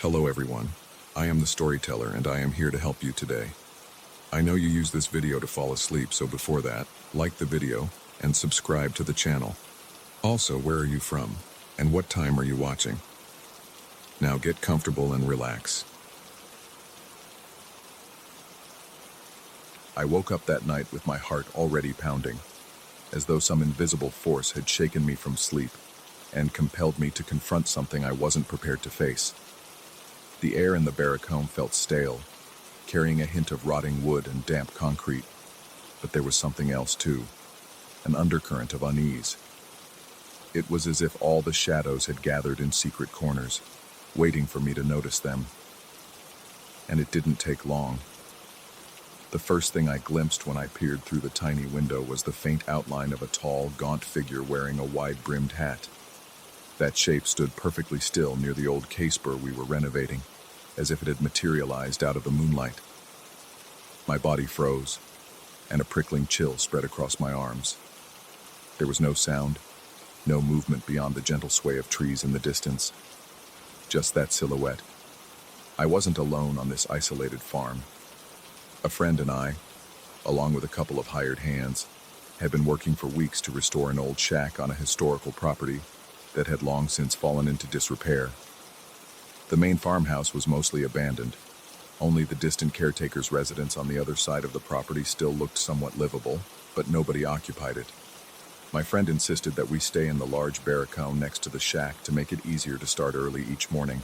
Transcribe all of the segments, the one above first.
Hello everyone, I am the storyteller and I am here to help you today. I know you use this video to fall asleep, so before that, like the video and subscribe to the channel. Also, where are you from and what time are you watching? Now get comfortable and relax. I woke up that night with my heart already pounding, as though some invisible force had shaken me from sleep and compelled me to confront something I wasn't prepared to face. The air in the barrack home felt stale, carrying a hint of rotting wood and damp concrete. But there was something else too, an undercurrent of unease. It was as if all the shadows had gathered in secret corners, waiting for me to notice them. And it didn't take long. The first thing I glimpsed when I peered through the tiny window was the faint outline of a tall, gaunt figure wearing a wide-brimmed hat. That shape stood perfectly still near the old caseburg we were renovating, as if it had materialized out of the moonlight. My body froze, and a prickling chill spread across my arms. There was no sound, no movement beyond the gentle sway of trees in the distance. Just that silhouette. I wasn't alone on this isolated farm. A friend and I, along with a couple of hired hands, had been working for weeks to restore an old shack on a historical property that had long since fallen into disrepair. The main farmhouse was mostly abandoned. Only the distant caretaker's residence on the other side of the property still looked somewhat livable, but nobody occupied it. My friend insisted that we stay in the large barrack home next to the shack to make it easier to start early each morning.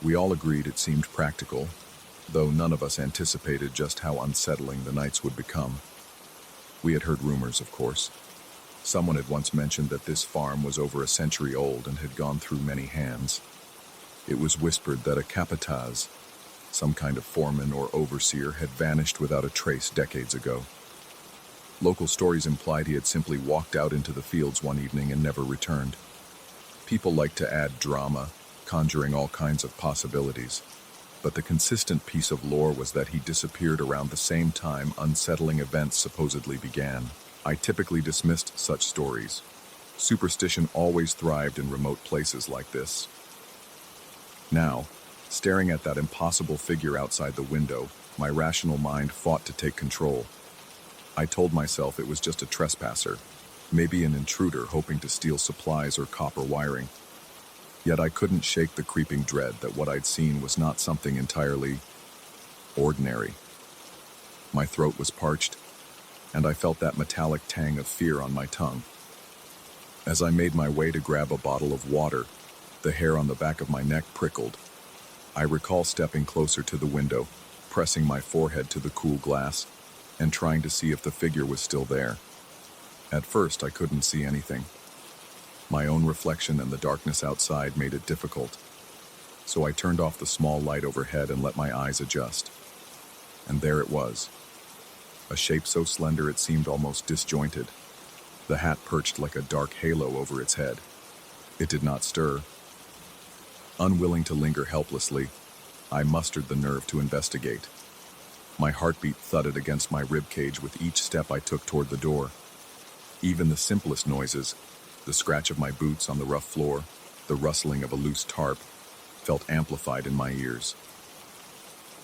We all agreed it seemed practical, though none of us anticipated just how unsettling the nights would become. We had heard rumors, of course. Someone had once mentioned that this farm was over a century old and had gone through many hands. It was whispered that a capataz, some kind of foreman or overseer, had vanished without a trace decades ago. Local stories implied he had simply walked out into the fields one evening and never returned. People liked to add drama, conjuring all kinds of possibilities. But the consistent piece of lore was that he disappeared around the same time unsettling events supposedly began. I typically dismissed such stories. Superstition always thrived in remote places like this. Now, staring at that impossible figure outside the window, my rational mind fought to take control. I told myself it was just a trespasser, maybe an intruder hoping to steal supplies or copper wiring. Yet I couldn't shake the creeping dread that what I'd seen was not something entirely ordinary. My throat was parched, and I felt that metallic tang of fear on my tongue. As I made my way to grab a bottle of water, the hair on the back of my neck prickled. I recall stepping closer to the window, pressing my forehead to the cool glass, and trying to see if the figure was still there. At first, I couldn't see anything. My own reflection and the darkness outside made it difficult, so I turned off the small light overhead and let my eyes adjust. And there it was. A shape so slender it seemed almost disjointed. The hat perched like a dark halo over its head. It did not stir. Unwilling to linger helplessly, I mustered the nerve to investigate. My heartbeat thudded against my ribcage with each step I took toward the door. Even the simplest noises, the scratch of my boots on the rough floor, the rustling of a loose tarp, felt amplified in my ears.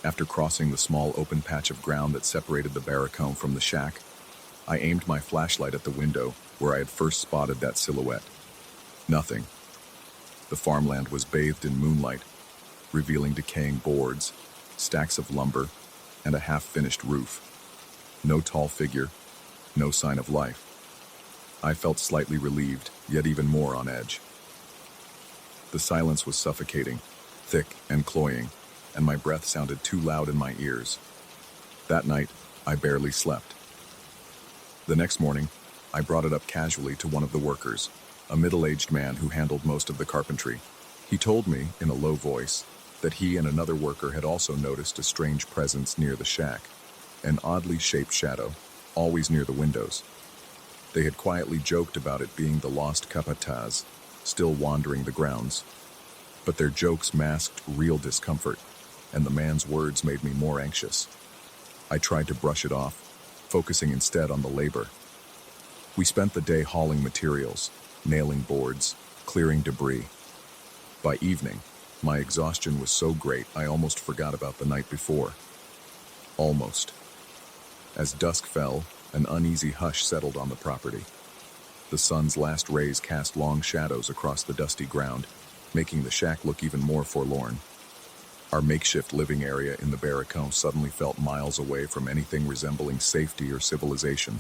After crossing the small open patch of ground that separated the barrack home from the shack, I aimed my flashlight at the window where I had first spotted that silhouette. Nothing. The farmland was bathed in moonlight, revealing decaying boards, stacks of lumber, and a half-finished roof. No tall figure, no sign of life. I felt slightly relieved, yet even more on edge. The silence was suffocating, thick and cloying, and my breath sounded too loud in my ears. That night, I barely slept. The next morning, I brought it up casually to one of the workers, a middle-aged man who handled most of the carpentry. He told me, in a low voice, that he and another worker had also noticed a strange presence near the shack, an oddly shaped shadow, always near the windows. They had quietly joked about it being the lost capataz, still wandering the grounds. But their jokes masked real discomfort, and the man's words made me more anxious. I tried to brush it off, focusing instead on the labor. We spent the day hauling materials, nailing boards, clearing debris. By evening, My exhaustion was so great I almost forgot about the night before. Almost. As dusk fell, an uneasy hush settled on the property. The sun's last rays cast long shadows across the dusty ground, making the shack look even more forlorn. Our makeshift living area in the barracão suddenly felt miles away from anything resembling safety or civilization.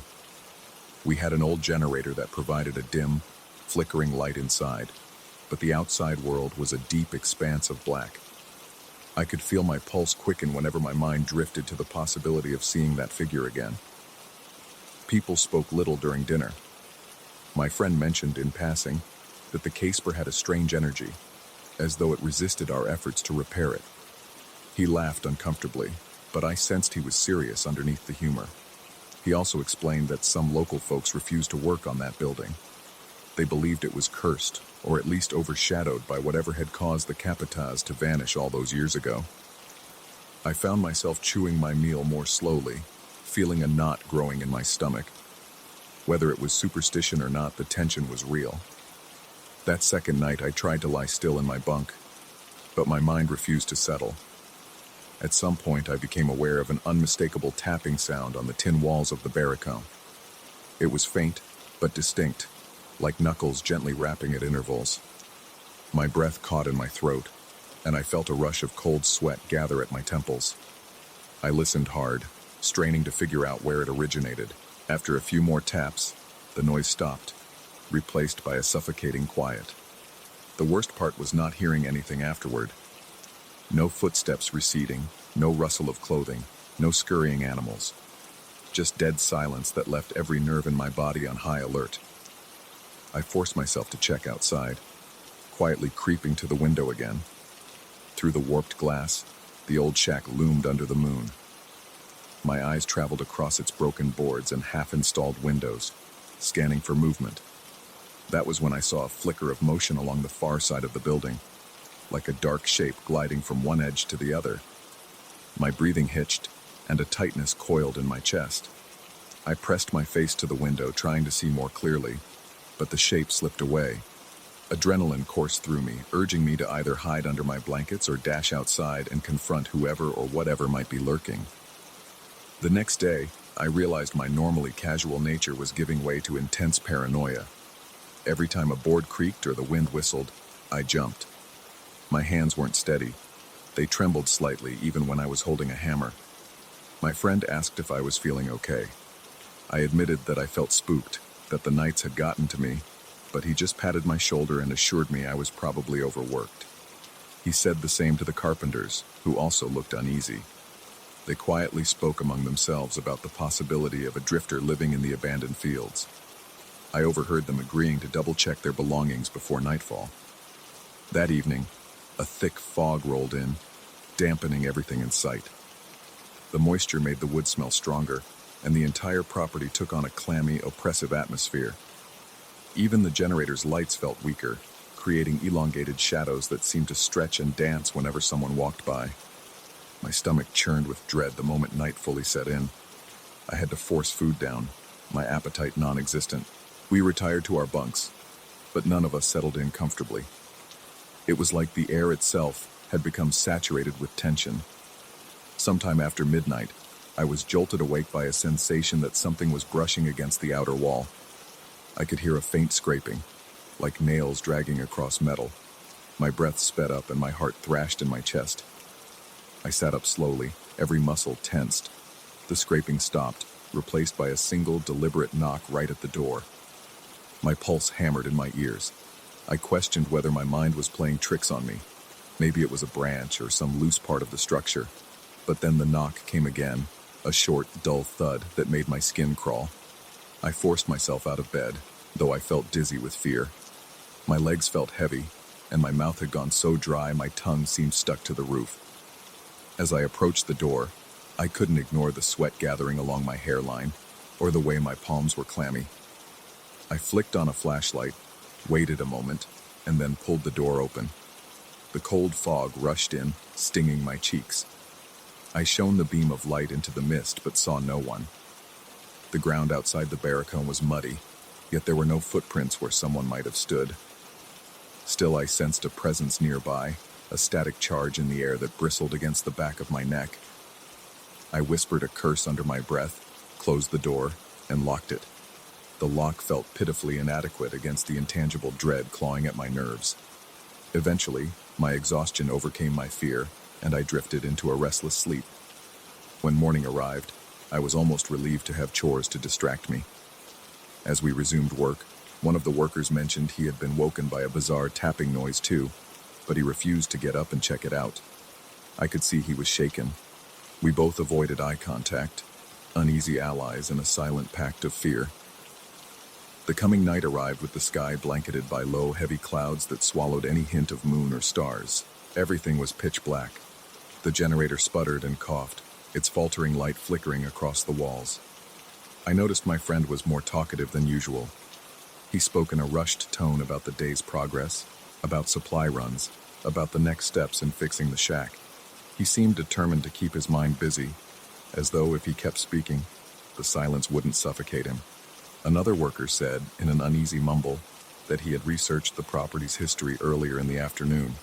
We had an old generator that provided a dim, flickering light inside, but the outside world was a deep expanse of black. I could feel my pulse quicken whenever my mind drifted to the possibility of seeing that figure again. People spoke little during dinner. My friend mentioned in passing that the caper had a strange energy, as though it resisted our efforts to repair it. He laughed uncomfortably, but I sensed he was serious underneath the humor. He also explained that some local folks refused to work on that building. They believed it was cursed, or at least overshadowed by whatever had caused the capataz to vanish all those years ago. I found myself chewing my meal more slowly, feeling a knot growing in my stomach. Whether it was superstition or not, the tension was real. That second night, I tried to lie still in my bunk, but my mind refused to settle. At some point, I became aware of an unmistakable tapping sound on the tin walls of the barracão. It was faint, but distinct, like knuckles gently rapping at intervals. My breath caught in my throat, and I felt a rush of cold sweat gather at my temples. I listened hard, straining to figure out where it originated. After a few more taps, the noise stopped, replaced by a suffocating quiet. The worst part was not hearing anything afterward. No footsteps receding, no rustle of clothing, no scurrying animals. Just dead silence that left every nerve in my body on high alert. I forced myself to check outside, quietly creeping to the window again. Through the warped glass, the old shack loomed under the moon. My eyes traveled across its broken boards and half-installed windows, scanning for movement. That was when I saw a flicker of motion along the far side of the building, like a dark shape gliding from one edge to the other. My breathing hitched, and a tightness coiled in my chest. I pressed my face to the window, trying to see more clearly, but the shape slipped away. Adrenaline coursed through me, urging me to either hide under my blankets or dash outside and confront whoever or whatever might be lurking. The next day, I realized my normally casual nature was giving way to intense paranoia. Every time a board creaked or the wind whistled, I jumped. My hands weren't steady. They trembled slightly even when I was holding a hammer. My friend asked if I was feeling okay. I admitted that I felt spooked, that the nights had gotten to me, but he just patted my shoulder and assured me I was probably overworked. He said the same to the carpenters, who also looked uneasy. They quietly spoke among themselves about the possibility of a drifter living in the abandoned fields. I overheard them agreeing to double-check their belongings before nightfall. That evening, a thick fog rolled in, dampening everything in sight. The moisture made the wood smell stronger, and the entire property took on a clammy, oppressive atmosphere. Even the generator's lights felt weaker, creating elongated shadows that seemed to stretch and dance whenever someone walked by. My stomach churned with dread the moment night fully set in. I had to force food down, my appetite non-existent. We retired to our bunks, but none of us settled in comfortably. It was like the air itself had become saturated with tension. Sometime after midnight, I was jolted awake by a sensation that something was brushing against the outer wall. I could hear a faint scraping, like nails dragging across metal. My breath sped up and my heart thrashed in my chest. I sat up slowly, every muscle tensed. The scraping stopped, replaced by a single, deliberate knock right at the door. My pulse hammered in my ears. I questioned whether my mind was playing tricks on me. Maybe it was a branch or some loose part of the structure. But then the knock came again, a short, dull thud that made my skin crawl. I forced myself out of bed, though I felt dizzy with fear. My legs felt heavy, and my mouth had gone so dry my tongue seemed stuck to the roof. As I approached the door, I couldn't ignore the sweat gathering along my hairline, or the way my palms were clammy. I flicked on a flashlight, waited a moment, and then pulled the door open. The cold fog rushed in, stinging my cheeks. I shone the beam of light into the mist, but saw no one. The ground outside the barracão was muddy, yet there were no footprints where someone might have stood. Still, I sensed a presence nearby, a a static charge in the air that bristled against the back of my neck. I whispered a curse under my breath, closed the door, and locked it. The lock felt pitifully inadequate against the intangible dread clawing at my nerves. Eventually, my exhaustion overcame my fear, and I drifted into a restless sleep. When morning arrived, I was almost relieved to have chores to distract me. As we resumed work, one of the workers mentioned he had been woken by a bizarre tapping noise too, but he refused to get up and check it out. I could see he was shaken. We both avoided eye contact, uneasy allies in a silent pact of fear. The coming night arrived with the sky blanketed by low, heavy clouds that swallowed any hint of moon or stars. Everything was pitch black. The generator sputtered and coughed, its faltering light flickering across the walls. I noticed my friend was more talkative than usual. He spoke in a rushed tone about the day's progress, about supply runs, about the next steps in fixing the shack. He seemed determined to keep his mind busy, as though if he kept speaking, the silence wouldn't suffocate him. Another worker said, in an uneasy mumble, that he had researched the property's history earlier in the afternoon.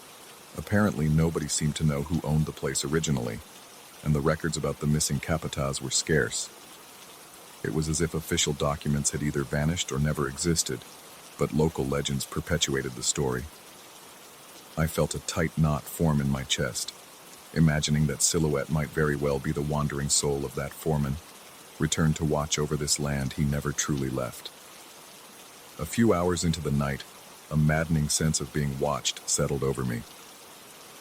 Apparently, nobody seemed to know who owned the place originally, and the records about the missing capataz were scarce. It was as if official documents had either vanished or never existed, but local legends perpetuated the story. I felt a tight knot form in my chest, imagining that Silhouette might very well be the wandering soul of that foreman, returned to watch over this land he never truly left. A few hours into the night, a maddening sense of being watched settled over me.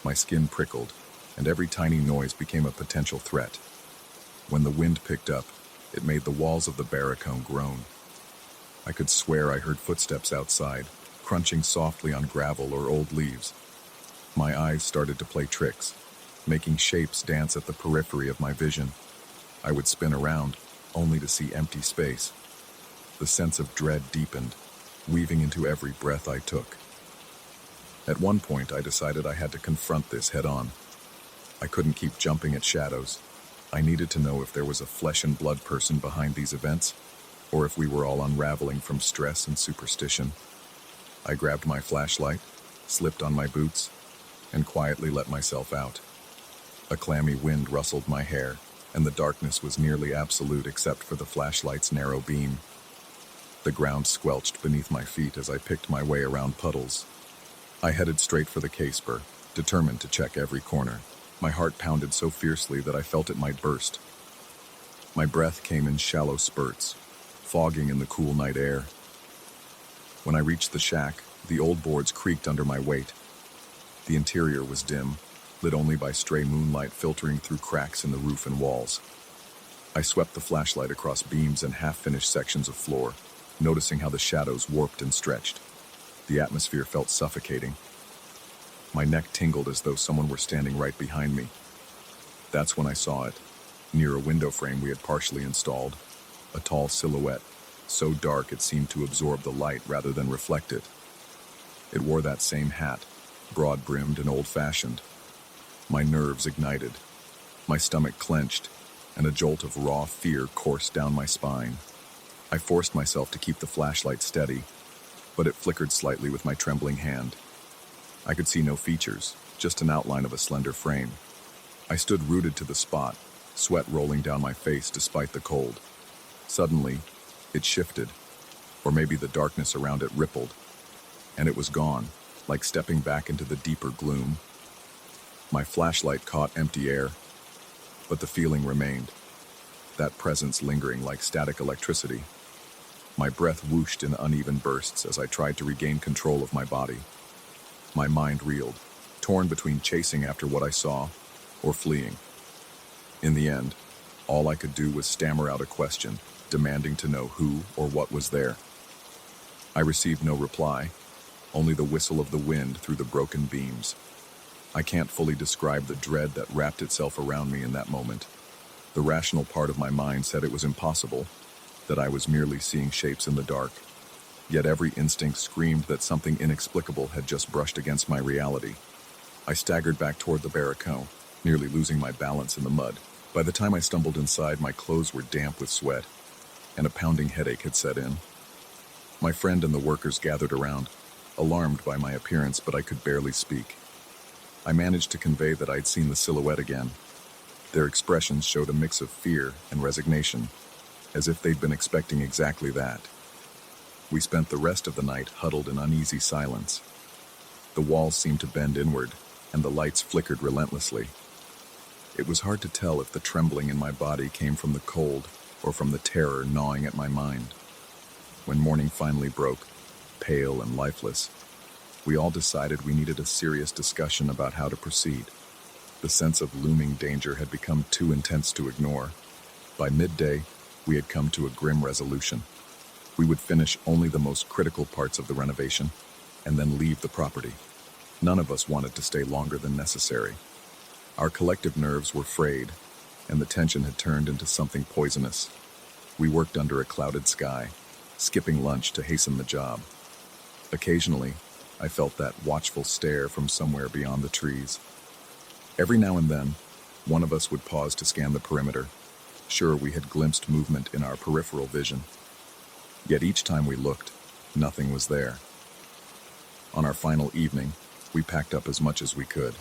My skin prickled, and every tiny noise became a potential threat. When the wind picked up, it made the walls of the barracone groan. I could swear I heard footsteps outside, crunching softly on gravel or old leaves. My eyes started to play tricks, making shapes dance at the periphery of my vision. I would spin around, only to see empty space. The sense of dread deepened, weaving into every breath I took. At one point, I decided I had to confront this head-on. I couldn't keep jumping at shadows. I needed to know if there was a flesh-and-blood person behind these events, or if we were all unraveling from stress and superstition. I grabbed my flashlight, slipped on my boots, and quietly let myself out. A clammy wind rustled my hair, and the darkness was nearly absolute except for the flashlight's narrow beam. The ground squelched beneath my feet as I picked my way around puddles. I headed straight for the caseper, determined to check every corner. My heart pounded so fiercely that I felt it might burst. My breath came in shallow spurts, fogging in the cool night air. When I reached the shack, the old boards creaked under my weight. The interior was dim, lit only by stray moonlight filtering through cracks in the roof and walls. I swept the flashlight across beams and half-finished sections of floor, noticing how the shadows warped and stretched. The atmosphere felt suffocating. My neck tingled as though someone were standing right behind me. That's when I saw it, near a window frame we had partially installed, a tall silhouette, so dark it seemed to absorb the light rather than reflect it. It wore that same hat, broad-brimmed and old-fashioned. My nerves ignited. My stomach clenched, and a jolt of raw fear coursed down my spine. I forced myself to keep the flashlight steady, but it flickered slightly with my trembling hand. I could see no features, just an outline of a slender frame. I stood rooted to the spot, sweat rolling down my face despite the cold. Suddenly, it shifted, or maybe the darkness around it rippled, and it was gone, like stepping back into the deeper gloom. My flashlight caught empty air, but the feeling remained, that presence lingering like static electricity. My breath whooshed in uneven bursts as I tried to regain control of my body. My mind reeled, torn between chasing after what I saw or fleeing. In the end, all I could do was stammer out a question, demanding to know who or what was there. I received no reply, only the whistle of the wind through the broken beams. I can't fully describe the dread that wrapped itself around me in that moment. The rational part of my mind said it was impossible, that I was merely seeing shapes in the dark. Yet every instinct screamed that something inexplicable had just brushed against my reality. I staggered back toward the barracone, nearly losing my balance in the mud. By the time I stumbled inside, my clothes were damp with sweat, and a pounding headache had set in. My friend and the workers gathered around, alarmed by my appearance, but I could barely speak. I managed to convey that I'd seen the silhouette again. Their expressions showed a mix of fear and resignation, as if they'd been expecting exactly that. We spent the rest of the night huddled in uneasy silence. The walls seemed to bend inward, and the lights flickered relentlessly. It was hard to tell if the trembling in my body came from the cold or from the terror gnawing at my mind. When morning finally broke, pale and lifeless, we all decided we needed a serious discussion about how to proceed. The sense of looming danger had become too intense to ignore. By midday, we had come to a grim resolution. We would finish only the most critical parts of the renovation, and then leave the property. None of us wanted to stay longer than necessary. Our collective nerves were frayed, and the tension had turned into something poisonous. We worked under a clouded sky, skipping lunch to hasten the job. Occasionally, I felt that watchful stare from somewhere beyond the trees. Every now and then, one of us would pause to scan the perimeter, sure we had glimpsed movement in our peripheral vision. Yet each time we looked, nothing was there. On our final evening, we packed up as much as we could.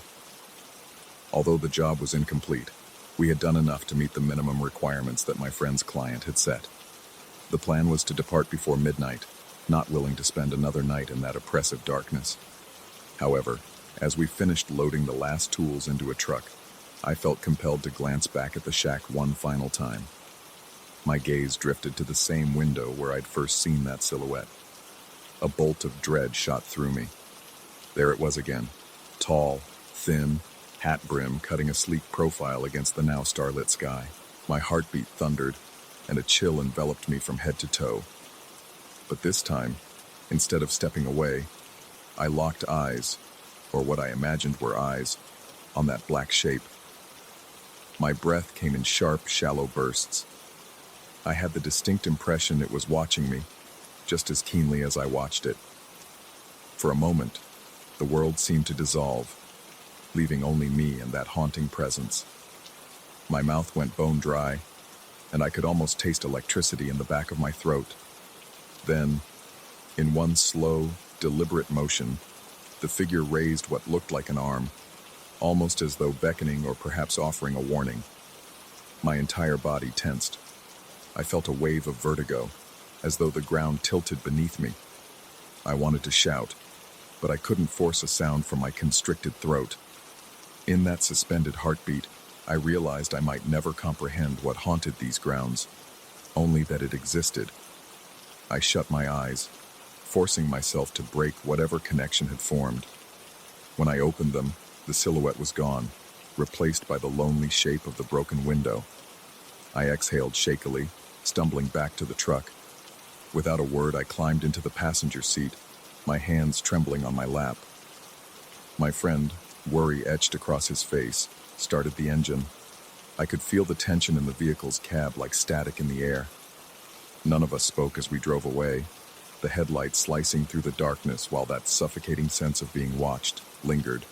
Although the job was incomplete, we had done enough to meet the minimum requirements that my friend's client had set. The plan was to depart before midnight, not willing to spend another night in that oppressive darkness. However, as we finished loading the last tools into a truck, I felt compelled to glance back at the shack one final time. My gaze drifted to the same window where I'd first seen that silhouette. A bolt of dread shot through me. There it was again, tall, thin, hat brim cutting a sleek profile against the now starlit sky. My heartbeat thundered, and a chill enveloped me from head to toe. But this time, instead of stepping away, I locked eyes, or what I imagined were eyes, on that black shape. My breath came in sharp, shallow bursts. I had the distinct impression it was watching me, just as keenly as I watched it. For a moment, the world seemed to dissolve, leaving only me and that haunting presence. My mouth went bone dry, and I could almost taste electricity in the back of my throat. Then, in one slow, deliberate motion, the figure raised what looked like an arm, almost as though beckoning or perhaps offering a warning. My entire body tensed. I felt a wave of vertigo, as though the ground tilted beneath me. I wanted to shout, but I couldn't force a sound from my constricted throat. In that suspended heartbeat, I realized I might never comprehend what haunted these grounds, only that it existed. I shut my eyes, forcing myself to break whatever connection had formed. When I opened them, the silhouette was gone, replaced by the lonely shape of the broken window. I exhaled shakily, stumbling back to the truck. Without a word, I climbed into the passenger seat, my hands trembling on my lap. My friend, worry etched across his face, started the engine. I could feel the tension in the vehicle's cab like static in the air. None of us spoke as we drove away, the headlights slicing through the darkness while that suffocating sense of being watched lingered.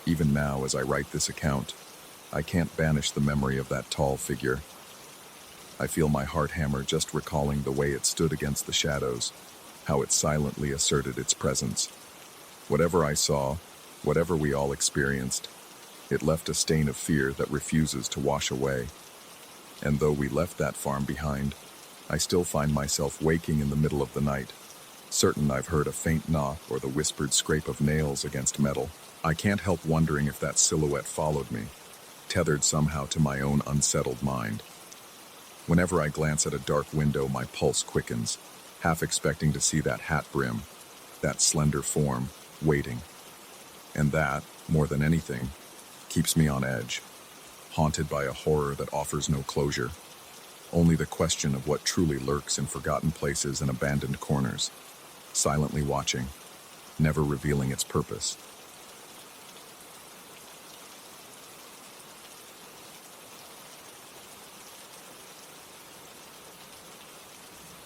Even now, as I write this account, I can't banish the memory of that tall figure. I feel my heart hammer just recalling the way it stood against the shadows, how it silently asserted its presence. Whatever I saw, whatever we all experienced, it left a stain of fear that refuses to wash away. And though we left that farm behind, I still find myself waking in the middle of the night, certain I've heard a faint knock or the whispered scrape of nails against metal. I can't help wondering if that silhouette followed me, tethered somehow to my own unsettled mind. Whenever I glance at a dark window, my pulse quickens, half expecting to see that hat brim, that slender form, waiting. And that, more than anything, keeps me on edge, haunted by a horror that offers no closure. Only the question of what truly lurks in forgotten places and abandoned corners, silently watching, never revealing its purpose.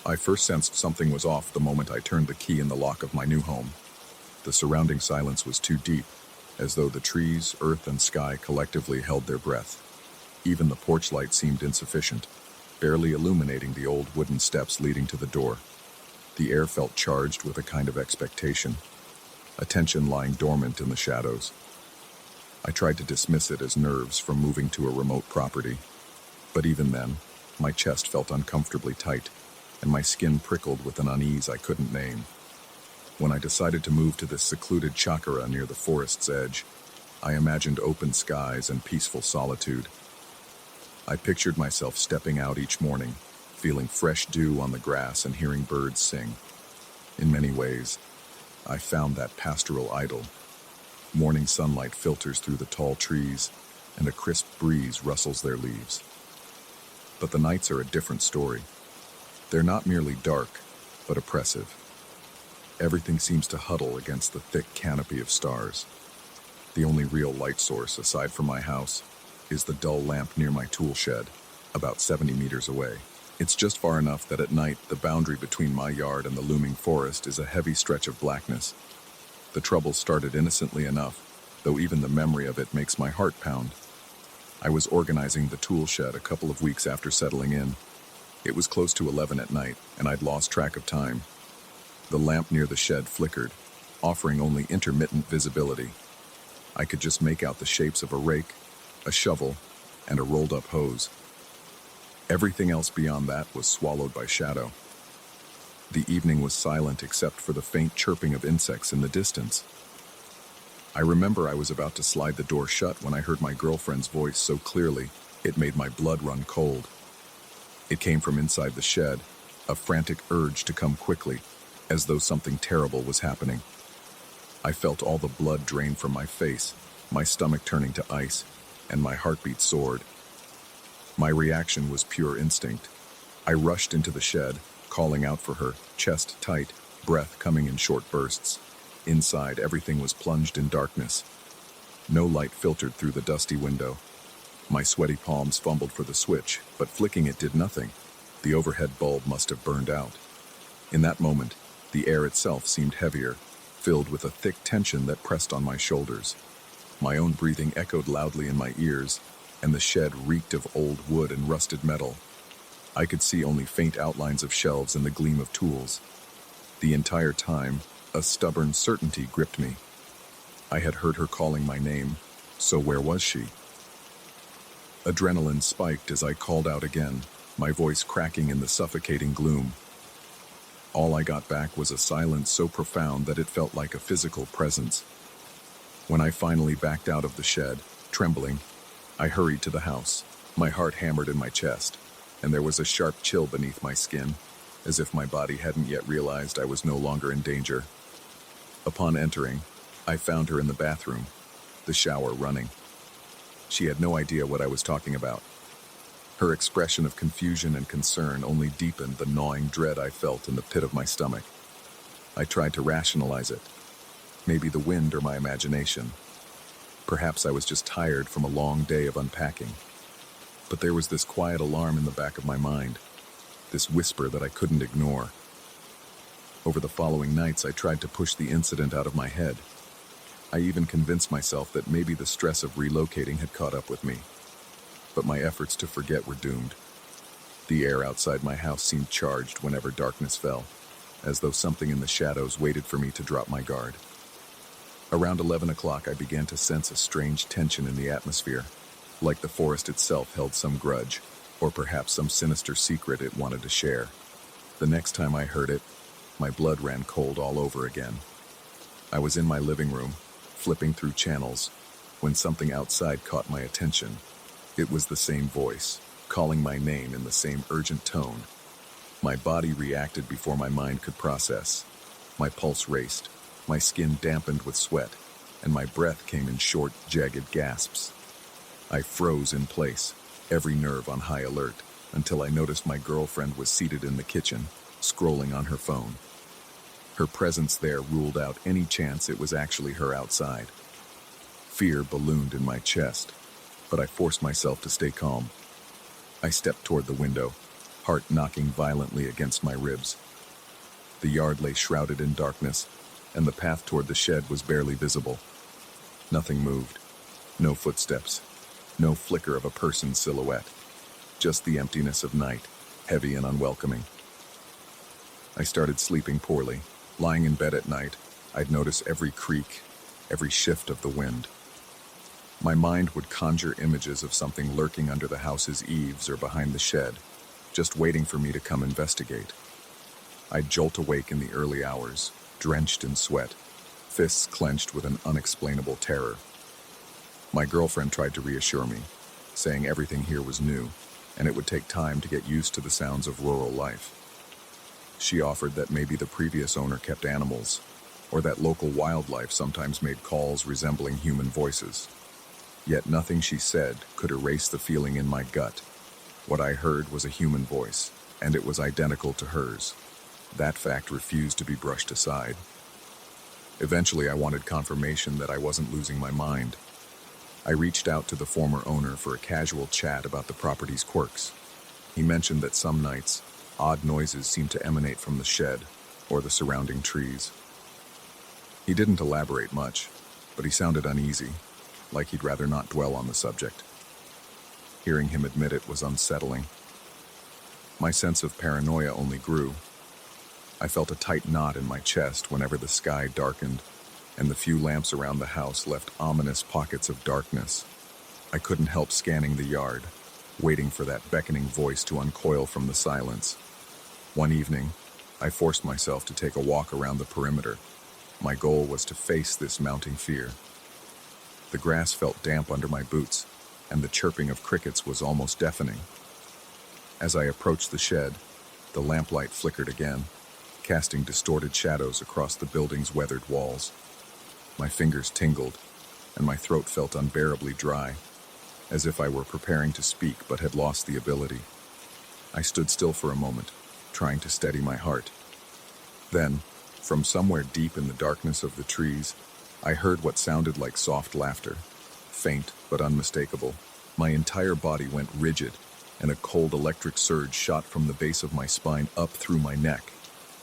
I first sensed something was off the moment I turned the key in the lock of my new home. The surrounding silence was too deep, as though the trees, earth, and sky collectively held their breath. Even the porch light seemed insufficient, barely illuminating the old wooden steps leading to the door. The air felt charged with a kind of expectation, a tension lying dormant in the shadows. I tried to dismiss it as nerves from moving to a remote property, but even then, my chest felt uncomfortably tight, and my skin prickled with an unease I couldn't name. When I decided to move to this secluded chakra near the forest's edge, I imagined open skies and peaceful solitude. I pictured myself stepping out each morning, feeling fresh dew on the grass and hearing birds sing. In many ways, I found that pastoral idyll. Morning sunlight filters through the tall trees, and a crisp breeze rustles their leaves. But the nights are a different story. They're not merely dark, but oppressive. Everything seems to huddle against the thick canopy of stars. The only real light source, aside from my house, is the dull lamp near my tool shed, about 70 meters away. It's just far enough that at night, the boundary between my yard and the looming forest is a heavy stretch of blackness. The trouble started innocently enough, though even the memory of it makes my heart pound. I was organizing the tool shed a couple of weeks after settling in. It was close to 11 at night, and I'd lost track of time. The lamp near the shed flickered, offering only intermittent visibility. I could just make out the shapes of a rake, a shovel, and a rolled-up hose. Everything else beyond that was swallowed by shadow. The evening was silent except for the faint chirping of insects in the distance. I remember I was about to slide the door shut when I heard my girlfriend's voice so clearly it made my blood run cold. It came from inside the shed, a frantic urge to come quickly, as though something terrible was happening. I felt all the blood drain from my face, my stomach turning to ice, and my heartbeat soared. My reaction was pure instinct. I rushed into the shed, calling out for her, chest tight, breath coming in short bursts. Inside, everything was plunged in darkness. No light filtered through the dusty window. My sweaty palms fumbled for the switch, but flicking it did nothing. The overhead bulb must have burned out. In that moment, the air itself seemed heavier, filled with a thick tension that pressed on my shoulders. My own breathing echoed loudly in my ears, and the shed reeked of old wood and rusted metal. I could see only faint outlines of shelves and the gleam of tools. The entire time, a stubborn certainty gripped me. I had heard her calling my name, so where was she? Adrenaline spiked as I called out again, my voice cracking in the suffocating gloom. All I got back was a silence so profound that it felt like a physical presence. When I finally backed out of the shed, trembling, I hurried to the house. My heart hammered in my chest, and there was a sharp chill beneath my skin, as if my body hadn't yet realized I was no longer in danger. Upon entering, I found her in the bathroom, the shower running. She had no idea what I was talking about. Her expression of confusion and concern only deepened the gnawing dread I felt in the pit of my stomach. I tried to rationalize it. Maybe the wind or my imagination. Perhaps I was just tired from a long day of unpacking. But there was this quiet alarm in the back of my mind, this whisper that I couldn't ignore. Over the following nights, I tried to push the incident out of my head. I even convinced myself that maybe the stress of relocating had caught up with me. But my efforts to forget were doomed. The air outside my house seemed charged whenever darkness fell, as though something in the shadows waited for me to drop my guard. Around 11 o'clock, I began to sense a strange tension in the atmosphere, like the forest itself held some grudge, or perhaps some sinister secret it wanted to share. The next time I heard it, my blood ran cold all over again. I was in my living room, flipping through channels, when something outside caught my attention. It was the same voice, calling my name in the same urgent tone. My body reacted before my mind could process. My pulse raced, my skin dampened with sweat, and my breath came in short, jagged gasps. I froze in place, every nerve on high alert, until I noticed my girlfriend was seated in the kitchen, scrolling on her phone. Her presence there ruled out any chance it was actually her outside. Fear ballooned in my chest, but I forced myself to stay calm. I stepped toward the window, heart knocking violently against my ribs. The yard lay shrouded in darkness, and the path toward the shed was barely visible. Nothing moved. No footsteps. No flicker of a person's silhouette. Just the emptiness of night, heavy and unwelcoming. I started sleeping poorly. Lying in bed at night, I'd notice every creak, every shift of the wind. My mind would conjure images of something lurking under the house's eaves or behind the shed, just waiting for me to come investigate. I'd jolt awake in the early hours, drenched in sweat, fists clenched with an unexplainable terror. My girlfriend tried to reassure me, saying everything here was new, and it would take time to get used to the sounds of rural life. She offered that maybe the previous owner kept animals, or that local wildlife sometimes made calls resembling human voices. Yet nothing she said could erase the feeling in my gut. What I heard was a human voice, and it was identical to hers. That fact refused to be brushed aside. Eventually, I wanted confirmation that I wasn't losing my mind. I reached out to the former owner for a casual chat about the property's quirks. He mentioned that some nights, odd noises seemed to emanate from the shed or the surrounding trees. He didn't elaborate much, but he sounded uneasy, like he'd rather not dwell on the subject. Hearing him admit it was unsettling. My sense of paranoia only grew. I felt a tight knot in my chest whenever the sky darkened, and the few lamps around the house left ominous pockets of darkness. I couldn't help scanning the yard, waiting for that beckoning voice to uncoil from the silence. One evening, I forced myself to take a walk around the perimeter. My goal was to face this mounting fear. The grass felt damp under my boots, and the chirping of crickets was almost deafening. As I approached the shed, the lamplight flickered again, casting distorted shadows across the building's weathered walls. My fingers tingled, and my throat felt unbearably dry, as if I were preparing to speak but had lost the ability. I stood still for a moment, trying to steady my heart. Then, from somewhere deep in the darkness of the trees, I heard what sounded like soft laughter, faint but unmistakable. My entire body went rigid, and a cold electric surge shot from the base of my spine up through my neck.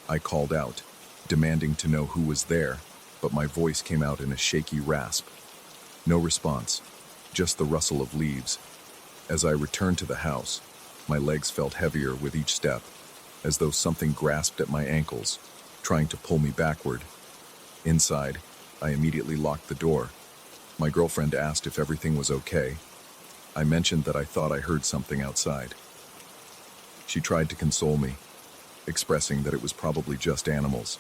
I called out, demanding to know who was there, but my voice came out in a shaky rasp. No response, just the rustle of leaves. As I returned to the house, my legs felt heavier with each step, as though something grasped at my ankles, trying to pull me backward. Inside, I immediately locked the door. My girlfriend asked if everything was okay. I mentioned that I thought I heard something outside. She tried to console me, expressing that it was probably just animals.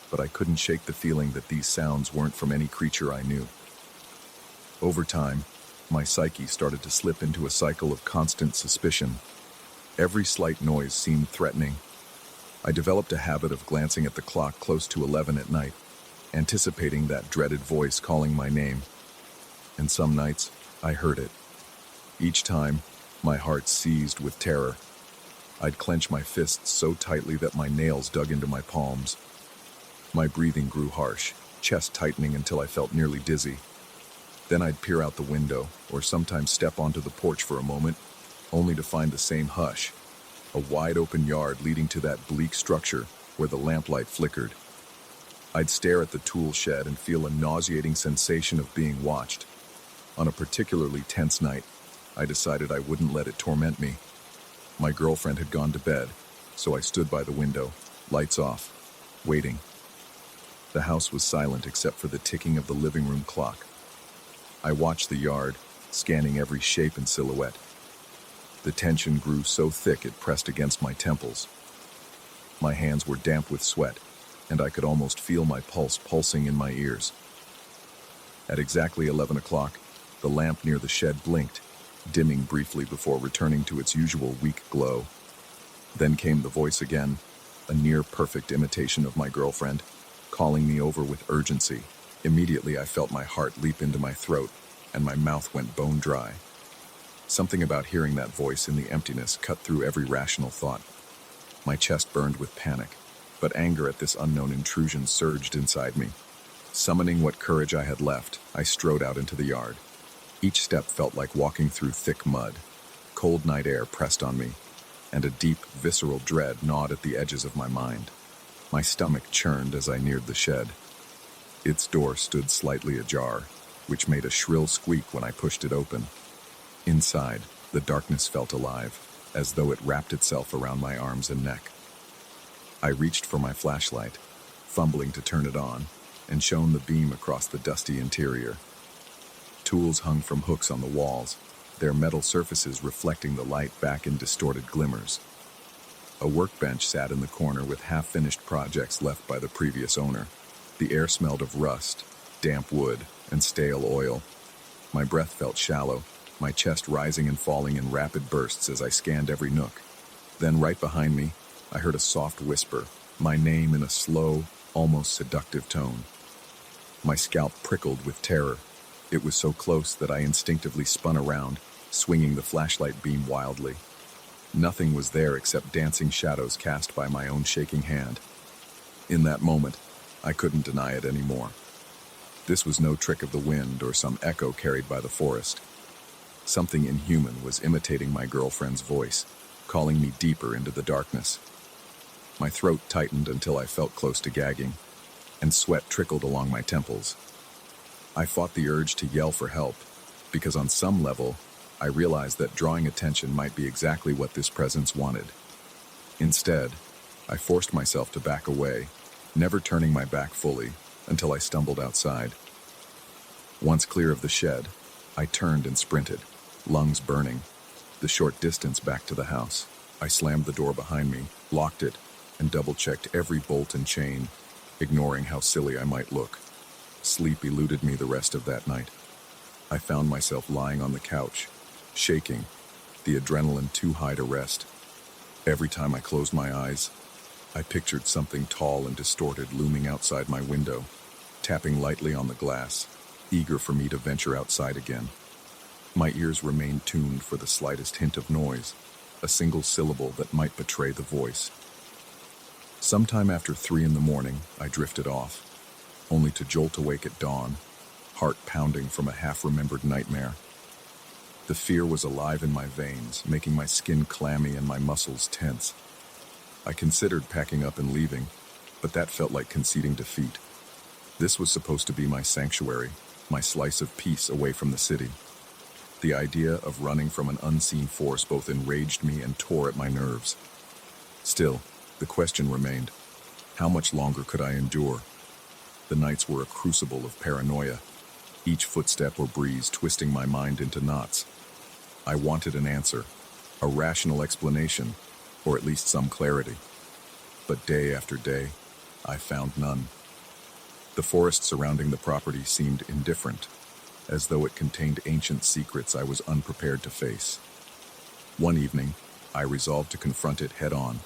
But I couldn't shake the feeling that these sounds weren't from any creature I knew. Over time, my psyche started to slip into a cycle of constant suspicion. Every slight noise seemed threatening. I developed a habit of glancing at the clock close to 11 at night, anticipating that dreaded voice calling my name. And some nights, I heard it. Each time, my heart seized with terror. I'd clench my fists so tightly that my nails dug into my palms. My breathing grew harsh, chest tightening until I felt nearly dizzy. Then I'd peer out the window, or sometimes step onto the porch for a moment, only to find the same hush, a wide-open yard leading to that bleak structure where the lamplight flickered. I'd stare at the tool shed and feel a nauseating sensation of being watched. On a particularly tense night, I decided I wouldn't let it torment me. My girlfriend had gone to bed, so I stood by the window, lights off, waiting. The house was silent except for the ticking of the living room clock. I watched the yard, scanning every shape and silhouette. The tension grew so thick it pressed against my temples. My hands were damp with sweat, and I could almost feel my pulse pulsing in my ears. At exactly 11 o'clock, the lamp near the shed blinked, dimming briefly before returning to its usual weak glow. Then came the voice again, a near-perfect imitation of my girlfriend, calling me over with urgency. Immediately I felt my heart leap into my throat, and my mouth went bone dry. Something about hearing that voice in the emptiness cut through every rational thought. My chest burned with panic, but anger at this unknown intrusion surged inside me. Summoning what courage I had left, I strode out into the yard. Each step felt like walking through thick mud. Cold night air pressed on me, and a deep, visceral dread gnawed at the edges of my mind. My stomach churned as I neared the shed. Its door stood slightly ajar, which made a shrill squeak when I pushed it open. Inside, the darkness felt alive, as though it wrapped itself around my arms and neck. I reached for my flashlight, fumbling to turn it on, and shone the beam across the dusty interior. Tools hung from hooks on the walls, their metal surfaces reflecting the light back in distorted glimmers. A workbench sat in the corner with half-finished projects left by the previous owner. The air smelled of rust, damp wood, and stale oil. My breath felt shallow, my chest rising and falling in rapid bursts as I scanned every nook. Then, right behind me, I heard a soft whisper, my name in a slow, almost seductive tone. My scalp prickled with terror. It was so close that I instinctively spun around, swinging the flashlight beam wildly. Nothing was there except dancing shadows cast by my own shaking hand. In that moment, I couldn't deny it anymore. This was no trick of the wind or some echo carried by the forest. Something inhuman was imitating my girlfriend's voice, calling me deeper into the darkness. My throat tightened until I felt close to gagging, and sweat trickled along my temples. I fought the urge to yell for help, because on some level, I realized that drawing attention might be exactly what this presence wanted. Instead, I forced myself to back away, never turning my back fully until I stumbled outside. Once clear of the shed, I turned and sprinted, lungs burning, the short distance back to the house. I slammed the door behind me, locked it, and double-checked every bolt and chain, ignoring how silly I might look. Sleep eluded me the rest of that night. I found myself lying on the couch, shaking, the adrenaline too high to rest. Every time I closed my eyes, I pictured something tall and distorted looming outside my window, tapping lightly on the glass, eager for me to venture outside again. My ears remained tuned for the slightest hint of noise, a single syllable that might betray the voice. Sometime after 3 a.m, I drifted off, only to jolt awake at dawn, heart pounding from a half-remembered nightmare. The fear was alive in my veins, making my skin clammy and my muscles tense. I considered packing up and leaving, but that felt like conceding defeat. This was supposed to be my sanctuary, my slice of peace away from the city. The idea of running from an unseen force both enraged me and tore at my nerves. Still, the question remained, how much longer could I endure? The nights were a crucible of paranoia, each footstep or breeze twisting my mind into knots. I wanted an answer, a rational explanation, or at least some clarity. But day after day, I found none. The forest surrounding the property seemed indifferent, as though it contained ancient secrets I was unprepared to face. One evening, I resolved to confront it head-on.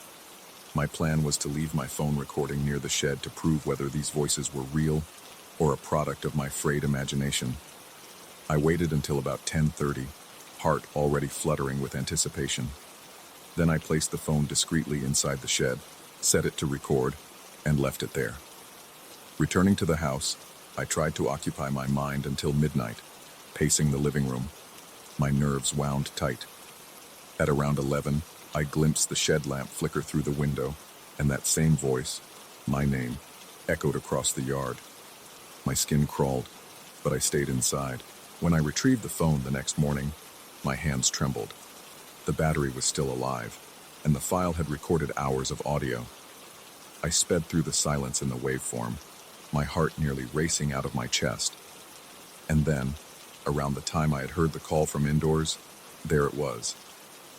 My plan was to leave my phone recording near the shed to prove whether these voices were real or a product of my frayed imagination. I waited until about 10:30, heart already fluttering with anticipation. Then I placed the phone discreetly inside the shed, set it to record, and left it there. Returning to the house, I tried to occupy my mind until midnight, pacing the living room. My nerves wound tight. At around 11, I glimpsed the shed lamp flicker through the window, and that same voice, my name, echoed across the yard. My skin crawled, but I stayed inside. When I retrieved the phone the next morning, my hands trembled. The battery was still alive, and the file had recorded hours of audio. I sped through the silence in the waveform, my heart nearly racing out of my chest. And then, around the time I had heard the call from indoors, there it was.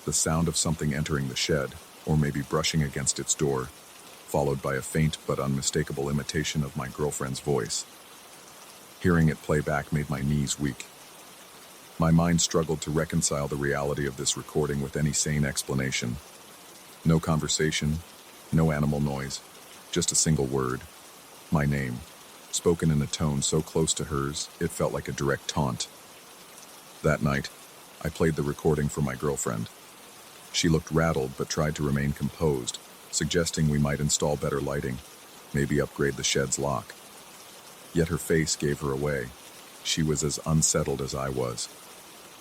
The sound of something entering the shed, or maybe brushing against its door, followed by a faint but unmistakable imitation of my girlfriend's voice. Hearing it play back made my knees weak. My mind struggled to reconcile the reality of this recording with any sane explanation. No conversation, no animal noise, just a single word, my name, spoken in a tone so close to hers, it felt like a direct taunt. That night, I played the recording for my girlfriend. She looked rattled but tried to remain composed, suggesting we might install better lighting, maybe upgrade the shed's lock. Yet her face gave her away. She was as unsettled as I was.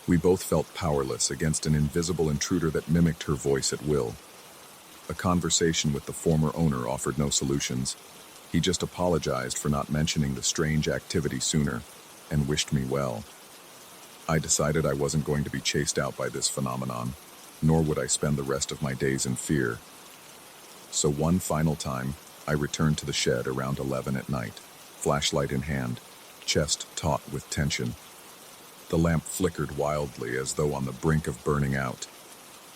We both felt powerless against an invisible intruder that mimicked her voice at will. A conversation with the former owner offered no solutions. He just apologized for not mentioning the strange activity sooner, and wished me well. I decided I wasn't going to be chased out by this phenomenon, nor would I spend the rest of my days in fear. So one final time, I returned to the shed around 11 at night, flashlight in hand, chest taut with tension. The lamp flickered wildly as though on the brink of burning out.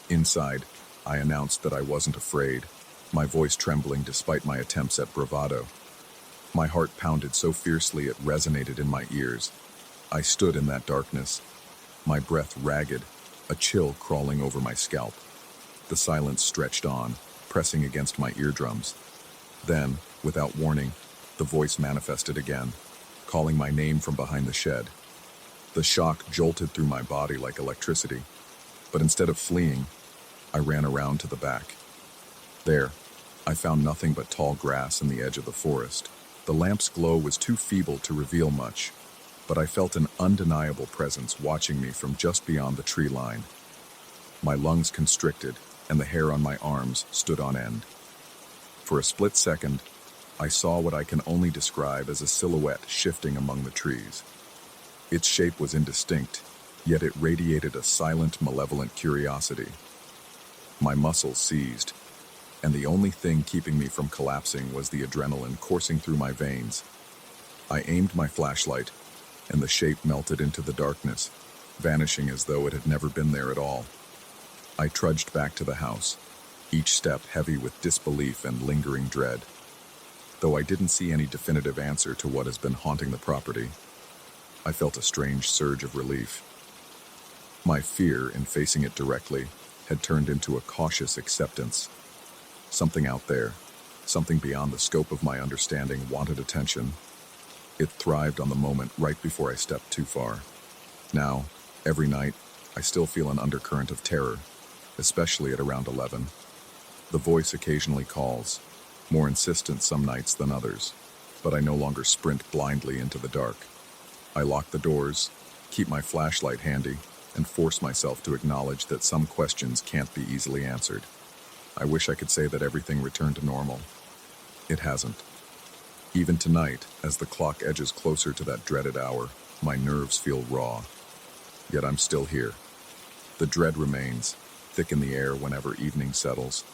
Inside, I announced that I wasn't afraid, my voice trembling despite my attempts at bravado. My heart pounded so fiercely it resonated in my ears. I stood in that darkness, my breath ragged, a chill crawling over my scalp. The silence stretched on, pressing against my eardrums. Then, without warning, the voice manifested again, calling my name from behind the shed. The shock jolted through my body like electricity, but instead of fleeing, I ran around to the back. There, I found nothing but tall grass and the edge of the forest. The lamp's glow was too feeble to reveal much, but I felt an undeniable presence watching me from just beyond the tree line. My lungs constricted, and the hair on my arms stood on end. For a split second, I saw what I can only describe as a silhouette shifting among the trees. Its shape was indistinct, yet it radiated a silent, malevolent curiosity. My muscles seized, and the only thing keeping me from collapsing was the adrenaline coursing through my veins. I aimed my flashlight, and the shape melted into the darkness, vanishing as though it had never been there at all. I trudged back to the house, each step heavy with disbelief and lingering dread. Though I didn't see any definitive answer to what has been haunting the property, I felt a strange surge of relief. My fear in facing it directly had turned into a cautious acceptance. Something out there, something beyond the scope of my understanding, wanted attention. It thrived on the moment right before I stepped too far. Now, every night, I still feel an undercurrent of terror, especially at around 11. The voice occasionally calls, more insistent some nights than others, but I no longer sprint blindly into the dark. I lock the doors, keep my flashlight handy, and force myself to acknowledge that some questions can't be easily answered. I wish I could say that everything returned to normal. It hasn't. Even tonight, as the clock edges closer to that dreaded hour, my nerves feel raw. Yet I'm still here. The dread remains, thick in the air whenever evening settles,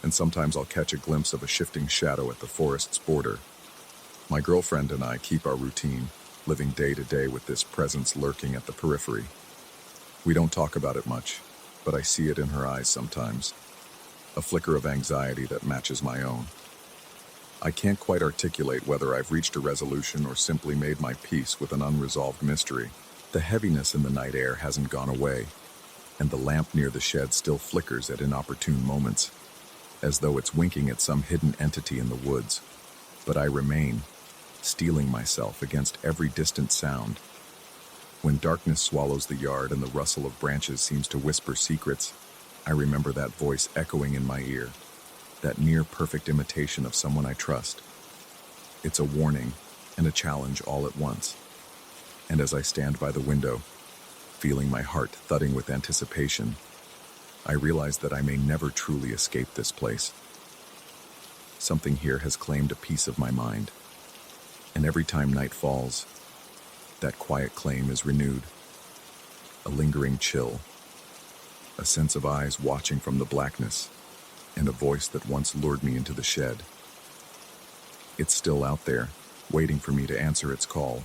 and sometimes I'll catch a glimpse of a shifting shadow at the forest's border. My girlfriend and I keep our routine, living day to day with this presence lurking at the periphery. We don't talk about it much, but I see it in her eyes sometimes. A flicker of anxiety that matches my own. I can't quite articulate whether I've reached a resolution or simply made my peace with an unresolved mystery. The heaviness in the night air hasn't gone away, and the lamp near the shed still flickers at inopportune moments, as though it's winking at some hidden entity in the woods. But I remain, steeling myself against every distant sound. When darkness swallows the yard and the rustle of branches seems to whisper secrets, I remember that voice echoing in my ear, that near-perfect imitation of someone I trust. It's a warning and a challenge all at once. And as I stand by the window, feeling my heart thudding with anticipation, I realize that I may never truly escape this place. Something here has claimed a piece of my mind, and every time night falls, that quiet claim is renewed. A lingering chill, a sense of eyes watching from the blackness, and a voice that once lured me into the shed. It's still out there, waiting for me to answer its call.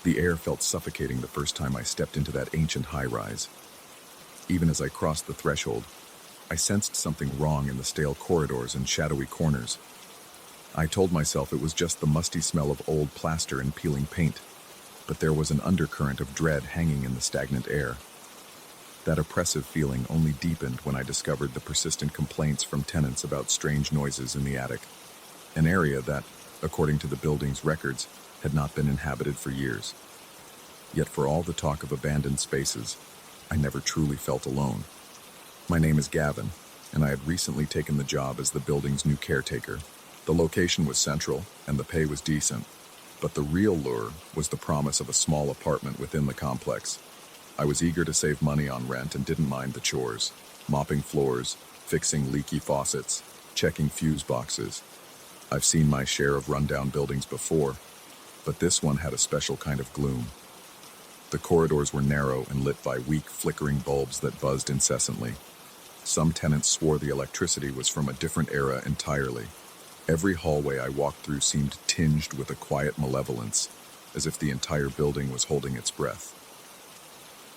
The air felt suffocating the first time I stepped into that ancient high-rise. Even as I crossed the threshold, I sensed something wrong in the stale corridors and shadowy corners. I told myself it was just the musty smell of old plaster and peeling paint, but there was an undercurrent of dread hanging in the stagnant air. That oppressive feeling only deepened when I discovered the persistent complaints from tenants about strange noises in the attic, an area that, according to the building's records, had not been inhabited for years. Yet for all the talk of abandoned spaces, I never truly felt alone. My name is Gavin, and I had recently taken the job as the building's new caretaker. The location was central, and the pay was decent, but the real lure was the promise of a small apartment within the complex. I was eager to save money on rent and didn't mind the chores, mopping floors, fixing leaky faucets, checking fuse boxes. I've seen my share of rundown buildings before, but this one had a special kind of gloom. The corridors were narrow and lit by weak, flickering bulbs that buzzed incessantly. Some tenants swore the electricity was from a different era entirely. Every hallway I walked through seemed tinged with a quiet malevolence, as if the entire building was holding its breath.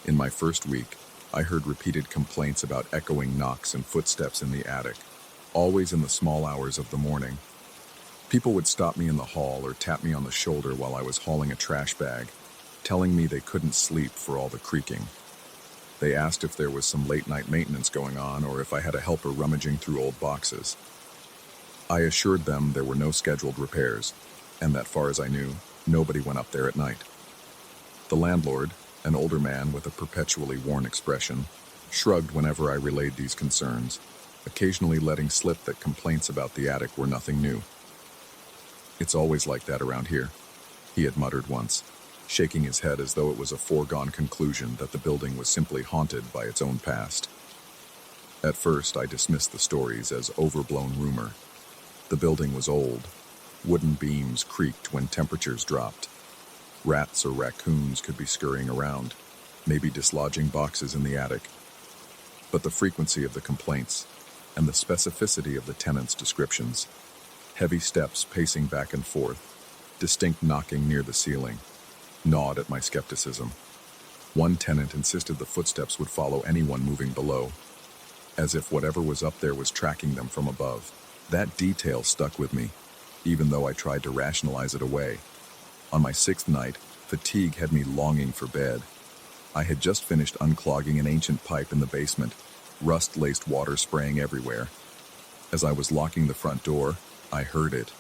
In my first week, I heard repeated complaints about echoing knocks and footsteps in the attic, always in the small hours of the morning. People would stop me in the hall or tap me on the shoulder while I was hauling a trash bag, telling me they couldn't sleep for all the creaking. They asked if there was some late-night maintenance going on or if I had a helper rummaging through old boxes. I assured them there were no scheduled repairs, and that far as I knew, nobody went up there at night. The landlord, an older man with a perpetually worn expression, shrugged whenever I relayed these concerns, occasionally letting slip that complaints about the attic were nothing new. "It's always like that around here," he had muttered once, shaking his head as though it was a foregone conclusion that the building was simply haunted by its own past. At first, I dismissed the stories as overblown rumor. The building was old. Wooden beams creaked when temperatures dropped. Rats or raccoons could be scurrying around, maybe dislodging boxes in the attic. But the frequency of the complaints and the specificity of the tenants' descriptions, heavy steps pacing back and forth, distinct knocking near the ceiling, gnawed at my skepticism. One tenant insisted the footsteps would follow anyone moving below, as if whatever was up there was tracking them from above. That detail stuck with me, even though I tried to rationalize it away. On my 6th night, fatigue had me longing for bed. I had just finished unclogging an ancient pipe in the basement, rust-laced water spraying everywhere. As I was locking the front door, I heard it,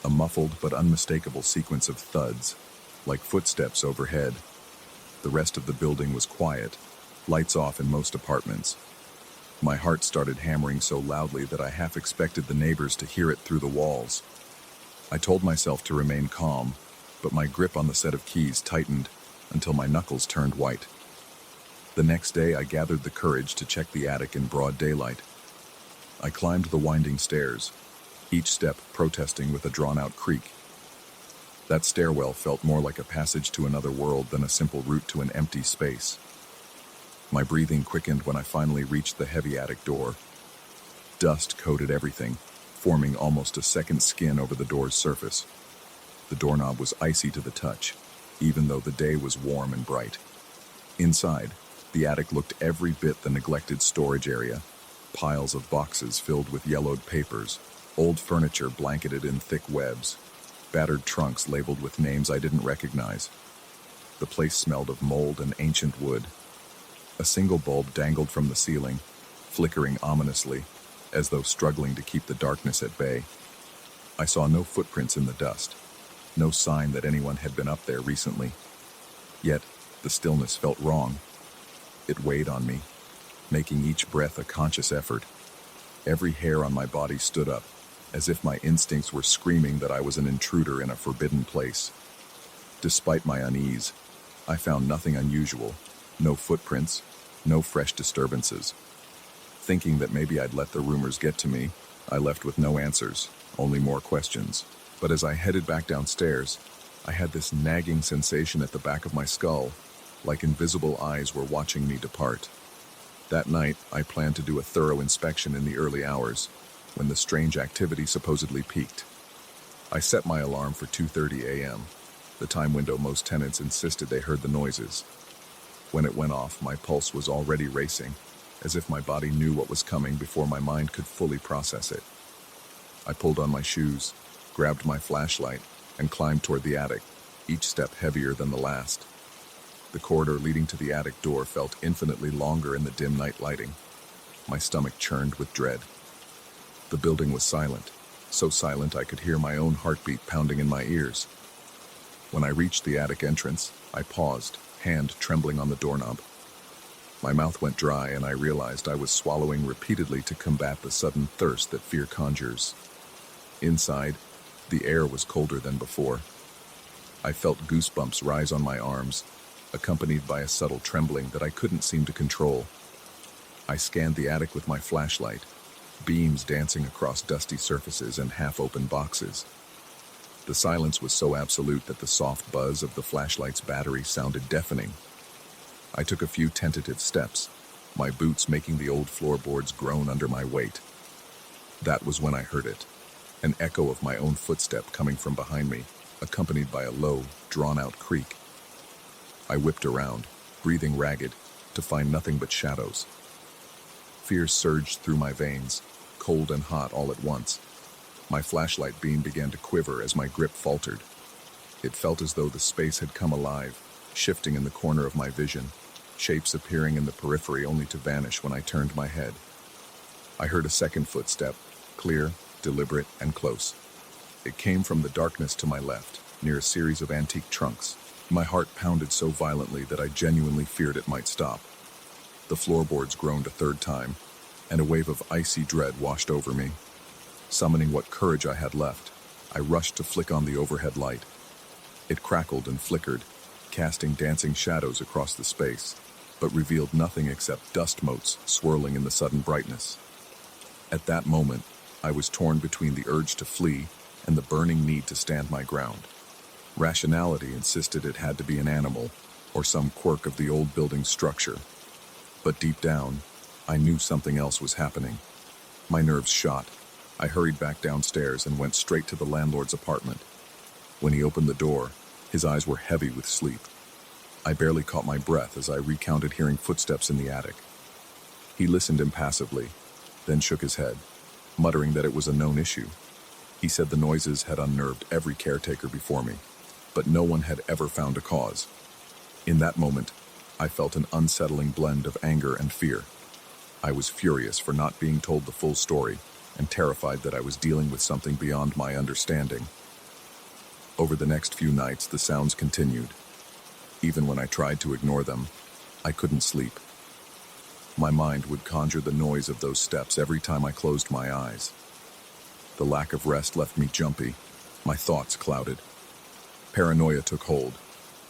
a muffled but unmistakable sequence of thuds, like footsteps overhead. The rest of the building was quiet, lights off in most apartments. My heart started hammering so loudly that I half expected the neighbors to hear it through the walls. I told myself to remain calm, but my grip on the set of keys tightened until my knuckles turned white. The next day, I gathered the courage to check the attic in broad daylight. I climbed the winding stairs, each step protesting with a drawn-out creak. That stairwell felt more like a passage to another world than a simple route to an empty space. My breathing quickened when I finally reached the heavy attic door. Dust coated everything, forming almost a second skin over the door's surface. The doorknob was icy to the touch, even though the day was warm and bright. Inside, the attic looked every bit the neglected storage area. Piles of boxes filled with yellowed papers, old furniture blanketed in thick webs, battered trunks labeled with names I didn't recognize. The place smelled of mold and ancient wood. A single bulb dangled from the ceiling, flickering ominously, as though struggling to keep the darkness at bay. I saw no footprints in the dust, no sign that anyone had been up there recently. Yet, the stillness felt wrong. It weighed on me, making each breath a conscious effort. Every hair on my body stood up, as if my instincts were screaming that I was an intruder in a forbidden place. Despite my unease, I found nothing unusual, no footprints, no fresh disturbances. Thinking that maybe I'd let the rumors get to me, I left with no answers, only more questions. But as I headed back downstairs, I had this nagging sensation at the back of my skull, like invisible eyes were watching me depart. That night, I planned to do a thorough inspection in the early hours, when the strange activity supposedly peaked. I set my alarm for 2:30 a.m., the time window most tenants insisted they heard the noises. When it went off, my pulse was already racing, as if my body knew what was coming before my mind could fully process it. I pulled on my shoes, grabbed my flashlight, and climbed toward the attic, each step heavier than the last. The corridor leading to the attic door felt infinitely longer in the dim night lighting. My stomach churned with dread. The building was silent, so silent I could hear my own heartbeat pounding in my ears. When I reached the attic entrance, I paused, hand trembling on the doorknob. My mouth went dry and I realized I was swallowing repeatedly to combat the sudden thirst that fear conjures. Inside, the air was colder than before. I felt goosebumps rise on my arms, accompanied by a subtle trembling that I couldn't seem to control. I scanned the attic with my flashlight, beams dancing across dusty surfaces and half-open boxes. The silence was so absolute that the soft buzz of the flashlight's battery sounded deafening. I took a few tentative steps, my boots making the old floorboards groan under my weight. That was when I heard it, an echo of my own footstep coming from behind me, accompanied by a low, drawn-out creak. I whipped around, breathing ragged, to find nothing but shadows. Fear surged through my veins, cold and hot all at once. My flashlight beam began to quiver as my grip faltered. It felt as though the space had come alive, shifting in the corner of my vision, shapes appearing in the periphery only to vanish when I turned my head. I heard a second footstep, clear, deliberate, and close. It came from the darkness to my left, near a series of antique trunks. My heart pounded so violently that I genuinely feared it might stop. The floorboards groaned a third time, and a wave of icy dread washed over me. Summoning what courage I had left, I rushed to flick on the overhead light. It crackled and flickered, casting dancing shadows across the space, but revealed nothing except dust motes swirling in the sudden brightness. At that moment, I was torn between the urge to flee and the burning need to stand my ground. Rationality insisted it had to be an animal or some quirk of the old building's structure. But deep down, I knew something else was happening. My nerves shot. I hurried back downstairs and went straight to the landlord's apartment. When he opened the door, his eyes were heavy with sleep. I barely caught my breath as I recounted hearing footsteps in the attic. He listened impassively, then shook his head, muttering that it was a known issue. He said the noises had unnerved every caretaker before me, but no one had ever found a cause. In that moment, I felt an unsettling blend of anger and fear. I was furious for not being told the full story, and terrified that I was dealing with something beyond my understanding. Over the next few nights, the sounds continued. Even when I tried to ignore them, I couldn't sleep. My mind would conjure the noise of those steps every time I closed my eyes. The lack of rest left me jumpy, my thoughts clouded. Paranoia took hold,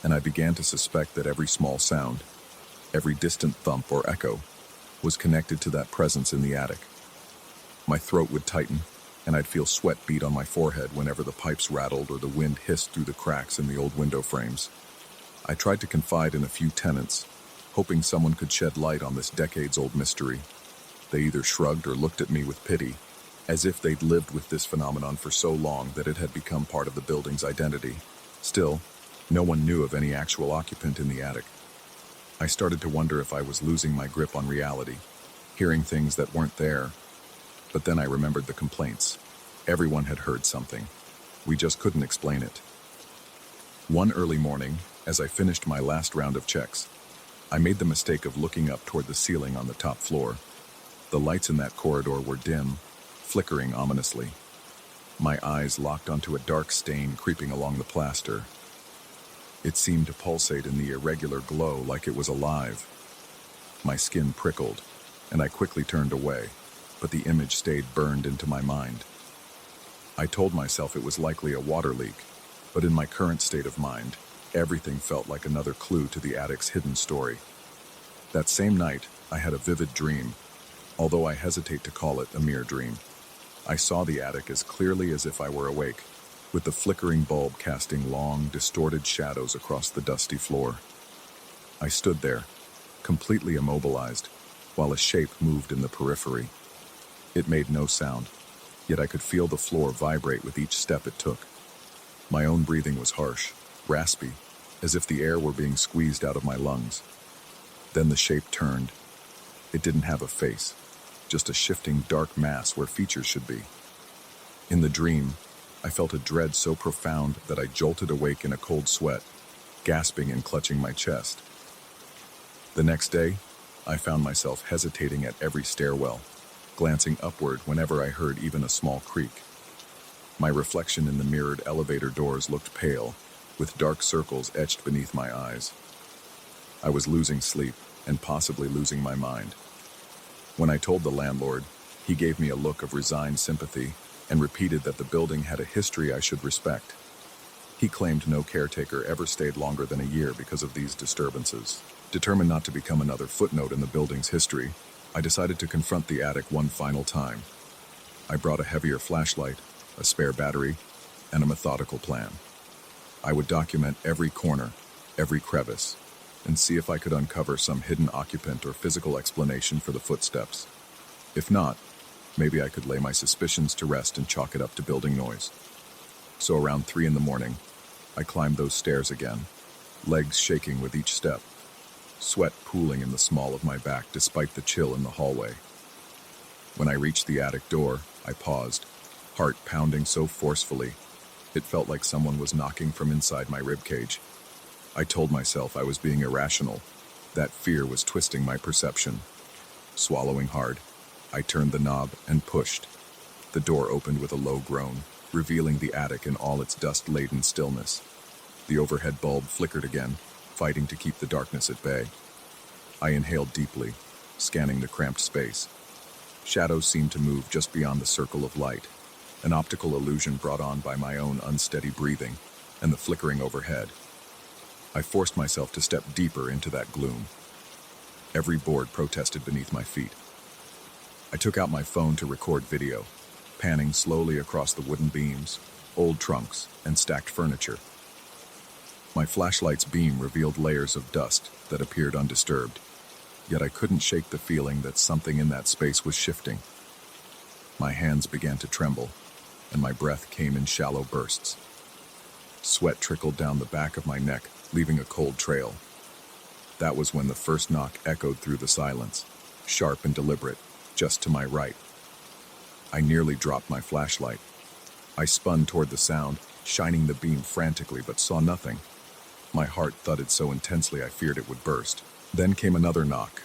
and I began to suspect that every small sound, every distant thump or echo, was connected to that presence in the attic. My throat would tighten, and I'd feel sweat bead on my forehead whenever the pipes rattled or the wind hissed through the cracks in the old window frames. I tried to confide in a few tenants, hoping someone could shed light on this decades-old mystery. They either shrugged or looked at me with pity, as if they'd lived with this phenomenon for so long that it had become part of the building's identity. Still, no one knew of any actual occupant in the attic. I started to wonder if I was losing my grip on reality, hearing things that weren't there. But then I remembered the complaints. Everyone had heard something. We just couldn't explain it. One early morning, as I finished my last round of checks, I made the mistake of looking up toward the ceiling on the top floor. The lights in that corridor were dim, flickering ominously. My eyes locked onto a dark stain creeping along the plaster. It seemed to pulsate in the irregular glow like it was alive. My skin prickled, and I quickly turned away, but the image stayed burned into my mind. I told myself it was likely a water leak, but in my current state of mind, everything felt like another clue to the attic's hidden story. That same night, I had a vivid dream, although I hesitate to call it a mere dream. I saw the attic as clearly as if I were awake, with the flickering bulb casting long, distorted shadows across the dusty floor. I stood there, completely immobilized, while a shape moved in the periphery. It made no sound, yet I could feel the floor vibrate with each step it took. My own breathing was harsh, raspy, as if the air were being squeezed out of my lungs. Then the shape turned. It didn't have a face, just a shifting dark mass where features should be. In the dream, I felt a dread so profound that I jolted awake in a cold sweat, gasping and clutching my chest. The next day, I found myself hesitating at every stairwell, glancing upward whenever I heard even a small creak. My reflection in the mirrored elevator doors looked pale, with dark circles etched beneath my eyes. I was losing sleep and possibly losing my mind. When I told the landlord, he gave me a look of resigned sympathy and repeated that the building had a history I should respect. He claimed no caretaker ever stayed longer than a year because of these disturbances. Determined not to become another footnote in the building's history, I decided to confront the attic one final time. I brought a heavier flashlight, a spare battery, and a methodical plan. I would document every corner, every crevice, and see if I could uncover some hidden occupant or physical explanation for the footsteps. If not, maybe I could lay my suspicions to rest and chalk it up to building noise. So around 3 in the morning, I climbed those stairs again, legs shaking with each step, sweat pooling in the small of my back despite the chill in the hallway. When I reached the attic door, I paused, heart pounding so forcefully, it felt like someone was knocking from inside my ribcage. I told myself I was being irrational, that fear was twisting my perception. Swallowing hard, I turned the knob and pushed. The door opened with a low groan, revealing the attic in all its dust-laden stillness. The overhead bulb flickered again, fighting to keep the darkness at bay. I inhaled deeply, scanning the cramped space. Shadows seemed to move just beyond the circle of light, an optical illusion brought on by my own unsteady breathing and the flickering overhead. I forced myself to step deeper into that gloom. Every board protested beneath my feet. I took out my phone to record video, panning slowly across the wooden beams, old trunks, and stacked furniture. My flashlight's beam revealed layers of dust that appeared undisturbed, yet I couldn't shake the feeling that something in that space was shifting. My hands began to tremble, and my breath came in shallow bursts. Sweat trickled down the back of my neck, leaving a cold trail. That was when the first knock echoed through the silence, sharp and deliberate, just to my right. I nearly dropped my flashlight. I spun toward the sound, shining the beam frantically, but saw nothing. My heart thudded so intensely I feared it would burst. Then came another knock,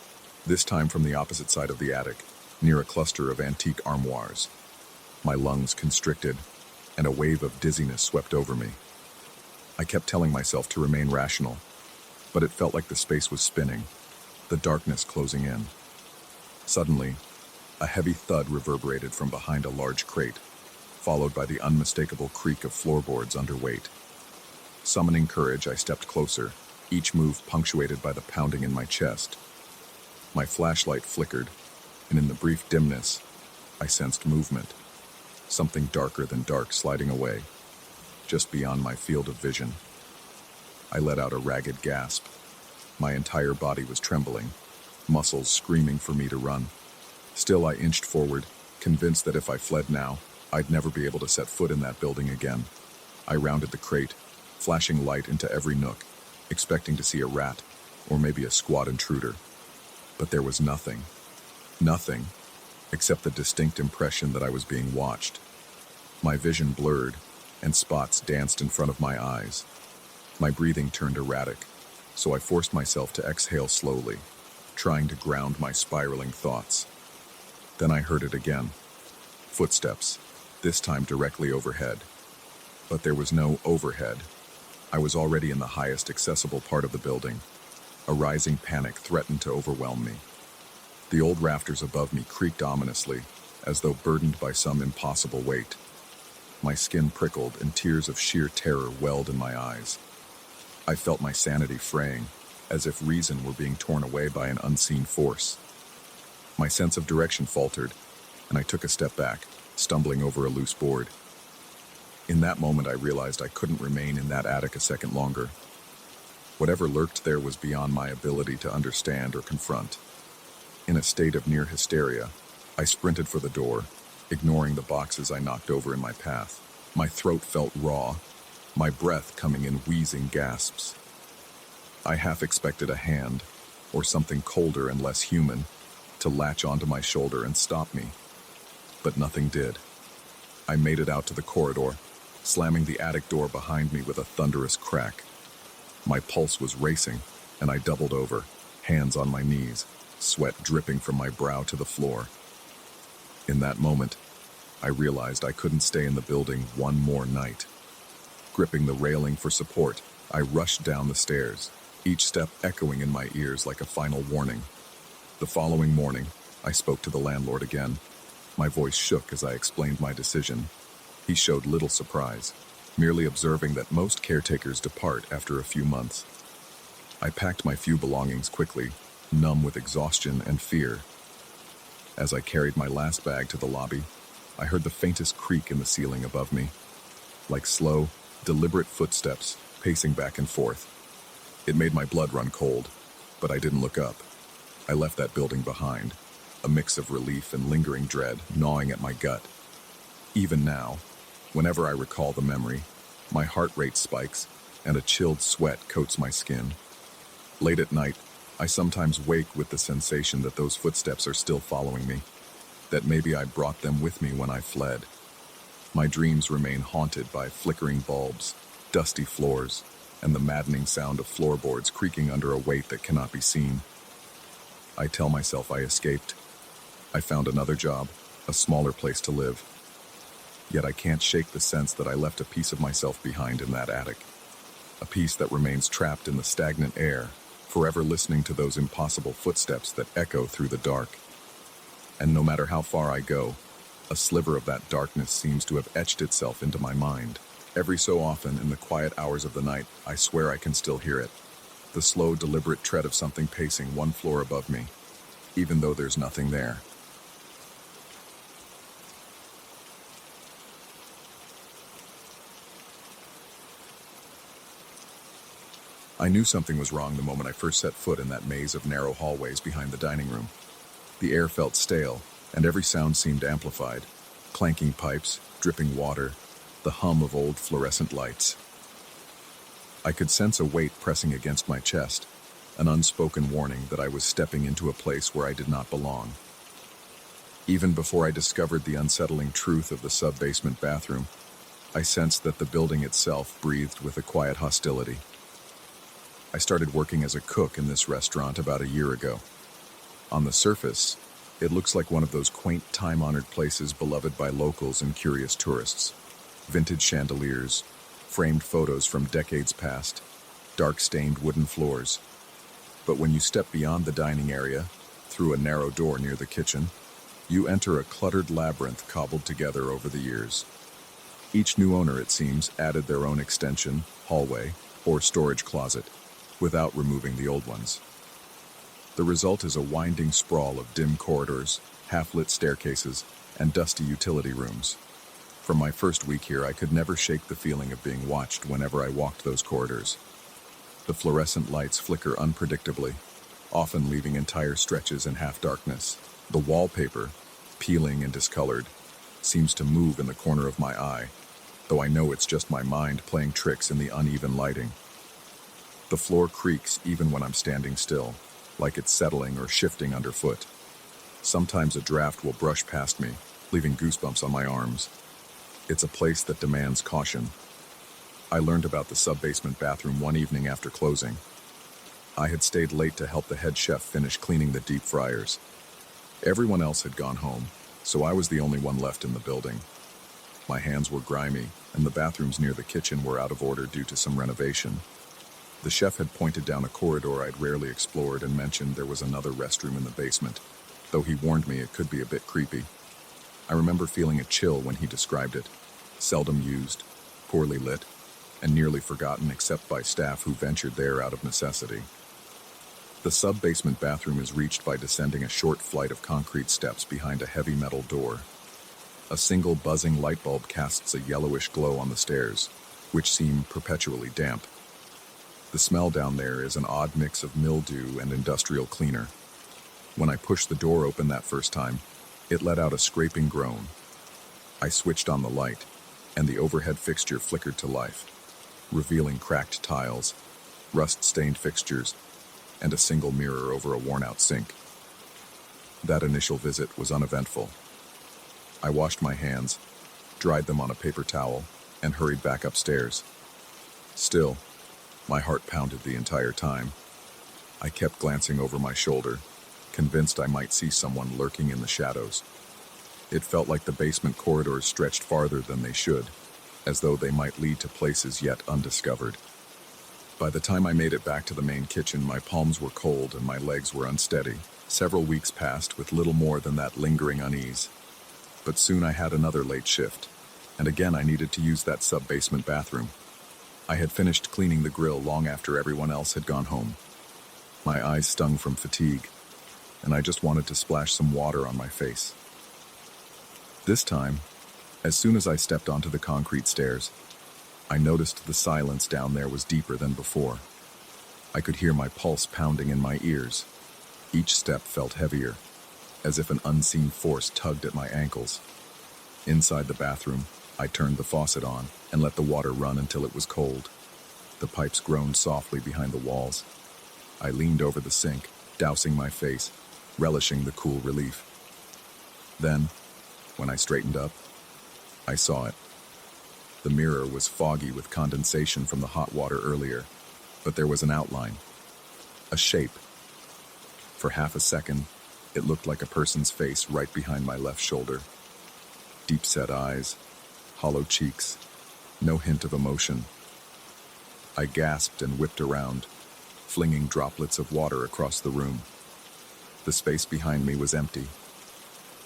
this time from the opposite side of the attic, near a cluster of antique armoires. My lungs constricted, and a wave of dizziness swept over me. I kept telling myself to remain rational, but it felt like the space was spinning, the darkness closing in. Suddenly, a heavy thud reverberated from behind a large crate, followed by the unmistakable creak of floorboards under weight. Summoning courage, I stepped closer, each move punctuated by the pounding in my chest. My flashlight flickered, and in the brief dimness, I sensed movement, something darker than dark sliding away, just beyond my field of vision. I let out a ragged gasp. My entire body was trembling, muscles screaming for me to run. Still, I inched forward, convinced that if I fled now, I'd never be able to set foot in that building again. I rounded the crate, flashing light into every nook, expecting to see a rat, or maybe a squat intruder. But there was nothing. Nothing, except the distinct impression that I was being watched. My vision blurred, and spots danced in front of my eyes. My breathing turned erratic, so I forced myself to exhale slowly, trying to ground my spiraling thoughts. Then I heard it again. Footsteps, this time directly overhead. But there was no overhead. I was already in the highest accessible part of the building. A rising panic threatened to overwhelm me. The old rafters above me creaked ominously, as though burdened by some impossible weight. My skin prickled, and tears of sheer terror welled in my eyes. I felt my sanity fraying, as if reason were being torn away by an unseen force. My sense of direction faltered, and I took a step back, stumbling over a loose board. In that moment, I realized I couldn't remain in that attic a second longer. Whatever lurked there was beyond my ability to understand or confront. In a state of near hysteria, I sprinted for the door, ignoring the boxes I knocked over in my path. My throat felt raw, my breath coming in wheezing gasps. I half expected a hand, or something colder and less human, to latch onto my shoulder and stop me. But nothing did. I made it out to the corridor, slamming the attic door behind me with a thunderous crack. My pulse was racing, and I doubled over, hands on my knees, sweat dripping from my brow to the floor. In that moment, I realized I couldn't stay in the building one more night. Gripping the railing for support, I rushed down the stairs, each step echoing in my ears like a final warning. The following morning, I spoke to the landlord again. My voice shook as I explained my decision. He showed little surprise, merely observing that most caretakers depart after a few months. I packed my few belongings quickly, numb with exhaustion and fear. As I carried my last bag to the lobby, I heard the faintest creak in the ceiling above me, like slow, deliberate footsteps pacing back and forth. It made my blood run cold, but I didn't look up. I left that building behind, a mix of relief and lingering dread gnawing at my gut. Even now, whenever I recall the memory, my heart rate spikes and a chilled sweat coats my skin. Late at night, I sometimes wake with the sensation that those footsteps are still following me, that maybe I brought them with me when I fled. My dreams remain haunted by flickering bulbs, dusty floors, and the maddening sound of floorboards creaking under a weight that cannot be seen. I tell myself I escaped. I found another job, a smaller place to live. Yet I can't shake the sense that I left a piece of myself behind in that attic. A piece that remains trapped in the stagnant air, forever listening to those impossible footsteps that echo through the dark. And no matter how far I go, a sliver of that darkness seems to have etched itself into my mind. Every so often, in the quiet hours of the night, I swear I can still hear it. The slow, deliberate tread of something pacing one floor above me, even though there's nothing there. I knew something was wrong the moment I first set foot in that maze of narrow hallways behind the dining room. The air felt stale, and every sound seemed amplified. Clanking pipes, dripping water, the hum of old fluorescent lights. I could sense a weight pressing against my chest, an unspoken warning that I was stepping into a place where I did not belong. Even before I discovered the unsettling truth of the sub-basement bathroom, I sensed that the building itself breathed with a quiet hostility. I started working as a cook in this restaurant about a year ago. On the surface, it looks like one of those quaint, time-honored places beloved by locals and curious tourists. Vintage chandeliers, framed photos from decades past, dark-stained wooden floors. But when you step beyond the dining area, through a narrow door near the kitchen, you enter a cluttered labyrinth cobbled together over the years. Each new owner, it seems, added their own extension, hallway, or storage closet, without removing the old ones. The result is a winding sprawl of dim corridors, half-lit staircases, and dusty utility rooms. From my first week here, I could never shake the feeling of being watched whenever I walked those corridors. The fluorescent lights flicker unpredictably, often leaving entire stretches in half-darkness. The wallpaper, peeling and discolored, seems to move in the corner of my eye, though I know it's just my mind playing tricks in the uneven lighting. The floor creaks even when I'm standing still, like it's settling or shifting underfoot. Sometimes a draft will brush past me, leaving goosebumps on my arms. It's a place that demands caution. I learned about the sub-basement bathroom one evening after closing. I had stayed late to help the head chef finish cleaning the deep fryers. Everyone else had gone home, so I was the only one left in the building. My hands were grimy, and the bathrooms near the kitchen were out of order due to some renovation. The chef had pointed down a corridor I'd rarely explored and mentioned there was another restroom in the basement, though he warned me it could be a bit creepy. I remember feeling a chill when he described it. Seldom used, poorly lit, and nearly forgotten except by staff who ventured there out of necessity. The sub-basement bathroom is reached by descending a short flight of concrete steps behind a heavy metal door. A single buzzing light bulb casts a yellowish glow on the stairs, which seem perpetually damp. The smell down there is an odd mix of mildew and industrial cleaner. When I pushed the door open that first time, it let out a scraping groan. I switched on the light, and the overhead fixture flickered to life, revealing cracked tiles, rust-stained fixtures, and a single mirror over a worn-out sink. That initial visit was uneventful. I washed my hands, dried them on a paper towel, and hurried back upstairs. Still, my heart pounded the entire time. I kept glancing over my shoulder, convinced I might see someone lurking in the shadows. It felt like the basement corridors stretched farther than they should, as though they might lead to places yet undiscovered. By the time I made it back to the main kitchen, my palms were cold and my legs were unsteady. Several weeks passed with little more than that lingering unease. But soon I had another late shift, and again I needed to use that sub-basement bathroom. I had finished cleaning the grill long after everyone else had gone home. My eyes stung from fatigue, and I just wanted to splash some water on my face. This time, as soon as I stepped onto the concrete stairs, I noticed the silence down there was deeper than before. I could hear my pulse pounding in my ears. Each step felt heavier, as if an unseen force tugged at my ankles. Inside the bathroom, I turned the faucet on and let the water run until it was cold. The pipes groaned softly behind the walls. I leaned over the sink, dousing my face, relishing the cool relief. Then, when I straightened up, I saw it. The mirror was foggy with condensation from the hot water earlier, but there was an outline, a shape. For half a second, it looked like a person's face right behind my left shoulder. Deep-set eyes, hollow cheeks, no hint of emotion. I gasped and whipped around, flinging droplets of water across the room. The space behind me was empty.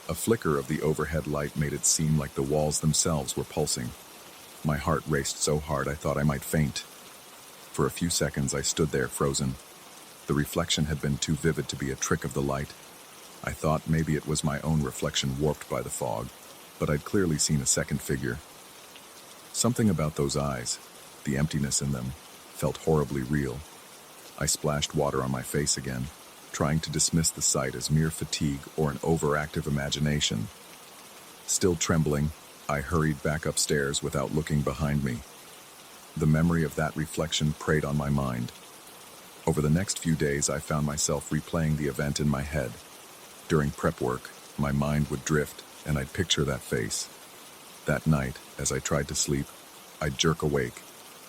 A flicker of the overhead light made it seem like the walls themselves were pulsing. My heart raced so hard I thought I might faint. For a few seconds I stood there frozen. The reflection had been too vivid to be a trick of the light. I thought maybe it was my own reflection warped by the fog, but I'd clearly seen a second figure. Something about those eyes, the emptiness in them, felt horribly real. I splashed water on my face again, trying to dismiss the sight as mere fatigue or an overactive imagination. Still trembling, I hurried back upstairs without looking behind me. The memory of that reflection preyed on my mind. Over the next few days, I found myself replaying the event in my head. During prep work, my mind would drift, and I'd picture that face. That night, as I tried to sleep, I'd jerk awake,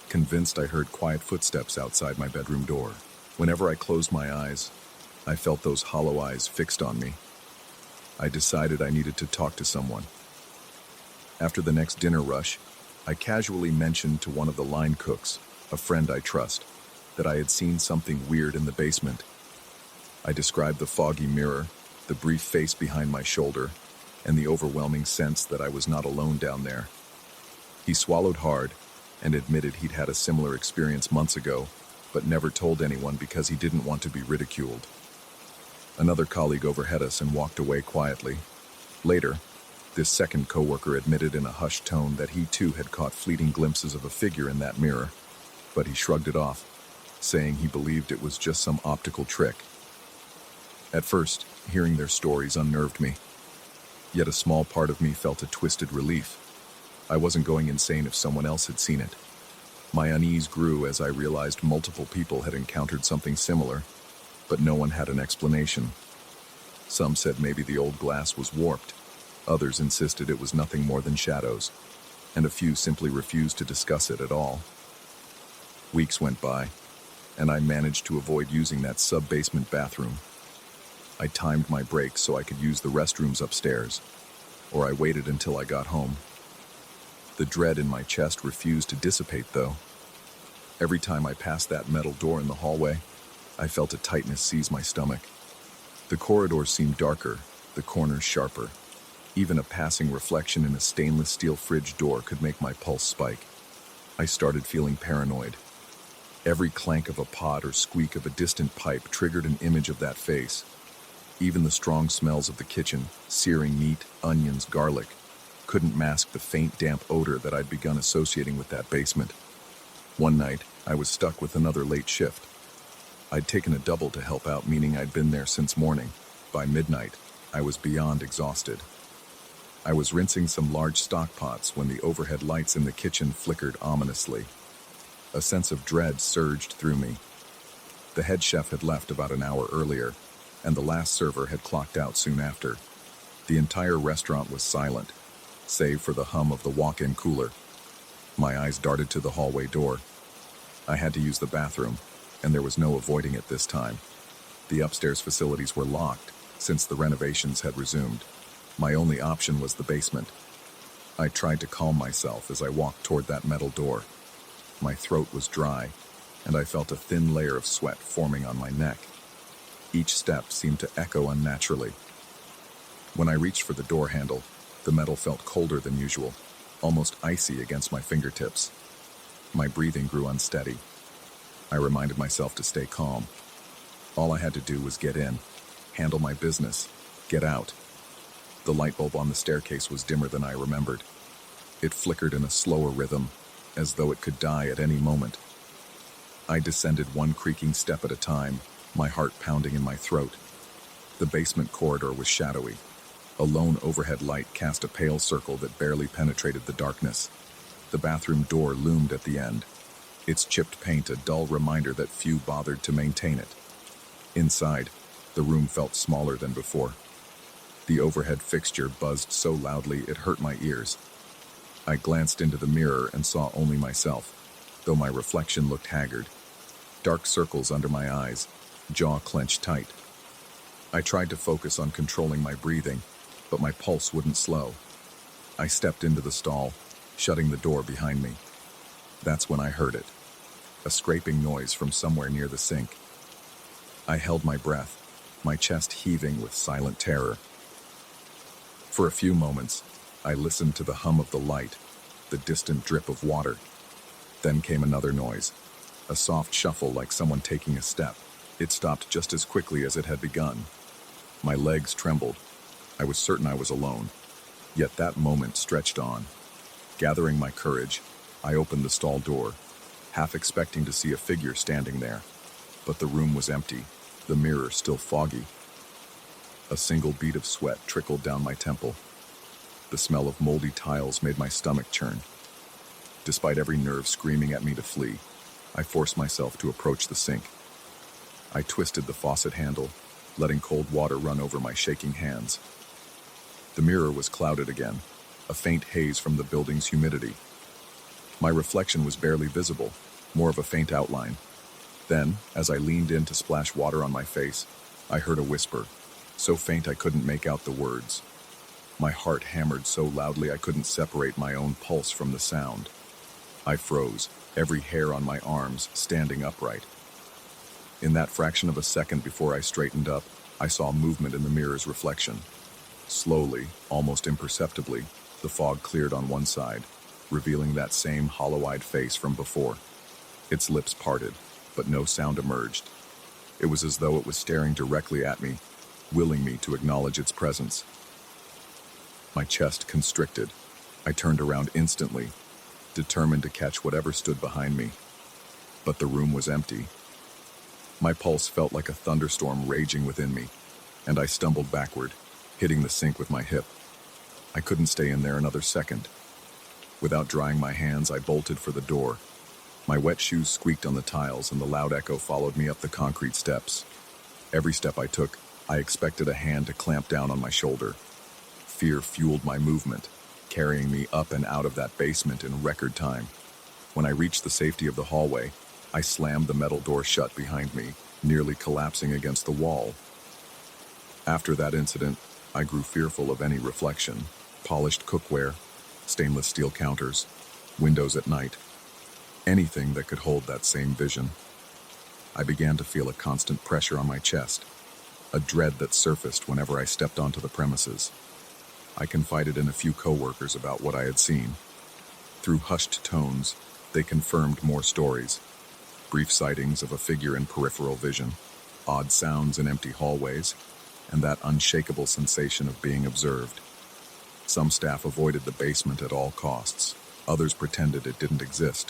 convinced I heard quiet footsteps outside my bedroom door. Whenever I closed my eyes, I felt those hollow eyes fixed on me. I decided I needed to talk to someone. After the next dinner rush, I casually mentioned to one of the line cooks, a friend I trust, that I had seen something weird in the basement. I described the foggy mirror, the brief face behind my shoulder, and the overwhelming sense that I was not alone down there. He swallowed hard and admitted he'd had a similar experience months ago, but never told anyone because he didn't want to be ridiculed. Another colleague overheard us and walked away quietly. Later, this second coworker admitted in a hushed tone that he too had caught fleeting glimpses of a figure in that mirror, but he shrugged it off, saying he believed it was just some optical trick. At first, hearing their stories unnerved me. Yet a small part of me felt a twisted relief. I wasn't going insane if someone else had seen it. My unease grew as I realized multiple people had encountered something similar, but no one had an explanation. Some said maybe the old glass was warped. Others insisted it was nothing more than shadows, and a few simply refused to discuss it at all. Weeks went by, and I managed to avoid using that sub-basement bathroom. I timed my breaks so I could use the restrooms upstairs, or I waited until I got home. The dread in my chest refused to dissipate, though. Every time I passed that metal door in the hallway, I felt a tightness seize my stomach. The corridors seemed darker, the corners sharper. Even a passing reflection in a stainless steel fridge door could make my pulse spike. I started feeling paranoid. Every clank of a pot or squeak of a distant pipe triggered an image of that face. Even the strong smells of the kitchen, searing meat, onions, garlic, couldn't mask the faint, damp odor that I'd begun associating with that basement. One night, I was stuck with another late shift. I'd taken a double to help out, meaning I'd been there since morning. By midnight, I was beyond exhausted. I was rinsing some large stock pots when the overhead lights in the kitchen flickered ominously. A sense of dread surged through me. The head chef had left about an hour earlier, and the last server had clocked out soon after. The entire restaurant was silent, save for the hum of the walk-in cooler. My eyes darted to the hallway door. I had to use the bathroom, and there was no avoiding it this time. The upstairs facilities were locked, since the renovations had resumed. My only option was the basement. I tried to calm myself as I walked toward that metal door. My throat was dry, and I felt a thin layer of sweat forming on my neck. Each step seemed to echo unnaturally. When I reached for the door handle, the metal felt colder than usual, almost icy against my fingertips. My breathing grew unsteady. I reminded myself to stay calm. All I had to do was get in, handle my business, get out. The light bulb on the staircase was dimmer than I remembered. It flickered in a slower rhythm, as though it could die at any moment. I descended one creaking step at a time, my heart pounding in my throat. The basement corridor was shadowy. A lone overhead light cast a pale circle that barely penetrated the darkness. The bathroom door loomed at the end, its chipped paint a dull reminder that few bothered to maintain it. Inside, the room felt smaller than before. The overhead fixture buzzed so loudly it hurt my ears. I glanced into the mirror and saw only myself, though my reflection looked haggard. Dark circles under my eyes, jaw clenched tight. I tried to focus on controlling my breathing, but my pulse wouldn't slow. I stepped into the stall, shutting the door behind me. That's when I heard it, a scraping noise from somewhere near the sink. I held my breath, my chest heaving with silent terror. For a few moments, I listened to the hum of the light, the distant drip of water. Then came another noise, a soft shuffle like someone taking a step. It stopped just as quickly as it had begun. My legs trembled. I was certain I was alone. Yet that moment stretched on. Gathering my courage, I opened the stall door, half expecting to see a figure standing there. But the room was empty, the mirror still foggy. A single bead of sweat trickled down my temple. The smell of moldy tiles made my stomach churn. Despite every nerve screaming at me to flee, I forced myself to approach the sink. I twisted the faucet handle, letting cold water run over my shaking hands. The mirror was clouded again, a faint haze from the building's humidity. My reflection was barely visible, more of a faint outline. Then, as I leaned in to splash water on my face, I heard a whisper, so faint I couldn't make out the words. My heart hammered so loudly I couldn't separate my own pulse from the sound. I froze, every hair on my arms standing upright. In that fraction of a second before I straightened up, I saw movement in the mirror's reflection. Slowly, almost imperceptibly, the fog cleared on one side, revealing that same hollow-eyed face from before. Its lips parted, but no sound emerged. It was as though it was staring directly at me, willing me to acknowledge its presence. My chest constricted. I turned around instantly, determined to catch whatever stood behind me. But the room was empty. My pulse felt like a thunderstorm raging within me, and I stumbled backward, hitting the sink with my hip. I couldn't stay in there another second. Without drying my hands, I bolted for the door. My wet shoes squeaked on the tiles, and the loud echo followed me up the concrete steps. Every step I took, I expected a hand to clamp down on my shoulder. Fear fueled my movement, carrying me up and out of that basement in record time. When I reached the safety of the hallway, I slammed the metal door shut behind me, nearly collapsing against the wall. After that incident, I grew fearful of any reflection. Polished cookware, stainless steel counters, windows at night. Anything that could hold that same vision. I began to feel a constant pressure on my chest, a dread that surfaced whenever I stepped onto the premises. I confided in a few coworkers about what I had seen. Through hushed tones, they confirmed more stories. Brief sightings of a figure in peripheral vision, odd sounds in empty hallways, and that unshakable sensation of being observed. Some staff avoided the basement at all costs. Others pretended it didn't exist.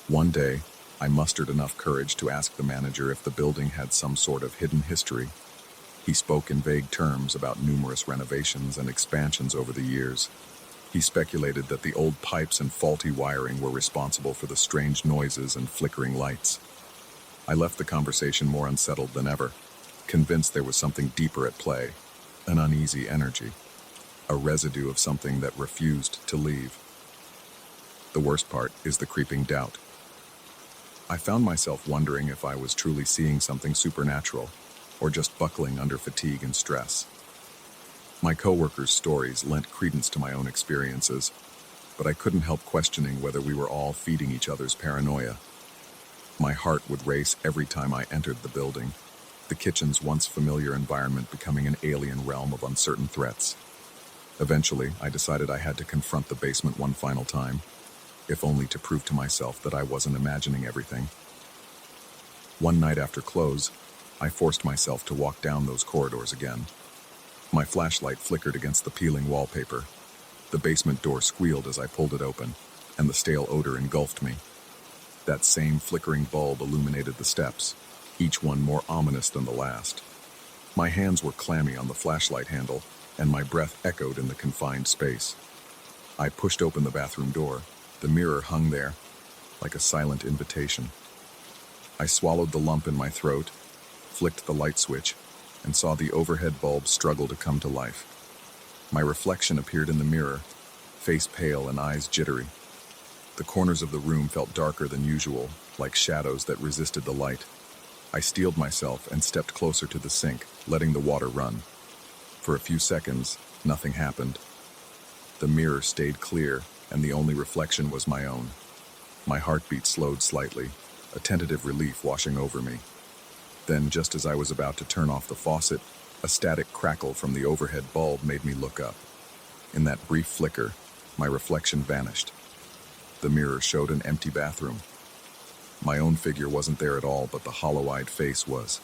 One day, I mustered enough courage to ask the manager if the building had some sort of hidden history. He spoke in vague terms about numerous renovations and expansions over the years. He speculated that the old pipes and faulty wiring were responsible for the strange noises and flickering lights. I left the conversation more unsettled than ever, convinced there was something deeper at play, an uneasy energy, a residue of something that refused to leave. The worst part is the creeping doubt. I found myself wondering if I was truly seeing something supernatural, or just buckling under fatigue and stress. My coworkers' stories lent credence to my own experiences, but I couldn't help questioning whether we were all feeding each other's paranoia. My heart would race every time I entered the building, the kitchen's once familiar environment becoming an alien realm of uncertain threats. Eventually, I decided I had to confront the basement one final time, if only to prove to myself that I wasn't imagining everything. One night after close, I forced myself to walk down those corridors again. My flashlight flickered against the peeling wallpaper. The basement door squealed as I pulled it open, and the stale odor engulfed me. That same flickering bulb illuminated the steps, each one more ominous than the last. My hands were clammy on the flashlight handle, and my breath echoed in the confined space. I pushed open the bathroom door. The mirror hung there, like a silent invitation. I swallowed the lump in my throat, flicked the light switch, and saw the overhead bulb struggle to come to life. My reflection appeared in the mirror, face pale and eyes jittery. The corners of the room felt darker than usual, like shadows that resisted the light. I steeled myself and stepped closer to the sink, letting the water run. For a few seconds, nothing happened. The mirror stayed clear, and the only reflection was my own. My heartbeat slowed slightly, a tentative relief washing over me. Then, just as I was about to turn off the faucet, a static crackle from the overhead bulb made me look up. In that brief flicker, my reflection vanished. The mirror showed an empty bathroom. My own figure wasn't there at all, but the hollow-eyed face was.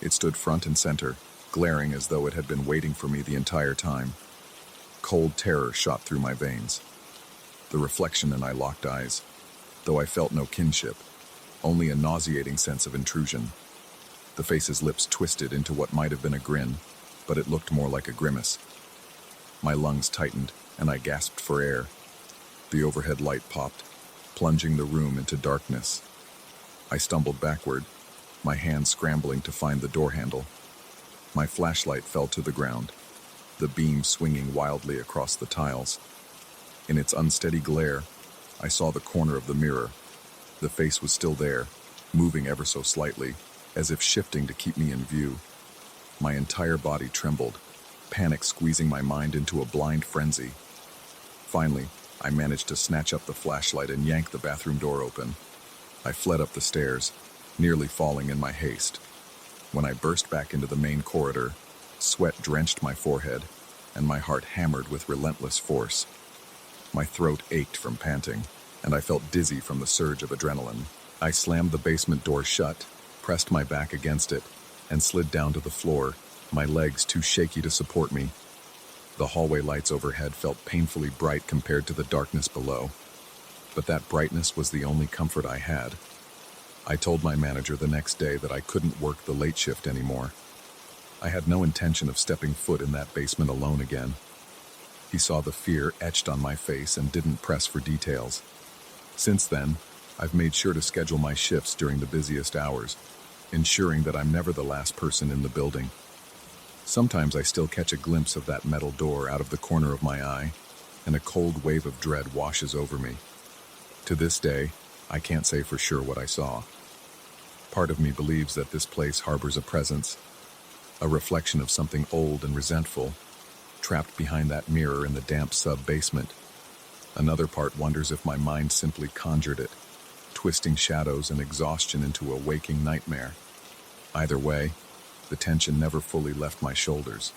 It stood front and center, glaring as though it had been waiting for me the entire time. Cold terror shot through my veins. The reflection and I locked eyes, though I felt no kinship, only a nauseating sense of intrusion. The face's lips twisted into what might have been a grin, but it looked more like a grimace. My lungs tightened, and I gasped for air. The overhead light popped, plunging the room into darkness. I stumbled backward, my hand scrambling to find the door handle. My flashlight fell to the ground, the beam swinging wildly across the tiles. In its unsteady glare, I saw the corner of the mirror. The face was still there, moving ever so slightly, as if shifting to keep me in view. My entire body trembled, panic squeezing my mind into a blind frenzy. Finally, I managed to snatch up the flashlight and yank the bathroom door open. I fled up the stairs, nearly falling in my haste. When I burst back into the main corridor, sweat drenched my forehead, and my heart hammered with relentless force. My throat ached from panting, and I felt dizzy from the surge of adrenaline. I slammed the basement door shut, pressed my back against it, and slid down to the floor, my legs too shaky to support me. The hallway lights overhead felt painfully bright compared to the darkness below. But that brightness was the only comfort I had. I told my manager the next day that I couldn't work the late shift anymore. I had no intention of stepping foot in that basement alone again. He saw the fear etched on my face and didn't press for details. Since then, I've made sure to schedule my shifts during the busiest hours, ensuring that I'm never the last person in the building. Sometimes I still catch a glimpse of that metal door out of the corner of my eye, and a cold wave of dread washes over me. To this day, I can't say for sure what I saw. Part of me believes that this place harbors a presence, a reflection of something old and resentful, trapped behind that mirror in the damp sub-basement. Another part wonders if my mind simply conjured it, twisting shadows and exhaustion into a waking nightmare. Either way, the tension never fully left my shoulders,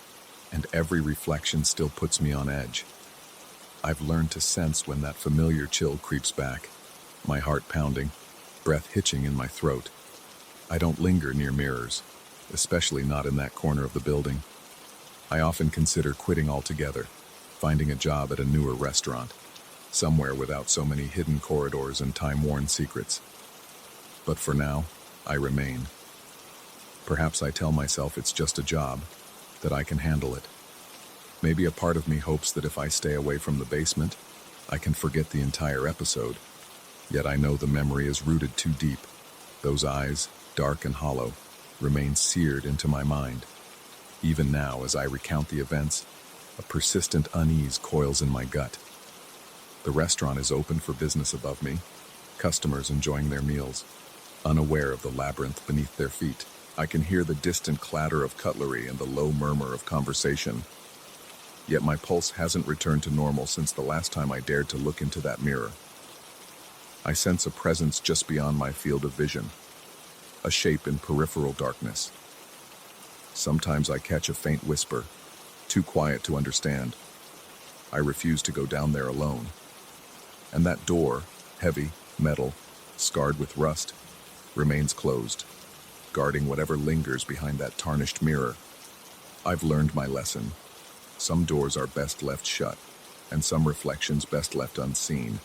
and every reflection still puts me on edge. I've learned to sense when that familiar chill creeps back, my heart pounding, breath hitching in my throat. I don't linger near mirrors, especially not in that corner of the building. I often consider quitting altogether, finding a job at a newer restaurant, somewhere without so many hidden corridors and time-worn secrets. But for now, I remain. Perhaps I tell myself it's just a job, that I can handle it. Maybe a part of me hopes that if I stay away from the basement, I can forget the entire episode. Yet I know the memory is rooted too deep. Those eyes, dark and hollow, remain seared into my mind. Even now, as I recount the events, a persistent unease coils in my gut. The restaurant is open for business above me, customers enjoying their meals, unaware of the labyrinth beneath their feet. I can hear the distant clatter of cutlery and the low murmur of conversation. Yet my pulse hasn't returned to normal since the last time I dared to look into that mirror. I sense a presence just beyond my field of vision, a shape in peripheral darkness. Sometimes I catch a faint whisper, too quiet to understand. I refuse to go down there alone. And that door, heavy, metal, scarred with rust, remains closed, guarding whatever lingers behind that tarnished mirror. I've learned my lesson. Some doors are best left shut, and some reflections best left unseen.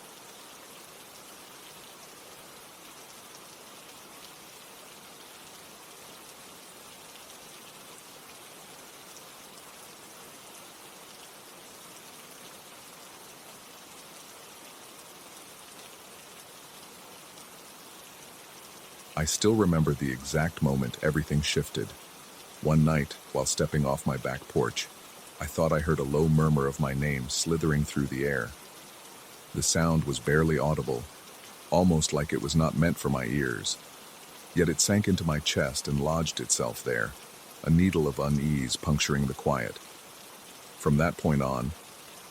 I still remember the exact moment everything shifted. One night, while stepping off my back porch, I thought I heard a low murmur of my name slithering through the air. The sound was barely audible, almost like it was not meant for my ears. Yet it sank into my chest and lodged itself there, a needle of unease puncturing the quiet. From that point on,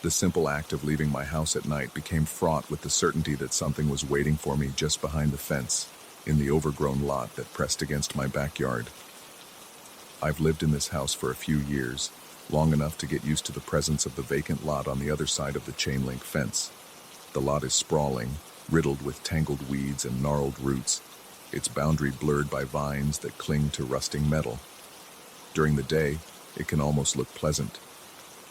the simple act of leaving my house at night became fraught with the certainty that something was waiting for me just behind the fence, in the overgrown lot that pressed against my backyard. I've lived in this house for a few years, long enough to get used to the presence of the vacant lot on the other side of the chain-link fence. The lot is sprawling, riddled with tangled weeds and gnarled roots, its boundary blurred by vines that cling to rusting metal. During the day, it can almost look pleasant.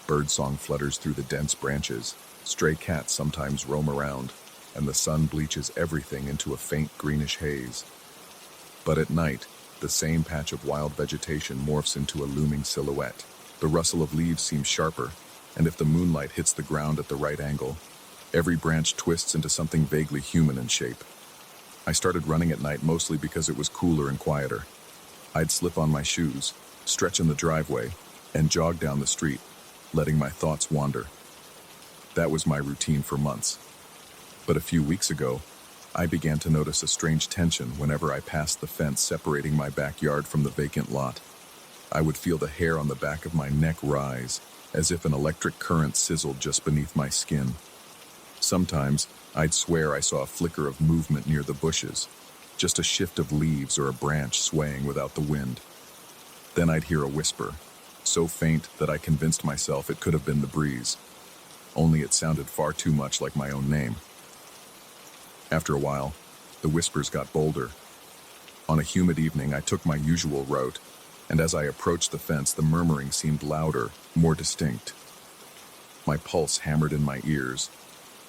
Birdsong flutters through the dense branches, stray cats sometimes roam around, and the sun bleaches everything into a faint greenish haze. But at night, the same patch of wild vegetation morphs into a looming silhouette. The rustle of leaves seems sharper, and if the moonlight hits the ground at the right angle, every branch twists into something vaguely human in shape. I started running at night mostly because it was cooler and quieter. I'd slip on my shoes, stretch in the driveway, and jog down the street, letting my thoughts wander. That was my routine for months. But a few weeks ago, I began to notice a strange tension whenever I passed the fence separating my backyard from the vacant lot. I would feel the hair on the back of my neck rise, as if an electric current sizzled just beneath my skin. Sometimes, I'd swear I saw a flicker of movement near the bushes, just a shift of leaves or a branch swaying without the wind. Then I'd hear a whisper, so faint that I convinced myself it could have been the breeze, only it sounded far too much like my own name. After a while, the whispers got bolder. On a humid evening, I took my usual route, and as I approached the fence, the murmuring seemed louder, more distinct. My pulse hammered in my ears,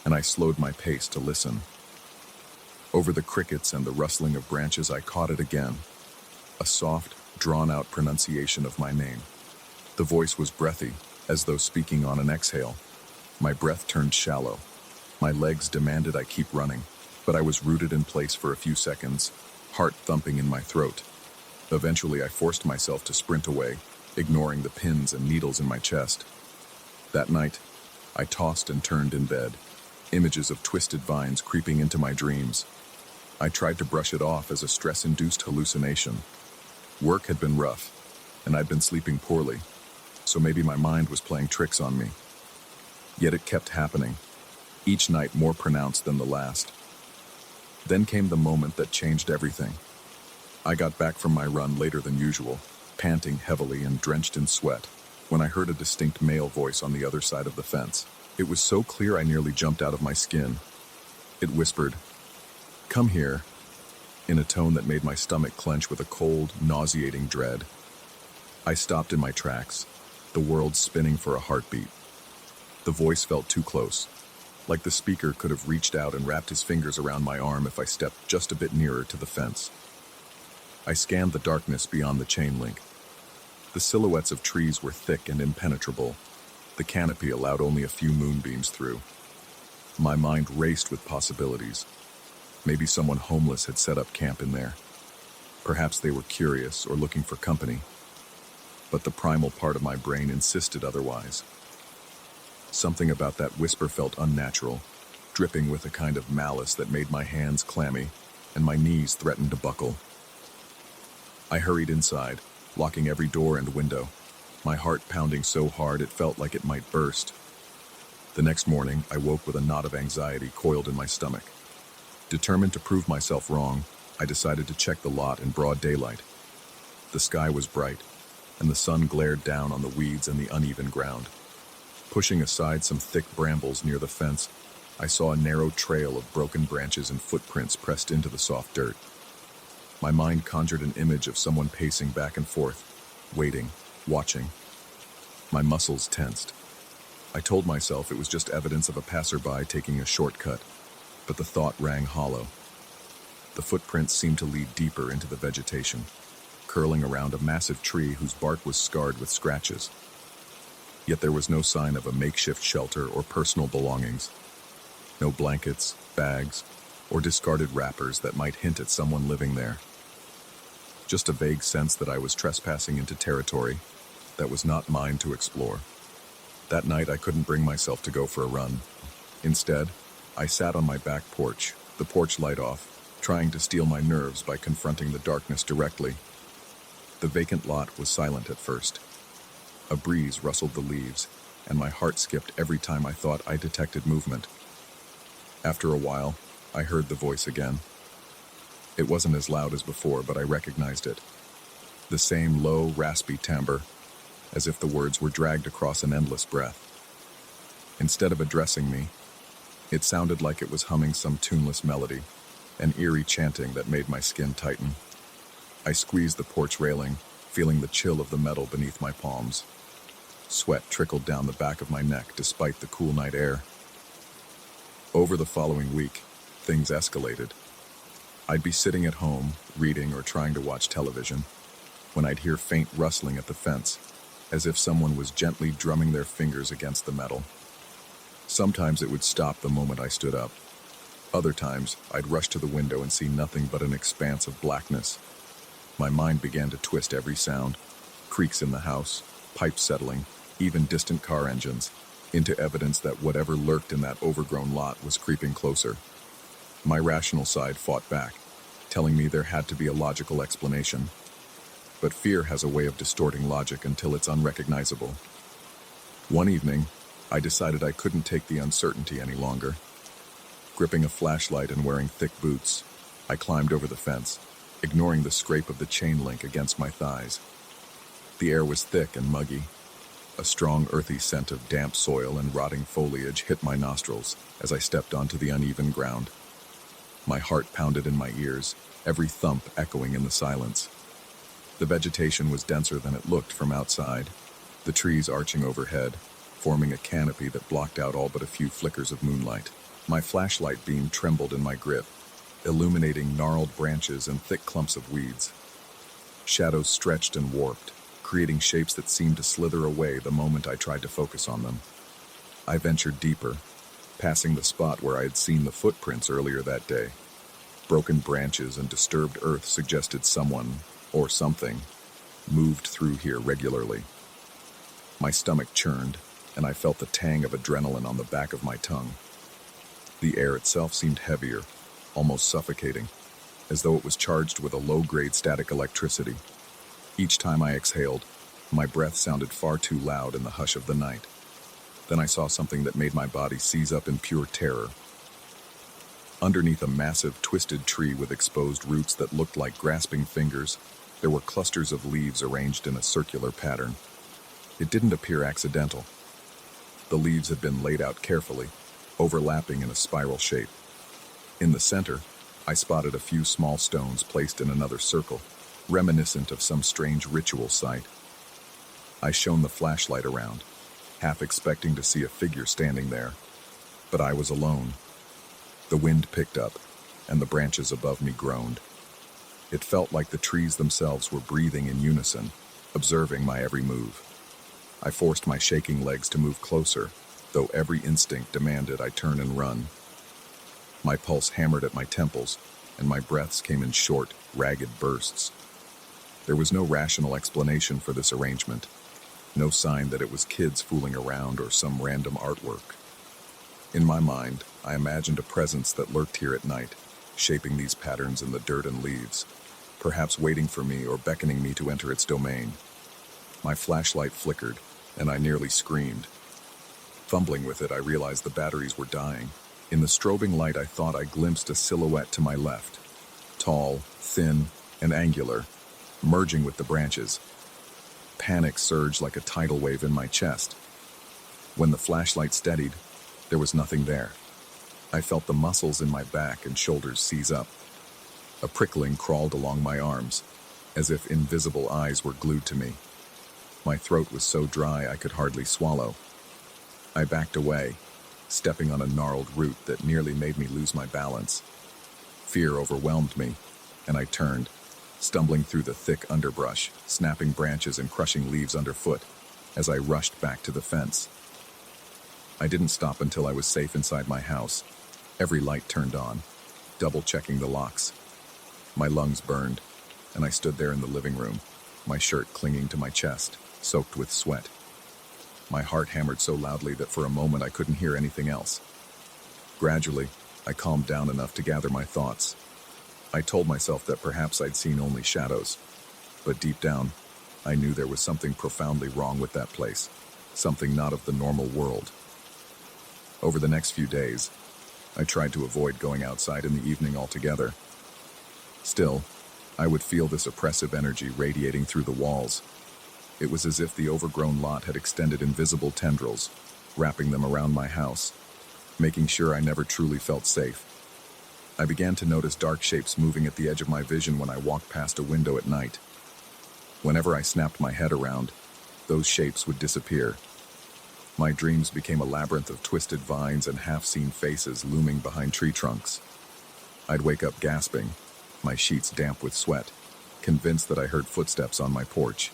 and I slowed my pace to listen. Over the crickets and the rustling of branches, I caught it again, a soft, drawn-out pronunciation of my name. The voice was breathy, as though speaking on an exhale. My breath turned shallow. My legs demanded I keep running, but I was rooted in place for a few seconds, heart thumping in my throat. Eventually, I forced myself to sprint away, ignoring the pins and needles in my chest. That night, I tossed and turned in bed, images of twisted vines creeping into my dreams. I tried to brush it off as a stress-induced hallucination. Work had been rough, and I'd been sleeping poorly, so maybe my mind was playing tricks on me. Yet it kept happening, each night more pronounced than the last. Then came the moment that changed everything. I got back from my run later than usual, panting heavily and drenched in sweat, when I heard a distinct male voice on the other side of the fence. It was so clear I nearly jumped out of my skin. It whispered, "Come here," in a tone that made my stomach clench with a cold, nauseating dread. I stopped in my tracks, the world spinning for a heartbeat. The voice felt too close, like the speaker could have reached out and wrapped his fingers around my arm if I stepped just a bit nearer to the fence. I scanned the darkness beyond the chain link. The silhouettes of trees were thick and impenetrable. The canopy allowed only a few moonbeams through. My mind raced with possibilities. Maybe someone homeless had set up camp in there. Perhaps they were curious or looking for company. But the primal part of my brain insisted otherwise. Something about that whisper felt unnatural, dripping with a kind of malice that made my hands clammy and my knees threatened to buckle. I hurried inside, locking every door and window, my heart pounding so hard it felt like it might burst. The next morning, I woke with a knot of anxiety coiled in my stomach. Determined to prove myself wrong, I decided to check the lot in broad daylight. The sky was bright, and the sun glared down on the weeds and the uneven ground. Pushing aside some thick brambles near the fence, I saw a narrow trail of broken branches and footprints pressed into the soft dirt. My mind conjured an image of someone pacing back and forth, waiting, watching. My muscles tensed. I told myself it was just evidence of a passerby taking a shortcut, but the thought rang hollow. The footprints seemed to lead deeper into the vegetation, curling around a massive tree whose bark was scarred with scratches. Yet there was no sign of a makeshift shelter or personal belongings. No blankets, bags, or discarded wrappers that might hint at someone living there. just a vague sense that I was trespassing into territory that was not mine to explore. That night, I couldn't bring myself to go for a run. Instead, I sat on my back porch, the porch light off, trying to steel my nerves by confronting the darkness directly. The vacant lot was silent at first. A breeze rustled the leaves, and my heart skipped every time I thought I detected movement. After a while, I heard the voice again. It wasn't as loud as before, but I recognized it. The same low, raspy timbre, as if the words were dragged across an endless breath. Instead of addressing me, it sounded like it was humming some tuneless melody, an eerie chanting that made my skin tighten. I squeezed the porch railing, feeling the chill of the metal beneath my palms. Sweat trickled down the back of my neck despite the cool night air. Over the following week, things escalated. I'd be sitting at home, reading or trying to watch television, when I'd hear faint rustling at the fence, as if someone was gently drumming their fingers against the metal. Sometimes it would stop the moment I stood up. Other times, I'd rush to the window and see nothing but an expanse of blackness. My mind began to twist every sound, creaks in the house, pipes settling, even distant car engines, into evidence that whatever lurked in that overgrown lot was creeping closer. My rational side fought back, telling me there had to be a logical explanation. But fear has a way of distorting logic until it's unrecognizable. One evening, I decided I couldn't take the uncertainty any longer. Gripping a flashlight and wearing thick boots, I climbed over the fence, ignoring the scrape of the chain link against my thighs. The air was thick and muggy. A strong, earthy scent of damp soil and rotting foliage hit my nostrils as I stepped onto the uneven ground. My heart pounded in my ears, every thump echoing in the silence. The vegetation was denser than it looked from outside, the trees arching overhead, forming a canopy that blocked out all but a few flickers of moonlight. My flashlight beam trembled in my grip, illuminating gnarled branches and thick clumps of weeds. Shadows stretched and warped, creating shapes that seemed to slither away the moment I tried to focus on them. I ventured deeper, passing the spot where I had seen the footprints earlier that day. Broken branches and disturbed earth suggested someone, or something, moved through here regularly. My stomach churned, and I felt the tang of adrenaline on the back of my tongue. The air itself seemed heavier, almost suffocating, as though it was charged with a low-grade static electricity. Each time I exhaled, my breath sounded far too loud in the hush of the night. Then I saw something that made my body seize up in pure terror. Underneath a massive, twisted tree with exposed roots that looked like grasping fingers, there were clusters of leaves arranged in a circular pattern. It didn't appear accidental. The leaves had been laid out carefully, overlapping in a spiral shape. In the center, I spotted a few small stones placed in another circle, reminiscent of some strange ritual site. I shone the flashlight around, half expecting to see a figure standing there, but I was alone. The wind picked up, and the branches above me groaned. It felt like the trees themselves were breathing in unison, observing my every move. I forced my shaking legs to move closer, though every instinct demanded I turn and run. My pulse hammered at my temples, and my breaths came in short, ragged bursts. There was no rational explanation for this arrangement, no sign that it was kids fooling around or some random artwork. In my mind, I imagined a presence that lurked here at night, shaping these patterns in the dirt and leaves, perhaps waiting for me or beckoning me to enter its domain. My flashlight flickered, and I nearly screamed. Fumbling with it, I realized the batteries were dying. In the strobing light, I thought I glimpsed a silhouette to my left, tall, thin, and angular, merging with the branches. Panic surged like a tidal wave in my chest. When the flashlight steadied, there was nothing there. I felt the muscles in my back and shoulders seize up. A prickling crawled along my arms, as if invisible eyes were glued to me. My throat was so dry I could hardly swallow. I backed away, stepping on a gnarled root that nearly made me lose my balance. Fear overwhelmed me, and I turned, stumbling through the thick underbrush, snapping branches and crushing leaves underfoot, as I rushed back to the fence. I didn't stop until I was safe inside my house, every light turned on, double-checking the locks. My lungs burned, and I stood there in the living room, my shirt clinging to my chest, soaked with sweat. My heart hammered so loudly that for a moment I couldn't hear anything else. Gradually, I calmed down enough to gather my thoughts. I told myself that perhaps I'd seen only shadows, but deep down, I knew there was something profoundly wrong with that place, something not of the normal world. Over the next few days, I tried to avoid going outside in the evening altogether. Still, I would feel this oppressive energy radiating through the walls. It was as if the overgrown lot had extended invisible tendrils, wrapping them around my house, making sure I never truly felt safe. I began to notice dark shapes moving at the edge of my vision when I walked past a window at night. Whenever I snapped my head around, those shapes would disappear. My dreams became a labyrinth of twisted vines and half-seen faces looming behind tree trunks. I'd wake up gasping, my sheets damp with sweat, convinced that I heard footsteps on my porch.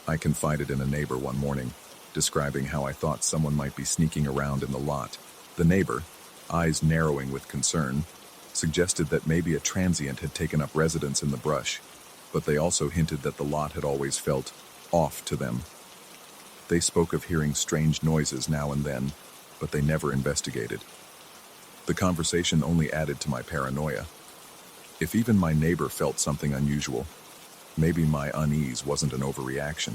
I confided in a neighbor one morning, describing how I thought someone might be sneaking around in the lot. The neighbor, eyes narrowing with concern, suggested that maybe a transient had taken up residence in the brush, but they also hinted that the lot had always felt off to them. They spoke of hearing strange noises now and then, but they never investigated. The conversation only added to my paranoia. If even my neighbor felt something unusual, maybe my unease wasn't an overreaction.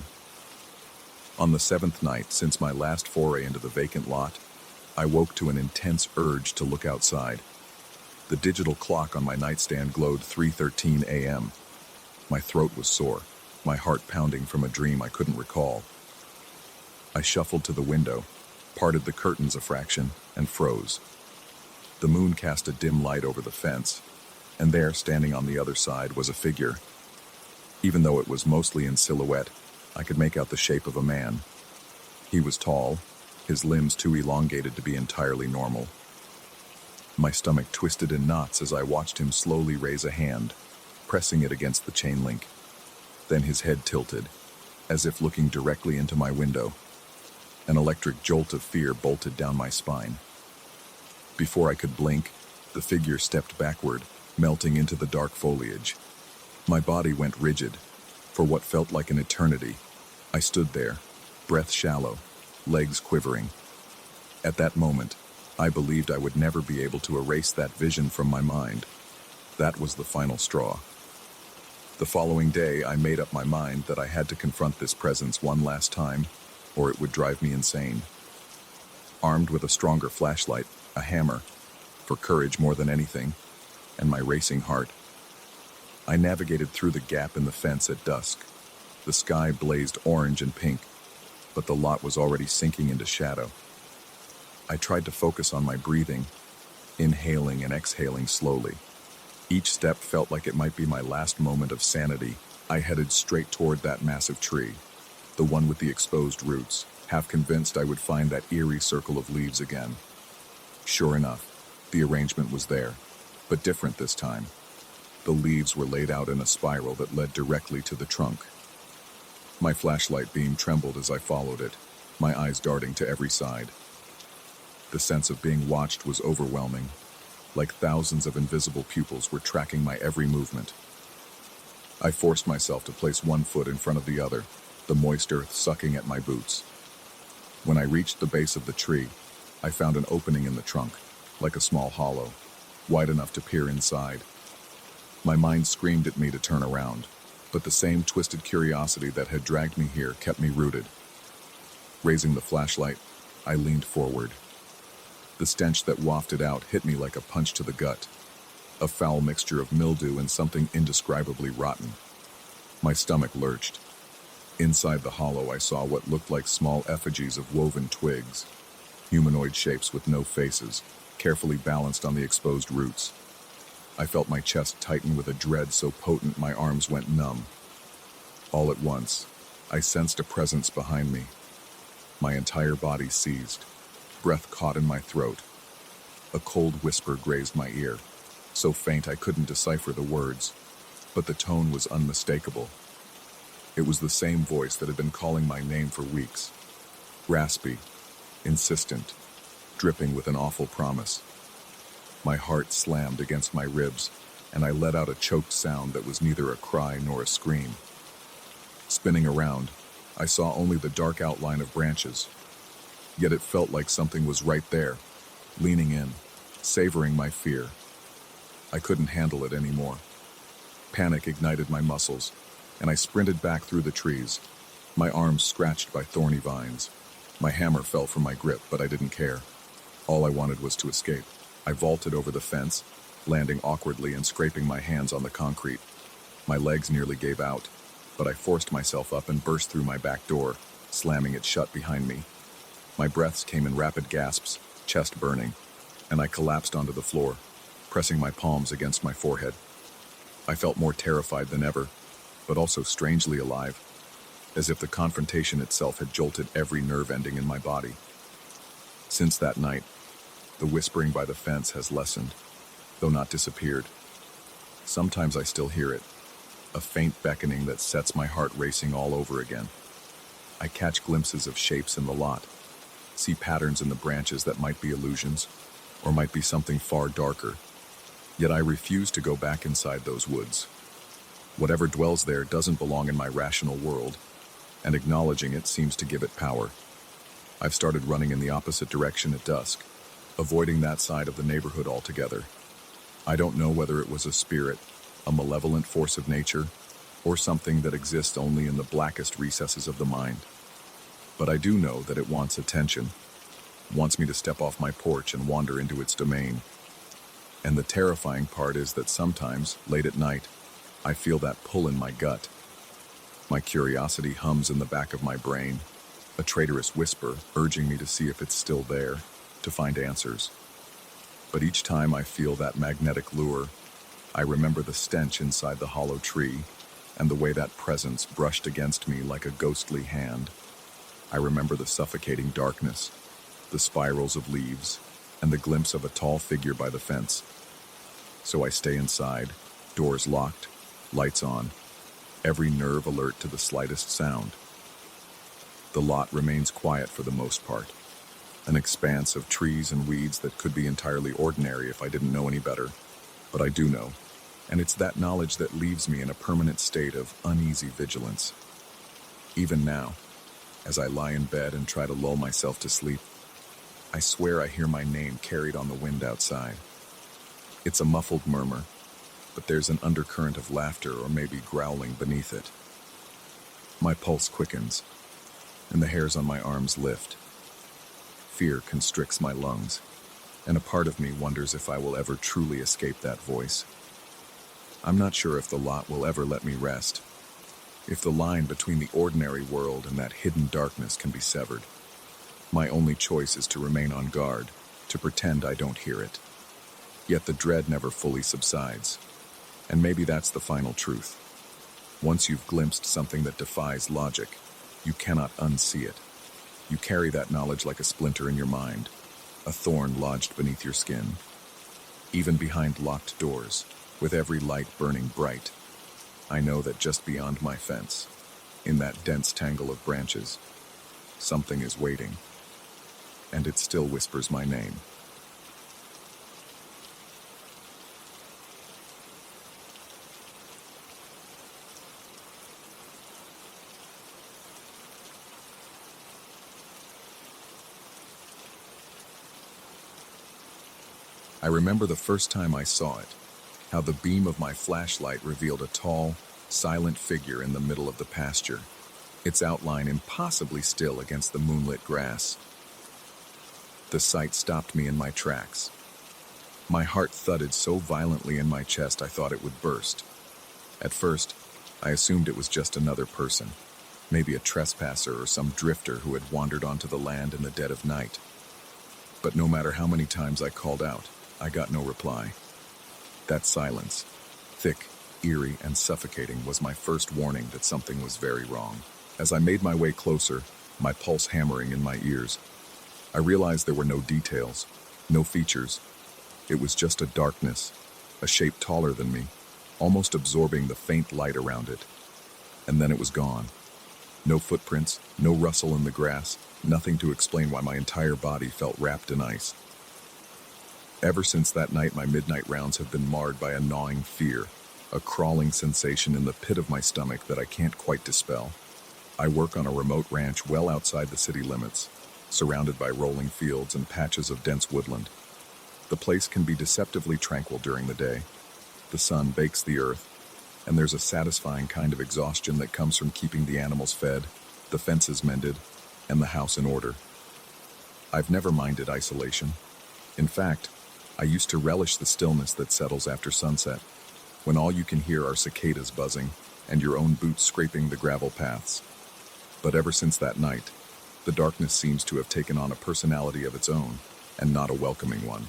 On the seventh night since my last foray into the vacant lot, I woke to an intense urge to look outside. The digital clock on my nightstand glowed 3:13 a.m. My throat was sore, my heart pounding from a dream I couldn't recall. I shuffled to the window, parted the curtains a fraction, and froze. The moon cast a dim light over the fence, and there, standing on the other side, was a figure. Even though it was mostly in silhouette, I could make out the shape of a man. He was tall, his limbs too elongated to be entirely normal. My stomach twisted in knots as I watched him slowly raise a hand, pressing it against the chain link. Then his head tilted, as if looking directly into my window. An electric jolt of fear bolted down my spine. Before I could blink, the figure stepped backward, melting into the dark foliage. My body went rigid. For what felt like an eternity, I stood there, breath shallow, legs quivering. At that moment, I believed I would never be able to erase that vision from my mind. That was the final straw. The following day, I made up my mind that I had to confront this presence one last time, or it would drive me insane. Armed with a stronger flashlight, a hammer, for courage more than anything, and my racing heart, I navigated through the gap in the fence at dusk. The sky blazed orange and pink, but the lot was already sinking into shadow. I tried to focus on my breathing, inhaling and exhaling slowly. Each step felt like it might be my last moment of sanity. I headed straight toward that massive tree, the one with the exposed roots, half convinced I would find that eerie circle of leaves again. Sure enough, the arrangement was there, but different this time. The leaves were laid out in a spiral that led directly to the trunk. My flashlight beam trembled as I followed it, my eyes darting to every side. The sense of being watched was overwhelming, like thousands of invisible pupils were tracking my every movement. I forced myself to place one foot in front of the other, the moist earth sucking at my boots. When I reached the base of the tree, I found an opening in the trunk, like a small hollow, wide enough to peer inside. My mind screamed at me to turn around, but the same twisted curiosity that had dragged me here kept me rooted. Raising the flashlight, I leaned forward. The stench that wafted out hit me like a punch to the gut, a foul mixture of mildew and something indescribably rotten. My stomach lurched. Inside the hollow, I saw what looked like small effigies of woven twigs, humanoid shapes with no faces, carefully balanced on the exposed roots. I felt my chest tighten with a dread so potent my arms went numb. All at once, I sensed a presence behind me. My entire body seized. Breath caught in my throat. A cold whisper grazed my ear, so faint I couldn't decipher the words, but the tone was unmistakable. It was the same voice that had been calling my name for weeks. Raspy, insistent, dripping with an awful promise. My heart slammed against my ribs, and I let out a choked sound that was neither a cry nor a scream. Spinning around, I saw only the dark outline of branches, yet it felt like something was right there, leaning in, savoring my fear. I couldn't handle it anymore. Panic ignited my muscles, and I sprinted back through the trees, my arms scratched by thorny vines. My hammer fell from my grip, but I didn't care. All I wanted was to escape. I vaulted over the fence, landing awkwardly and scraping my hands on the concrete. My legs nearly gave out, but I forced myself up and burst through my back door, slamming it shut behind me. My breaths came in rapid gasps, chest burning, and I collapsed onto the floor, pressing my palms against my forehead. I felt more terrified than ever, but also strangely alive, as if the confrontation itself had jolted every nerve ending in my body. Since that night, the whispering by the fence has lessened, though not disappeared. Sometimes I still hear it, a faint beckoning that sets my heart racing all over again. I catch glimpses of shapes in the lot, see patterns in the branches that might be illusions, or might be something far darker. Yet I refuse to go back inside those woods. Whatever dwells there doesn't belong in my rational world, and acknowledging it seems to give it power. I've started running in the opposite direction at dusk, avoiding that side of the neighborhood altogether. I don't know whether it was a spirit, a malevolent force of nature, or something that exists only in the blackest recesses of the mind. But I do know that it wants attention, wants me to step off my porch and wander into its domain. And the terrifying part is that sometimes, late at night, I feel that pull in my gut. My curiosity hums in the back of my brain, a traitorous whisper urging me to see if it's still there, to find answers. But each time I feel that magnetic lure, I remember the stench inside the hollow tree and the way that presence brushed against me like a ghostly hand. I remember the suffocating darkness, the spirals of leaves, and the glimpse of a tall figure by the fence. So I stay inside, doors locked, lights on, every nerve alert to the slightest sound. The lot remains quiet for the most part, an expanse of trees and weeds that could be entirely ordinary if I didn't know any better. But I do know, and it's that knowledge that leaves me in a permanent state of uneasy vigilance. Even now, as I lie in bed and try to lull myself to sleep, I swear I hear my name carried on the wind outside. It's a muffled murmur, but there's an undercurrent of laughter or maybe growling beneath it. My pulse quickens, and the hairs on my arms lift. Fear constricts my lungs, and a part of me wonders if I will ever truly escape that voice. I'm not sure if the lot will ever let me rest, if the line between the ordinary world and that hidden darkness can be severed. My only choice is to remain on guard, to pretend I don't hear it. Yet the dread never fully subsides, and maybe that's the final truth. Once you've glimpsed something that defies logic, you cannot unsee it. You carry that knowledge like a splinter in your mind, a thorn lodged beneath your skin. Even behind locked doors, with every light burning bright, I know that just beyond my fence, in that dense tangle of branches, something is waiting, and it still whispers my name. I remember the first time I saw it, how the beam of my flashlight revealed a tall, silent figure in the middle of the pasture, its outline impossibly still against the moonlit grass. The sight stopped me in my tracks. My heart thudded so violently in my chest I thought it would burst. At first, I assumed it was just another person, maybe a trespasser or some drifter who had wandered onto the land in the dead of night. But no matter how many times I called out, I got no reply. That silence, thick, eerie, and suffocating, was my first warning that something was very wrong. As I made my way closer, my pulse hammering in my ears, I realized there were no details, no features. It was just a darkness, a shape taller than me, almost absorbing the faint light around it. And then it was gone. No footprints, no rustle in the grass, nothing to explain why my entire body felt wrapped in ice. Ever since that night, my midnight rounds have been marred by a gnawing fear, a crawling sensation in the pit of my stomach that I can't quite dispel. I work on a remote ranch well outside the city limits, surrounded by rolling fields and patches of dense woodland. The place can be deceptively tranquil during the day. The sun bakes the earth, and there's a satisfying kind of exhaustion that comes from keeping the animals fed, the fences mended, and the house in order. I've never minded isolation. In fact, I used to relish the stillness that settles after sunset, when all you can hear are cicadas buzzing and your own boots scraping the gravel paths. But ever since that night, the darkness seems to have taken on a personality of its own, and not a welcoming one.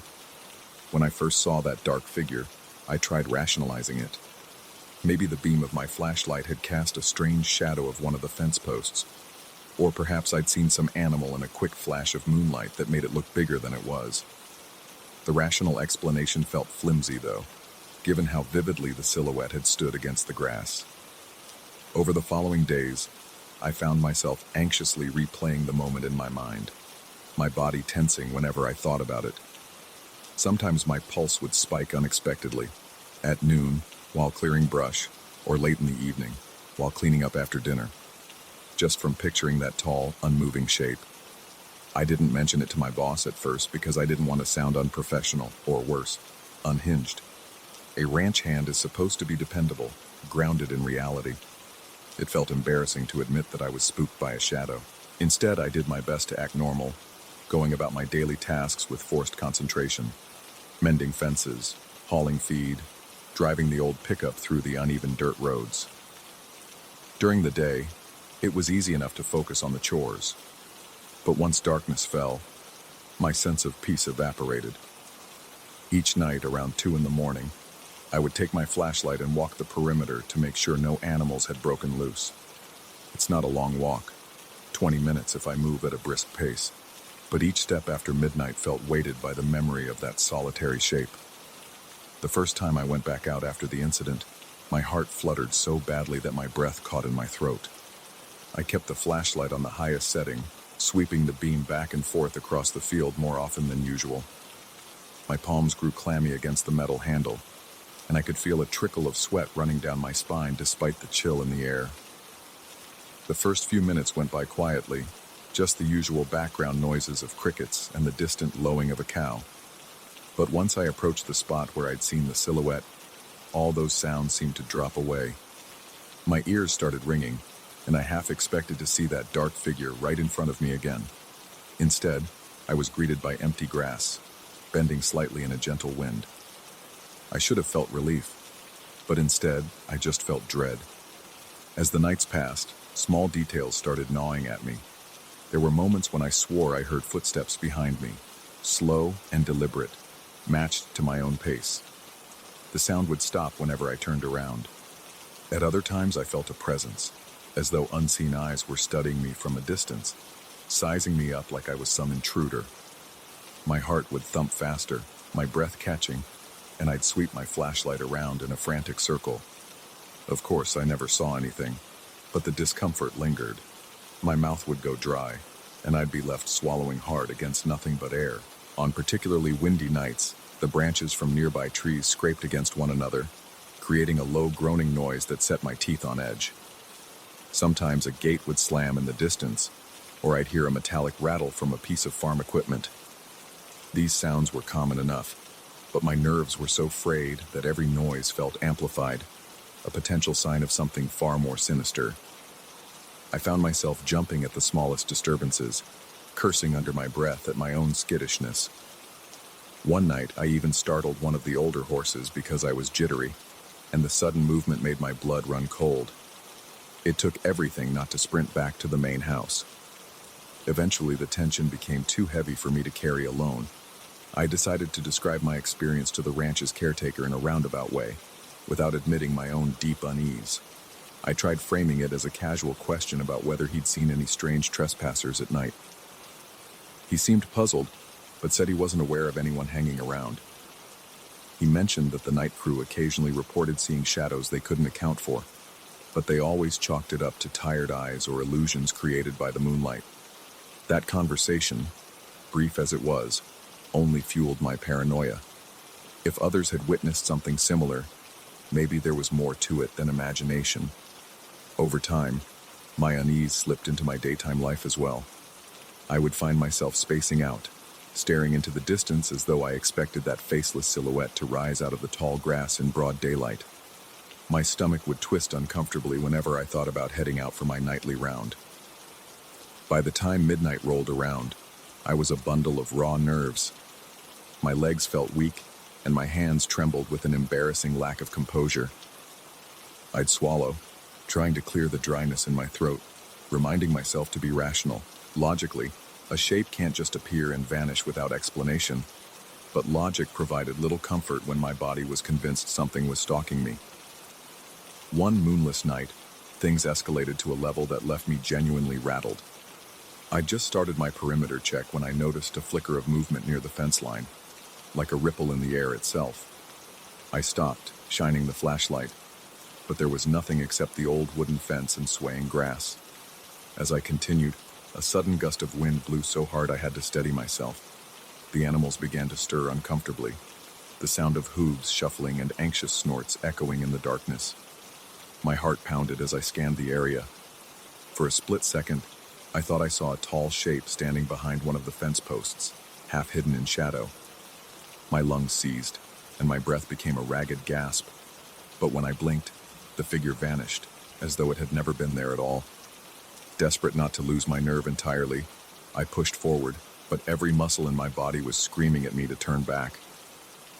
When I first saw that dark figure, I tried rationalizing it. Maybe the beam of my flashlight had cast a strange shadow of one of the fence posts, or perhaps I'd seen some animal in a quick flash of moonlight that made it look bigger than it was. The rational explanation felt flimsy, though, given how vividly the silhouette had stood against the grass. Over the following days, I found myself anxiously replaying the moment in my mind, my body tensing whenever I thought about it. Sometimes my pulse would spike unexpectedly, at noon, while clearing brush, or late in the evening, while cleaning up after dinner, just from picturing that tall, unmoving shape. I didn't mention it to my boss at first because I didn't want to sound unprofessional, or worse, unhinged. A ranch hand is supposed to be dependable, grounded in reality. It felt embarrassing to admit that I was spooked by a shadow. Instead, I did my best to act normal, going about my daily tasks with forced concentration, mending fences, hauling feed, driving the old pickup through the uneven dirt roads. During the day, it was easy enough to focus on the chores. But once darkness fell, my sense of peace evaporated. Each night around 2 a.m, I would take my flashlight and walk the perimeter to make sure no animals had broken loose. It's not a long walk, 20 minutes if I move at a brisk pace, but each step after midnight felt weighted by the memory of that solitary shape. The first time I went back out after the incident, my heart fluttered so badly that my breath caught in my throat. I kept the flashlight on the highest setting, sweeping the beam back and forth across the field more often than usual. My palms grew clammy against the metal handle, and I could feel a trickle of sweat running down my spine despite the chill in the air. The first few minutes went by quietly, just the usual background noises of crickets and the distant lowing of a cow. But once I approached the spot where I'd seen the silhouette, all those sounds seemed to drop away. My ears started ringing, and I half expected to see that dark figure right in front of me again. Instead, I was greeted by empty grass, bending slightly in a gentle wind. I should have felt relief, but instead, I just felt dread. As the nights passed, small details started gnawing at me. There were moments when I swore I heard footsteps behind me, slow and deliberate, matched to my own pace. The sound would stop whenever I turned around. At other times, I felt a presence, as though unseen eyes were studying me from a distance, sizing me up like I was some intruder. My heart would thump faster, my breath catching, and I'd sweep my flashlight around in a frantic circle. Of course, I never saw anything, but the discomfort lingered. My mouth would go dry, and I'd be left swallowing hard against nothing but air. On particularly windy nights, the branches from nearby trees scraped against one another, creating a low groaning noise that set my teeth on edge. Sometimes a gate would slam in the distance, or I'd hear a metallic rattle from a piece of farm equipment. These sounds were common enough, but my nerves were so frayed that every noise felt amplified, a potential sign of something far more sinister. I found myself jumping at the smallest disturbances, cursing under my breath at my own skittishness. One night, I even startled one of the older horses because I was jittery, and the sudden movement made my blood run cold. It took everything not to sprint back to the main house. Eventually, the tension became too heavy for me to carry alone. I decided to describe my experience to the ranch's caretaker in a roundabout way, without admitting my own deep unease. I tried framing it as a casual question about whether he'd seen any strange trespassers at night. He seemed puzzled, but said he wasn't aware of anyone hanging around. He mentioned that the night crew occasionally reported seeing shadows they couldn't account for, but they always chalked it up to tired eyes or illusions created by the moonlight. That conversation, brief as it was, only fueled my paranoia. If others had witnessed something similar, maybe there was more to it than imagination. Over time, my unease slipped into my daytime life as well. I would find myself spacing out, staring into the distance as though I expected that faceless silhouette to rise out of the tall grass in broad daylight. My stomach would twist uncomfortably whenever I thought about heading out for my nightly round. By the time midnight rolled around, I was a bundle of raw nerves. My legs felt weak, and my hands trembled with an embarrassing lack of composure. I'd swallow, trying to clear the dryness in my throat, reminding myself to be rational. Logically, a shape can't just appear and vanish without explanation, but logic provided little comfort when my body was convinced something was stalking me. One moonless night, things escalated to a level that left me genuinely rattled. I'd just started my perimeter check when I noticed a flicker of movement near the fence line, like a ripple in the air itself. I stopped, shining the flashlight, but there was nothing except the old wooden fence and swaying grass. As I continued, a sudden gust of wind blew so hard I had to steady myself. The animals began to stir uncomfortably, the sound of hooves shuffling and anxious snorts echoing in the darkness. My heart pounded as I scanned the area. For a split second, I thought I saw a tall shape standing behind one of the fence posts, half hidden in shadow. My lungs seized, and my breath became a ragged gasp. But when I blinked, the figure vanished, as though it had never been there at all. Desperate not to lose my nerve entirely, I pushed forward, but every muscle in my body was screaming at me to turn back.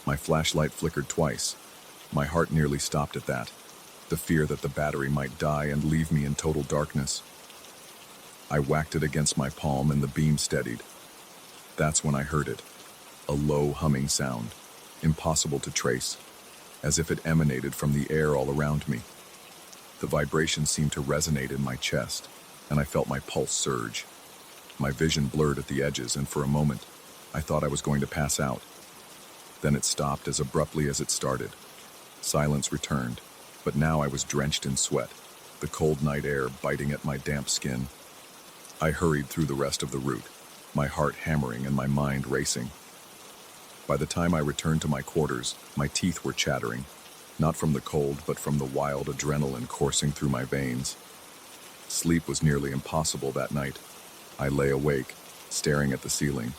My flashlight flickered twice. My heart nearly stopped at that, the fear that the battery might die and leave me in total darkness. I whacked it against my palm and the beam steadied. That's when I heard it, a low humming sound, impossible to trace, as if it emanated from the air all around me. The vibration seemed to resonate in my chest, and I felt my pulse surge. My vision blurred at the edges, and for a moment, I thought I was going to pass out. Then it stopped as abruptly as it started. Silence returned, but now I was drenched in sweat, the cold night air biting at my damp skin. I hurried through the rest of the route, my heart hammering and my mind racing. By the time I returned to my quarters, my teeth were chattering, not from the cold, but from the wild adrenaline coursing through my veins. Sleep was nearly impossible that night. I lay awake, staring at the ceiling,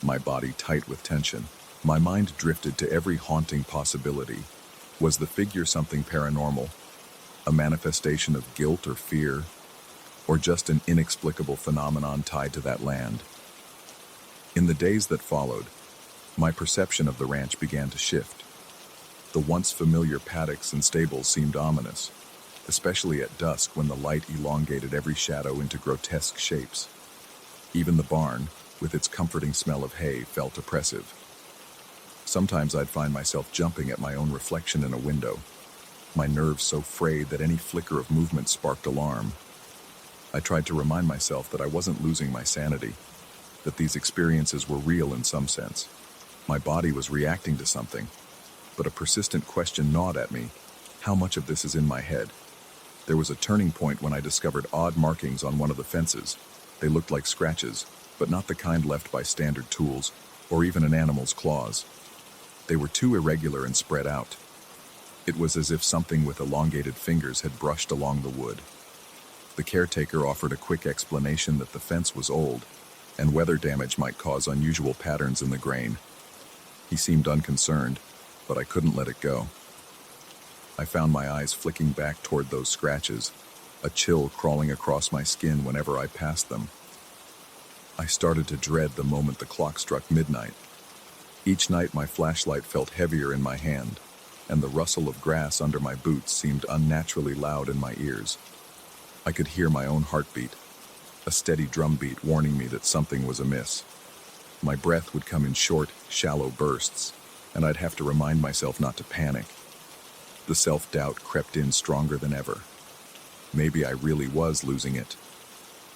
my body tight with tension. My mind drifted to every haunting possibility. Was the figure something paranormal? A manifestation of guilt or fear? Or just an inexplicable phenomenon tied to that land? In the days that followed, my perception of the ranch began to shift. The once familiar paddocks and stables seemed ominous, especially at dusk when the light elongated every shadow into grotesque shapes. Even the barn, with its comforting smell of hay, felt oppressive. Sometimes I'd find myself jumping at my own reflection in a window, my nerves so frayed that any flicker of movement sparked alarm. I tried to remind myself that I wasn't losing my sanity, that these experiences were real in some sense. My body was reacting to something, but a persistent question gnawed at me. How much of this is in my head? There was a turning point when I discovered odd markings on one of the fences. They looked like scratches, but not the kind left by standard tools, or even an animal's claws. They were too irregular and spread out. It was as if something with elongated fingers had brushed along the wood. The caretaker offered a quick explanation that the fence was old, and weather damage might cause unusual patterns in the grain. He seemed unconcerned, but I couldn't let it go. I found my eyes flicking back toward those scratches, a chill crawling across my skin whenever I passed them. I started to dread the moment the clock struck midnight. Each night my flashlight felt heavier in my hand, and the rustle of grass under my boots seemed unnaturally loud in my ears. I could hear my own heartbeat, a steady drumbeat warning me that something was amiss. My breath would come in short, shallow bursts, and I'd have to remind myself not to panic. The self-doubt crept in stronger than ever. Maybe I really was losing it.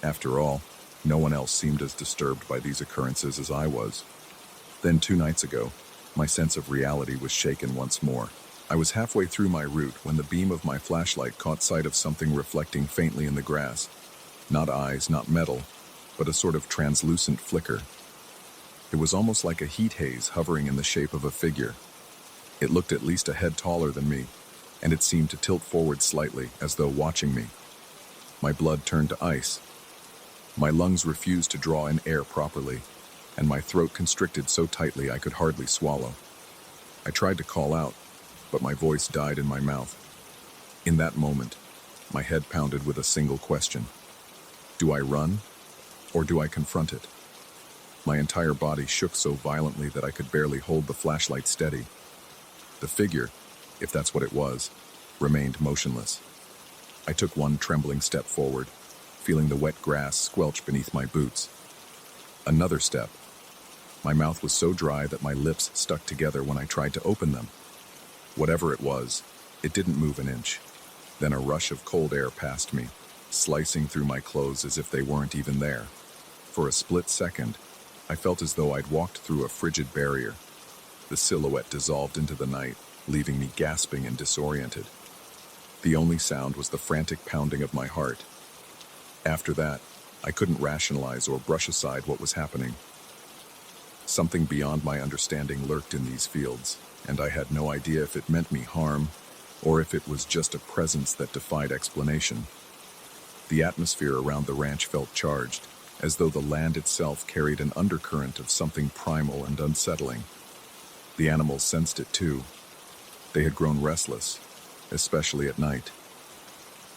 After all, no one else seemed as disturbed by these occurrences as I was. Then 2 nights ago, my sense of reality was shaken once more. I was halfway through my route when the beam of my flashlight caught sight of something reflecting faintly in the grass. Not eyes, not metal, but a sort of translucent flicker. It was almost like a heat haze hovering in the shape of a figure. It looked at least a head taller than me, and it seemed to tilt forward slightly, as though watching me. My blood turned to ice. My lungs refused to draw in air properly, and my throat constricted so tightly I could hardly swallow. I tried to call out, but my voice died in my mouth. In that moment, my head pounded with a single question. Do I run, or do I confront it? My entire body shook so violently that I could barely hold the flashlight steady. The figure, if that's what it was, remained motionless. I took one trembling step forward, feeling the wet grass squelch beneath my boots. Another step. My mouth was so dry that my lips stuck together when I tried to open them. Whatever it was, it didn't move an inch. Then a rush of cold air passed me, slicing through my clothes as if they weren't even there. For a split second, I felt as though I'd walked through a frigid barrier. The silhouette dissolved into the night, leaving me gasping and disoriented. The only sound was the frantic pounding of my heart. After that, I couldn't rationalize or brush aside what was happening. Something beyond my understanding lurked in these fields, and I had no idea if it meant me harm or if it was just a presence that defied explanation. The atmosphere around the ranch felt charged, as though the land itself carried an undercurrent of something primal and unsettling. The animals sensed it too. They had grown restless, especially at night.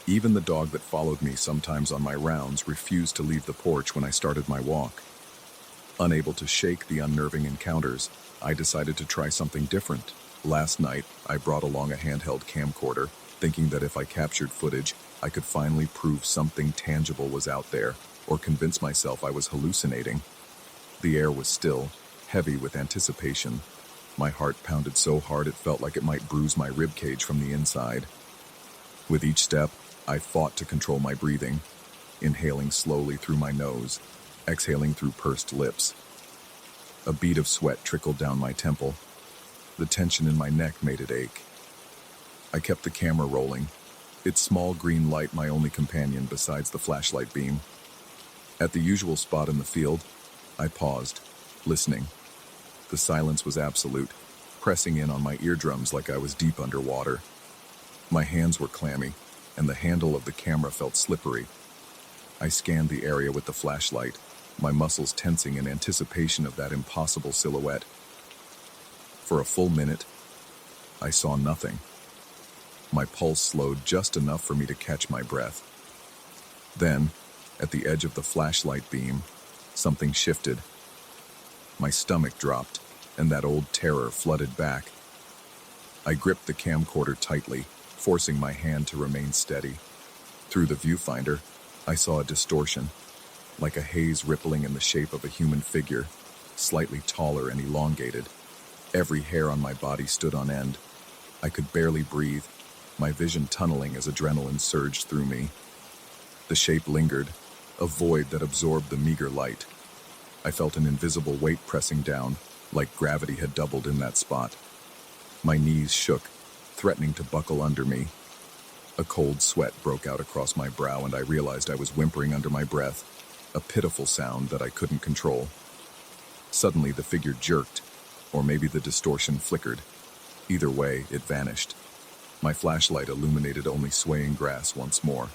Even the dog that followed me sometimes on my rounds refused to leave the porch when I started my walk. Unable to shake the unnerving encounters, I decided to try something different. Last night, I brought along a handheld camcorder, thinking that if I captured footage, I could finally prove something tangible was out there, or convince myself I was hallucinating. The air was still, heavy with anticipation. My heart pounded so hard it felt like it might bruise my ribcage from the inside. With each step, I fought to control my breathing, inhaling slowly through my nose, exhaling through pursed lips. A bead of sweat trickled down my temple. The tension in my neck made it ache. I kept the camera rolling, its small green light my only companion besides the flashlight beam. At the usual spot in the field, I paused, listening. The silence was absolute, pressing in on my eardrums like I was deep underwater. My hands were clammy, and the handle of the camera felt slippery. I scanned the area with the flashlight, my muscles tensing in anticipation of that impossible silhouette. For a full minute, I saw nothing. My pulse slowed just enough for me to catch my breath. Then, at the edge of the flashlight beam, something shifted. My stomach dropped, and that old terror flooded back. I gripped the camcorder tightly, forcing my hand to remain steady. Through the viewfinder, I saw a distortion, like a haze rippling in the shape of a human figure, slightly taller and elongated. Every hair on my body stood on end. I could barely breathe, my vision tunneling as adrenaline surged through me. The shape lingered, a void that absorbed the meager light. I felt an invisible weight pressing down, like gravity had doubled in that spot. My knees shook, threatening to buckle under me. A cold sweat broke out across my brow, and I realized I was whimpering under my breath, a pitiful sound that I couldn't control. Suddenly, the figure jerked, or maybe the distortion flickered. Either way, it vanished. My flashlight illuminated only swaying grass once more.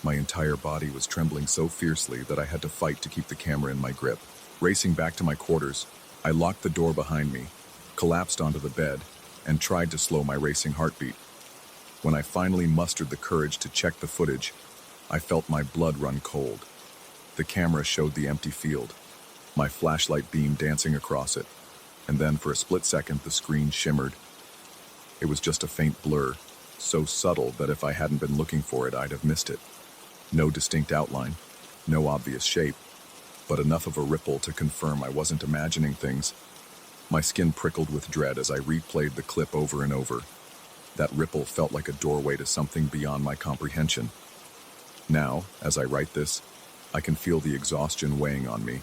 My entire body was trembling so fiercely that I had to fight to keep the camera in my grip. Racing back to my quarters, I locked the door behind me, collapsed onto the bed, and tried to slow my racing heartbeat. When I finally mustered the courage to check the footage, I felt my blood run cold. The camera showed the empty field, my flashlight beam dancing across it, and then for a split second the screen shimmered. It was just a faint blur, so subtle that if I hadn't been looking for it, I'd have missed it. No distinct outline, no obvious shape, but enough of a ripple to confirm I wasn't imagining things. My skin prickled with dread as I replayed the clip over and over. That ripple felt like a doorway to something beyond my comprehension. Now, as I write this, I can feel the exhaustion weighing on me.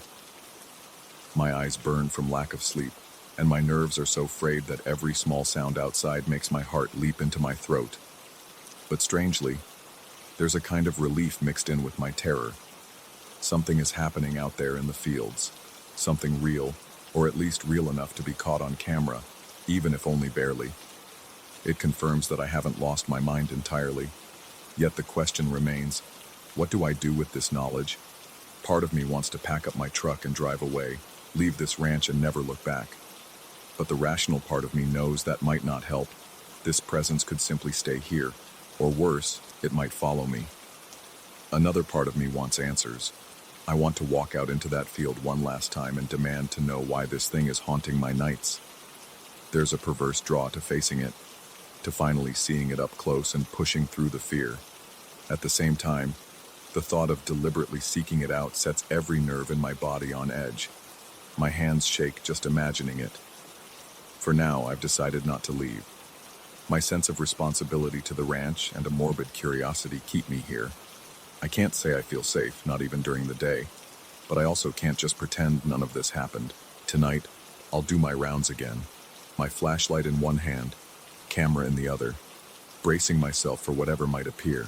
My eyes burn from lack of sleep, and my nerves are so frayed that every small sound outside makes my heart leap into my throat. But strangely, there's a kind of relief mixed in with my terror. Something is happening out there in the fields, something real, or at least real enough to be caught on camera, even if only barely. It confirms that I haven't lost my mind entirely. Yet the question remains, what do I do with this knowledge? Part of me wants to pack up my truck and drive away, leave this ranch and never look back. But the rational part of me knows that might not help. This presence could simply stay here, or worse, it might follow me. Another part of me wants answers. I want to walk out into that field one last time and demand to know why this thing is haunting my nights. There's a perverse draw to facing it, to finally seeing it up close and pushing through the fear. At the same time, the thought of deliberately seeking it out sets every nerve in my body on edge. My hands shake just imagining it. For now, I've decided not to leave. My sense of responsibility to the ranch and a morbid curiosity keep me here. I can't say I feel safe, not even during the day, but I also can't just pretend none of this happened. Tonight, I'll do my rounds again, my flashlight in one hand, camera in the other, bracing myself for whatever might appear.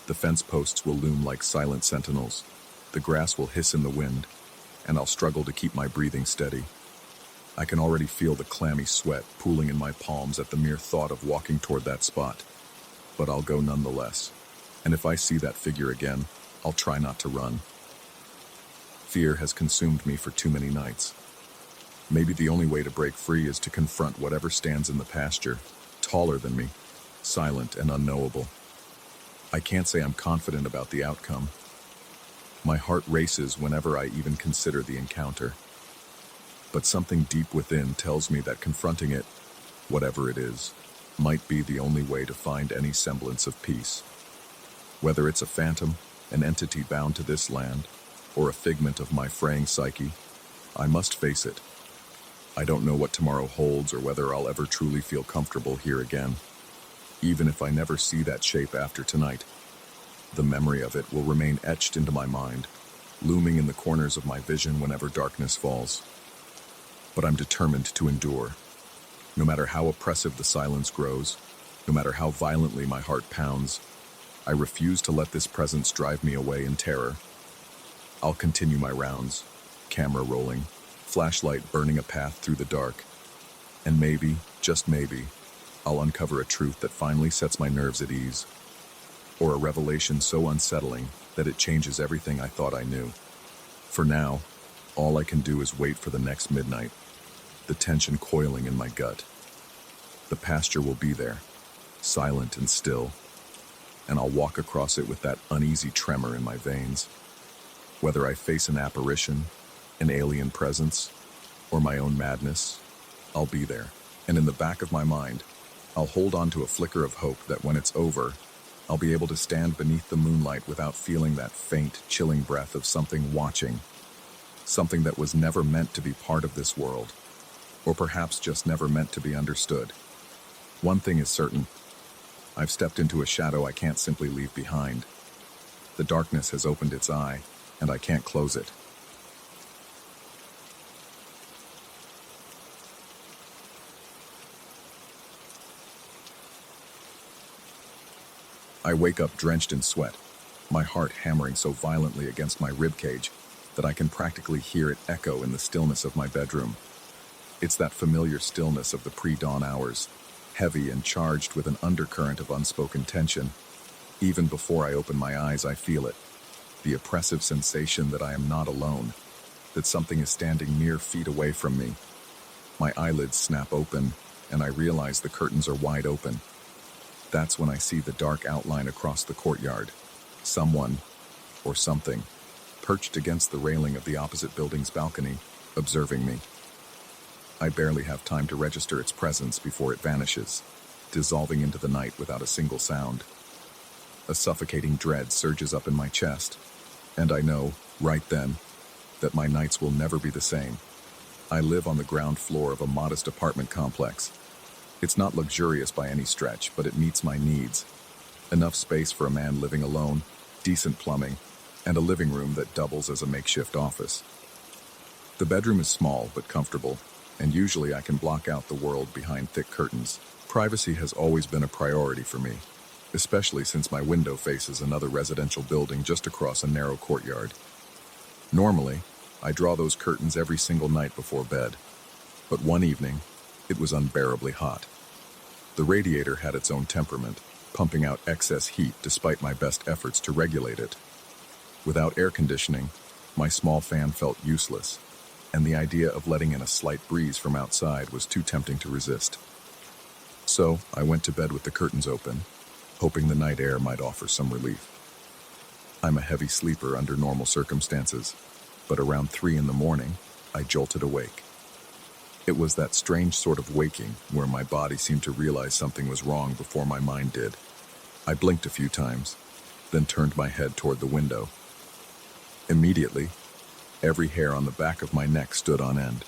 The fence posts will loom like silent sentinels, the grass will hiss in the wind, and I'll struggle to keep my breathing steady. I can already feel the clammy sweat pooling in my palms at the mere thought of walking toward that spot. But I'll go nonetheless. And if I see that figure again, I'll try not to run. Fear has consumed me for too many nights. Maybe the only way to break free is to confront whatever stands in the pasture, taller than me, silent and unknowable. I can't say I'm confident about the outcome. My heart races whenever I even consider the encounter. But something deep within tells me that confronting it, whatever it is, might be the only way to find any semblance of peace. Whether it's a phantom, an entity bound to this land, or a figment of my fraying psyche, I must face it. I don't know what tomorrow holds or whether I'll ever truly feel comfortable here again. Even if I never see that shape after tonight, the memory of it will remain etched into my mind, looming in the corners of my vision whenever darkness falls. But I'm determined to endure. No matter how oppressive the silence grows, no matter how violently my heart pounds, I refuse to let this presence drive me away in terror. I'll continue my rounds, camera rolling, flashlight burning a path through the dark, and maybe, just maybe, I'll uncover a truth that finally sets my nerves at ease, or a revelation so unsettling that it changes everything I thought I knew. For now, all I can do is wait for the next midnight, the tension coiling in my gut. The pasture will be there, silent and still, and I'll walk across it with that uneasy tremor in my veins. Whether I face an apparition, an alien presence, or my own madness, I'll be there. And in the back of my mind, I'll hold on to a flicker of hope that when it's over, I'll be able to stand beneath the moonlight without feeling that faint, chilling breath of something watching, something that was never meant to be part of this world, or perhaps just never meant to be understood. One thing is certain, I've stepped into a shadow I can't simply leave behind. The darkness has opened its eye, and I can't close it. I wake up drenched in sweat, my heart hammering so violently against my ribcage that I can practically hear it echo in the stillness of my bedroom. It's that familiar stillness of the pre-dawn hours, heavy and charged with an undercurrent of unspoken tension. Even before I open my eyes, I feel it, the oppressive sensation that I am not alone, that something is standing mere feet away from me. My eyelids snap open, and I realize the curtains are wide open. That's when I see the dark outline across the courtyard. Someone, or something, perched against the railing of the opposite building's balcony, observing me. I barely have time to register its presence before it vanishes, dissolving into the night without a single sound. A suffocating dread surges up in my chest, and I know, right then, that my nights will never be the same. I live on the ground floor of a modest apartment complex. It's not luxurious by any stretch, but it meets my needs. Enough space for a man living alone, decent plumbing, and a living room that doubles as a makeshift office. The bedroom is small but comfortable, and usually I can block out the world behind thick curtains. Privacy has always been a priority for me, especially since my window faces another residential building just across a narrow courtyard. Normally, I draw those curtains every single night before bed. But one evening, it was unbearably hot. The radiator had its own temperament, pumping out excess heat despite my best efforts to regulate it. Without air conditioning, my small fan felt useless, and the idea of letting in a slight breeze from outside was too tempting to resist. So, I went to bed with the curtains open, hoping the night air might offer some relief. I'm a heavy sleeper under normal circumstances, but around 3 in the morning, I jolted awake. It was that strange sort of waking where my body seemed to realize something was wrong before my mind did. I blinked a few times, then turned my head toward the window. Immediately, every hair on the back of my neck stood on end.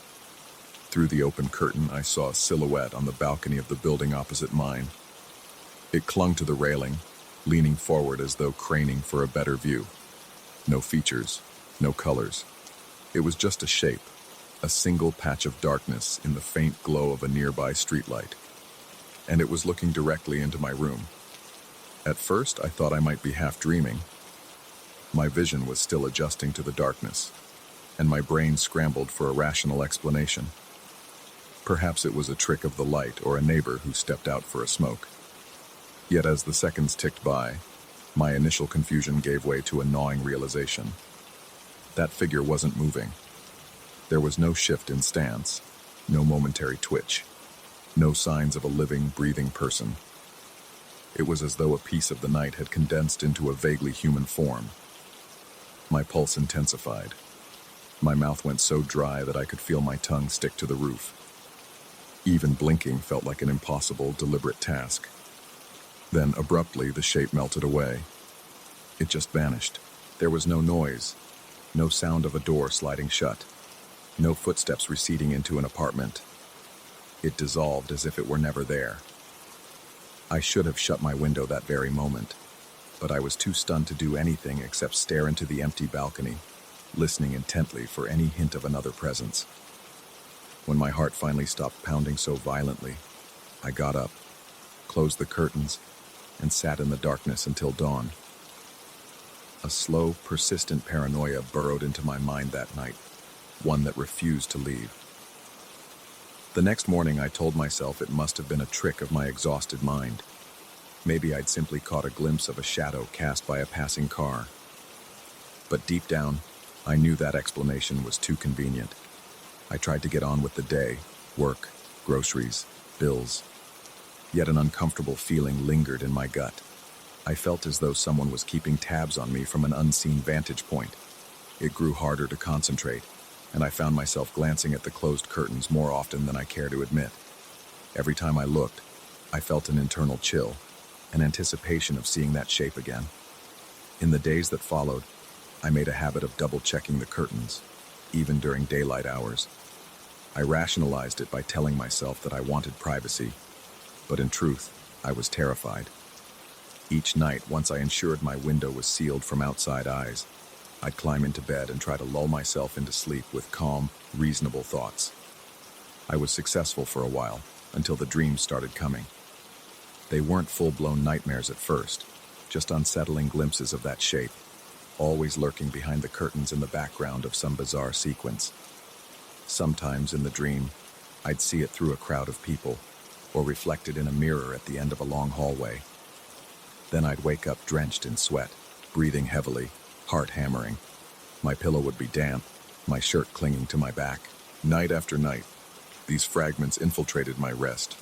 Through the open curtain, I saw a silhouette on the balcony of the building opposite mine. It clung to the railing, leaning forward as though craning for a better view. No features, no colors. It was just a shape, a single patch of darkness in the faint glow of a nearby streetlight. And it was looking directly into my room. At first, I thought I might be half dreaming. My vision was still adjusting to the darkness, and my brain scrambled for a rational explanation. Perhaps it was a trick of the light or a neighbor who stepped out for a smoke. Yet as the seconds ticked by, my initial confusion gave way to a gnawing realization. That figure wasn't moving. There was no shift in stance, no momentary twitch, no signs of a living, breathing person. It was as though a piece of the night had condensed into a vaguely human form. My pulse intensified. My mouth went so dry that I could feel my tongue stick to the roof. Even blinking felt like an impossible, deliberate task. Then, abruptly, the shape melted away. It just vanished. There was no noise, no sound of a door sliding shut, no footsteps receding into an apartment. It dissolved as if it were never there. I should have shut my window that very moment, but I was too stunned to do anything except stare into the empty balcony, listening intently for any hint of another presence. When my heart finally stopped pounding so violently, I got up, closed the curtains, and sat in the darkness until dawn. A slow, persistent paranoia burrowed into my mind that night, one that refused to leave. The next morning, I told myself it must have been a trick of my exhausted mind. Maybe I'd simply caught a glimpse of a shadow cast by a passing car. But deep down, I knew that explanation was too convenient. I tried to get on with the day, work, groceries, bills. Yet an uncomfortable feeling lingered in my gut. I felt as though someone was keeping tabs on me from an unseen vantage point. It grew harder to concentrate, and I found myself glancing at the closed curtains more often than I care to admit. Every time I looked, I felt an internal chill, an anticipation of seeing that shape again. In the days that followed, I made a habit of double-checking the curtains, even during daylight hours. I rationalized it by telling myself that I wanted privacy, but in truth, I was terrified. Each night, once I ensured my window was sealed from outside eyes, I'd climb into bed and try to lull myself into sleep with calm, reasonable thoughts. I was successful for a while, until the dreams started coming. They weren't full-blown nightmares at first, just unsettling glimpses of that shape, always lurking behind the curtains in the background of some bizarre sequence. Sometimes in the dream, I'd see it through a crowd of people, or reflected in a mirror at the end of a long hallway. Then I'd wake up drenched in sweat, breathing heavily, heart hammering. My pillow would be damp, my shirt clinging to my back. Night after night, these fragments infiltrated my rest,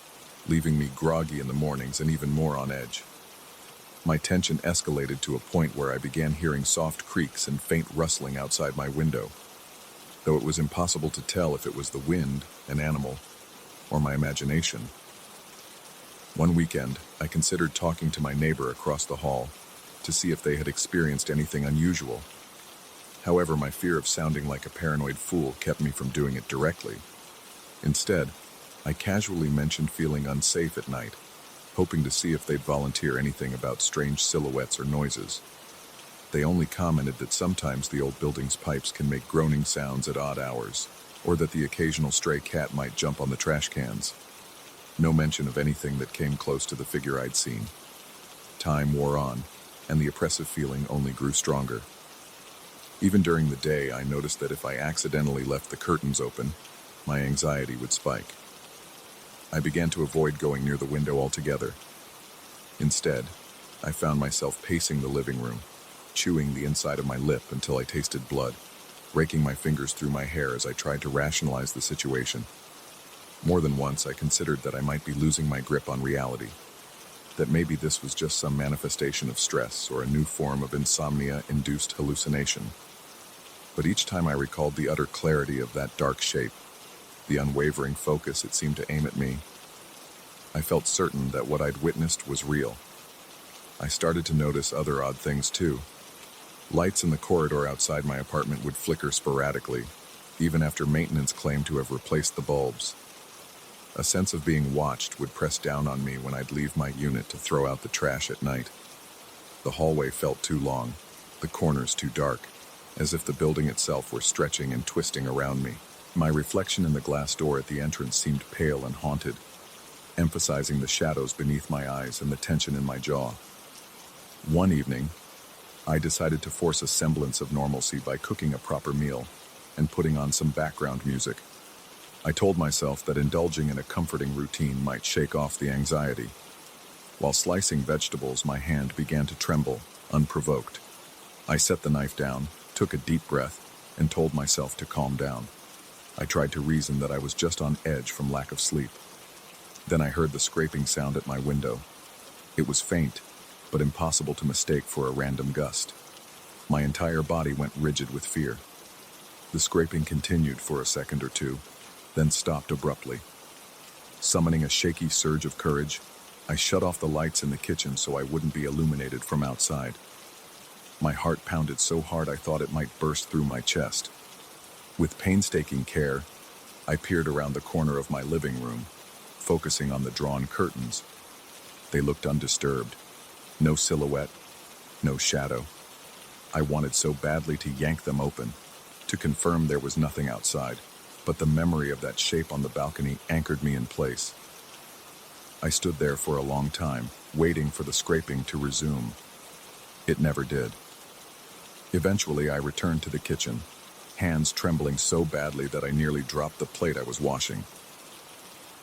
leaving me groggy in the mornings and even more on edge. My tension escalated to a point where I began hearing soft creaks and faint rustling outside my window, though it was impossible to tell if it was the wind, an animal, or my imagination. One weekend, I considered talking to my neighbor across the hall to see if they had experienced anything unusual. However, my fear of sounding like a paranoid fool kept me from doing it directly. Instead, I casually mentioned feeling unsafe at night, hoping to see if they'd volunteer anything about strange silhouettes or noises. They only commented that sometimes the old building's pipes can make groaning sounds at odd hours, or that the occasional stray cat might jump on the trash cans. No mention of anything that came close to the figure I'd seen. Time wore on, and the oppressive feeling only grew stronger. Even during the day, I noticed that if I accidentally left the curtains open, my anxiety would spike. I began to avoid going near the window altogether. Instead, I found myself pacing the living room, chewing the inside of my lip until I tasted blood, raking my fingers through my hair as I tried to rationalize the situation. More than once, I considered that I might be losing my grip on reality, that maybe this was just some manifestation of stress or a new form of insomnia-induced hallucination. But each time I recalled the utter clarity of that dark shape, the unwavering focus it seemed to aim at me, I felt certain that what I'd witnessed was real. I started to notice other odd things too. Lights in the corridor outside my apartment would flicker sporadically, even after maintenance claimed to have replaced the bulbs. A sense of being watched would press down on me when I'd leave my unit to throw out the trash at night. The hallway felt too long, the corners too dark, as if the building itself were stretching and twisting around me. My reflection in the glass door at the entrance seemed pale and haunted, emphasizing the shadows beneath my eyes and the tension in my jaw. One evening, I decided to force a semblance of normalcy by cooking a proper meal and putting on some background music. I told myself that indulging in a comforting routine might shake off the anxiety. While slicing vegetables, my hand began to tremble, unprovoked. I set the knife down, took a deep breath, and told myself to calm down. I tried to reason that I was just on edge from lack of sleep. Then I heard the scraping sound at my window. It was faint, but impossible to mistake for a random gust. My entire body went rigid with fear. The scraping continued for a second or two, then stopped abruptly. Summoning a shaky surge of courage, I shut off the lights in the kitchen so I wouldn't be illuminated from outside. My heart pounded so hard I thought it might burst through my chest. With painstaking care, I peered around the corner of my living room, focusing on the drawn curtains. They looked undisturbed. No silhouette, no shadow. I wanted so badly to yank them open, to confirm there was nothing outside, but the memory of that shape on the balcony anchored me in place. I stood there for a long time, waiting for the scraping to resume. It never did. Eventually, I returned to the kitchen, hands trembling so badly that I nearly dropped the plate I was washing.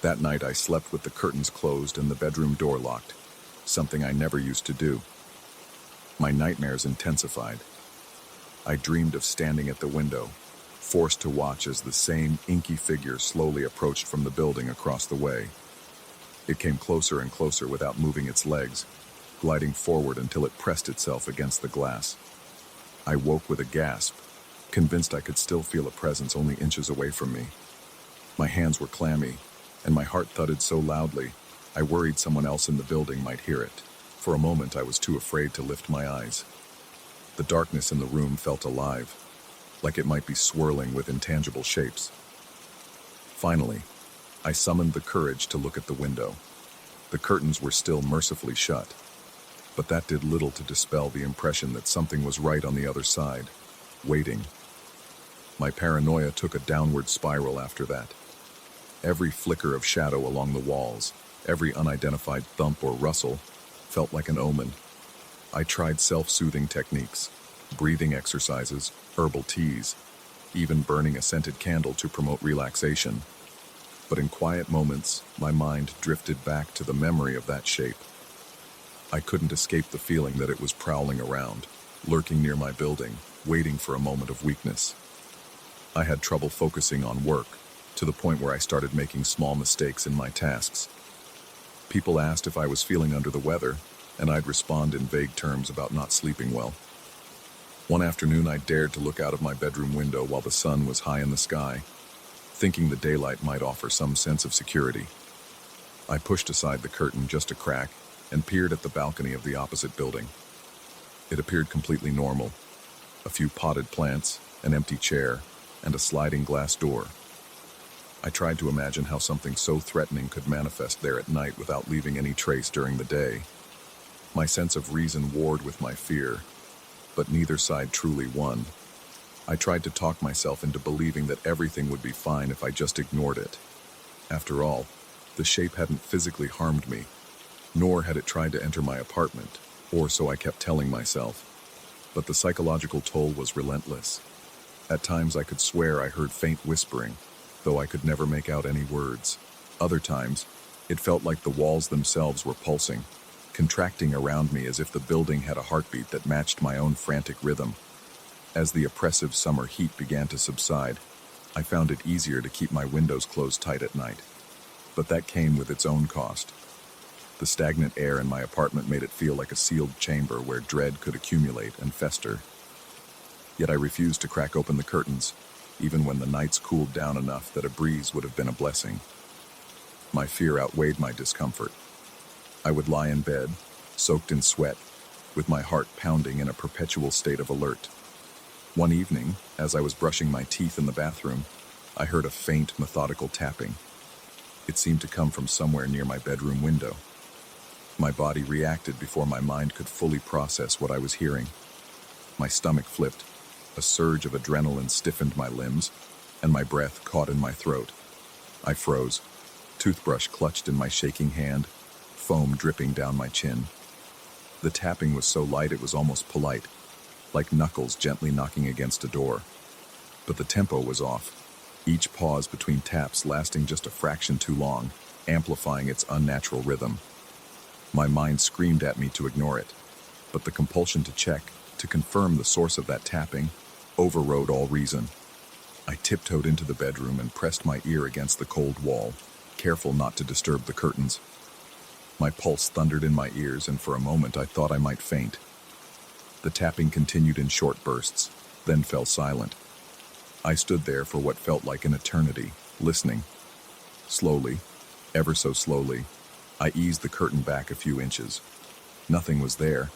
That night, I slept with the curtains closed and the bedroom door locked, something I never used to do. My nightmares intensified. I dreamed of standing at the window, forced to watch as the same inky figure slowly approached from the building across the way. It came closer and closer without moving its legs, gliding forward until it pressed itself against the glass. I woke with a gasp, convinced I could still feel a presence only inches away from me. My hands were clammy, and my heart thudded so loudly, I worried someone else in the building might hear it. For a moment, I was too afraid to lift my eyes. The darkness in the room felt alive, like it might be swirling with intangible shapes. Finally, I summoned the courage to look at the window. The curtains were still mercifully shut, but that did little to dispel the impression that something was right on the other side, waiting. My paranoia took a downward spiral after that. Every flicker of shadow along the walls, every unidentified thump or rustle, felt like an omen. I tried self-soothing techniques, breathing exercises, herbal teas, even burning a scented candle to promote relaxation. But in quiet moments, my mind drifted back to the memory of that shape. I couldn't escape the feeling that it was prowling around, lurking near my building, waiting for a moment of weakness. I had trouble focusing on work, to the point where I started making small mistakes in my tasks. People asked if I was feeling under the weather, and I'd respond in vague terms about not sleeping well. One afternoon, I dared to look out of my bedroom window while the sun was high in the sky, thinking the daylight might offer some sense of security. I pushed aside the curtain just a crack and peered at the balcony of the opposite building. It appeared completely normal. A few potted plants, an empty chair, and a sliding glass door. I tried to imagine how something so threatening could manifest there at night without leaving any trace during the day. My sense of reason warred with my fear, but neither side truly won. I tried to talk myself into believing that everything would be fine if I just ignored it. After all, the shape hadn't physically harmed me, nor had it tried to enter my apartment, or so I kept telling myself. But the psychological toll was relentless. At times I could swear I heard faint whispering, though I could never make out any words. Other times, it felt like the walls themselves were pulsing, contracting around me as if the building had a heartbeat that matched my own frantic rhythm. As the oppressive summer heat began to subside, I found it easier to keep my windows closed tight at night. But that came with its own cost. The stagnant air in my apartment made it feel like a sealed chamber where dread could accumulate and fester. Yet I refused to crack open the curtains, even when the nights cooled down enough that a breeze would have been a blessing. My fear outweighed my discomfort. I would lie in bed, soaked in sweat, with my heart pounding in a perpetual state of alert. One evening, as I was brushing my teeth in the bathroom, I heard a faint, methodical tapping. It seemed to come from somewhere near my bedroom window. My body reacted before my mind could fully process what I was hearing. My stomach flipped, a surge of adrenaline stiffened my limbs, and my breath caught in my throat. I froze, toothbrush clutched in my shaking hand, foam dripping down my chin. The tapping was so light it was almost polite, like knuckles gently knocking against a door. But the tempo was off, each pause between taps lasting just a fraction too long, amplifying its unnatural rhythm. My mind screamed at me to ignore it, but the compulsion to check, to confirm the source of that tapping, overrode all reason. I tiptoed into the bedroom and pressed my ear against the cold wall, careful not to disturb the curtains. My pulse thundered in my ears, and for a moment I thought I might faint. The tapping continued in short bursts, then fell silent. I stood there for what felt like an eternity, listening. Slowly, ever so slowly, I eased the curtain back a few inches. Nothing was there,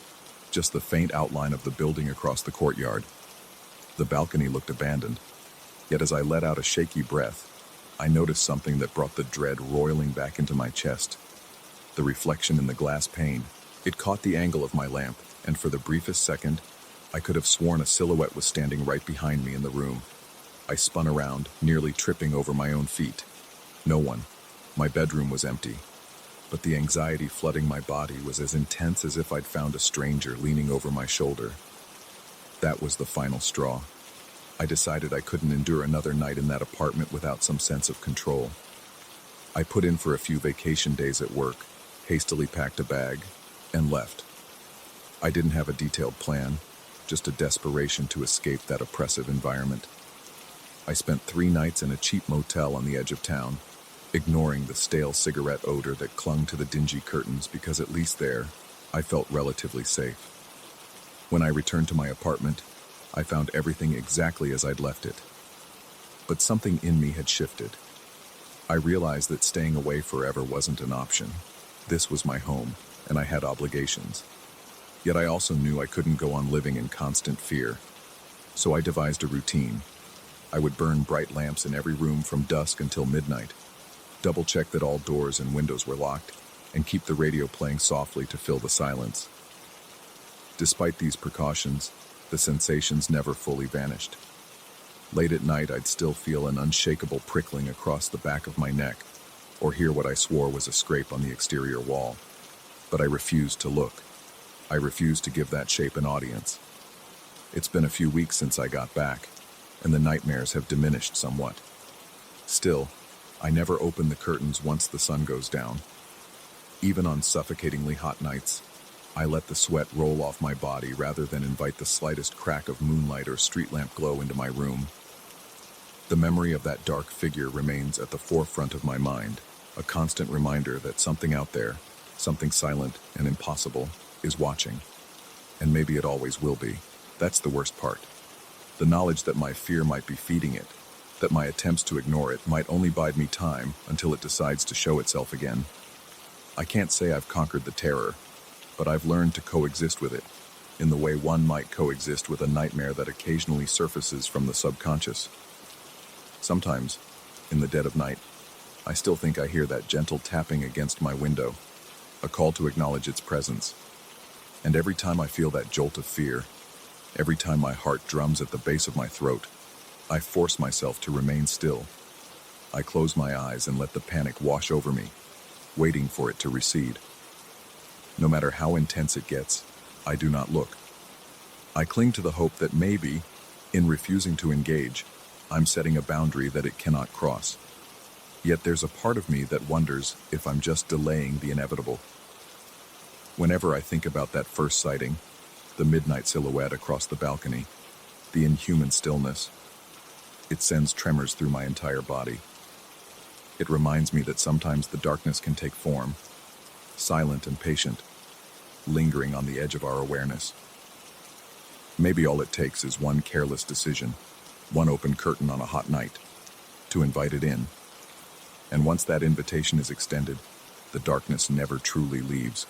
just the faint outline of the building across the courtyard. The balcony looked abandoned, yet as I let out a shaky breath, I noticed something that brought the dread roiling back into my chest. The reflection in the glass pane. It caught the angle of my lamp, and for the briefest second, I could have sworn a silhouette was standing right behind me in the room. I spun around, nearly tripping over my own feet. No one. My bedroom was empty. But the anxiety flooding my body was as intense as if I'd found a stranger leaning over my shoulder. That was the final straw. I decided I couldn't endure another night in that apartment without some sense of control. I put in for a few vacation days at work, hastily packed a bag, and left. I didn't have a detailed plan, just a desperation to escape that oppressive environment. I spent 3 nights in a cheap motel on the edge of town, ignoring the stale cigarette odor that clung to the dingy curtains because at least there, I felt relatively safe. When I returned to my apartment, I found everything exactly as I'd left it. But something in me had shifted. I realized that staying away forever wasn't an option. This was my home, and I had obligations. Yet I also knew I couldn't go on living in constant fear. So I devised a routine. I would burn bright lamps in every room from dusk until midnight, double-check that all doors and windows were locked, and keep the radio playing softly to fill the silence. Despite these precautions, the sensations never fully vanished. Late at night, I'd still feel an unshakable prickling across the back of my neck, or hear what I swore was a scrape on the exterior wall. But I refused to look. I refused to give that shape an audience. It's been a few weeks since I got back, and the nightmares have diminished somewhat. Still, I never open the curtains once the sun goes down. Even on suffocatingly hot nights, I let the sweat roll off my body rather than invite the slightest crack of moonlight or street lamp glow into my room. The memory of that dark figure remains at the forefront of my mind, a constant reminder that something out there, something silent and impossible, is watching. And maybe it always will be. That's the worst part. The knowledge that my fear might be feeding it, that my attempts to ignore it might only bide me time until it decides to show itself again. I can't say I've conquered the terror, but I've learned to coexist with it, in the way one might coexist with a nightmare that occasionally surfaces from the subconscious. Sometimes, in the dead of night, I still think I hear that gentle tapping against my window, a call to acknowledge its presence. And every time I feel that jolt of fear, every time my heart drums at the base of my throat, I force myself to remain still. I close my eyes and let the panic wash over me, waiting for it to recede. No matter how intense it gets, I do not look. I cling to the hope that maybe, in refusing to engage, I'm setting a boundary that it cannot cross. Yet there's a part of me that wonders if I'm just delaying the inevitable. Whenever I think about that first sighting, the midnight silhouette across the balcony, the inhuman stillness, it sends tremors through my entire body. It reminds me that sometimes the darkness can take form, silent and patient, lingering on the edge of our awareness. Maybe all it takes is one careless decision, one open curtain on a hot night, to invite it in. And once that invitation is extended, the darkness never truly leaves.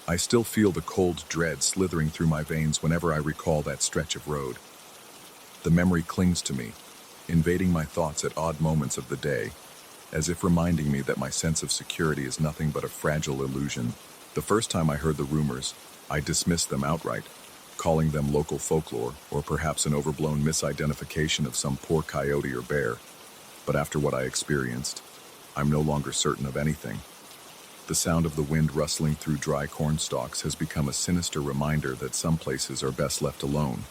I still feel the cold dread slithering through my veins whenever I recall that stretch of road. The memory clings to me, invading my thoughts at odd moments of the day, as if reminding me that my sense of security is nothing but a fragile illusion. The first time I heard the rumors, I dismissed them outright, calling them local folklore or perhaps an overblown misidentification of some poor coyote or bear. But after what I experienced, I'm no longer certain of anything. The sound of the wind rustling through dry corn stalks has become a sinister reminder that some places are best left alone.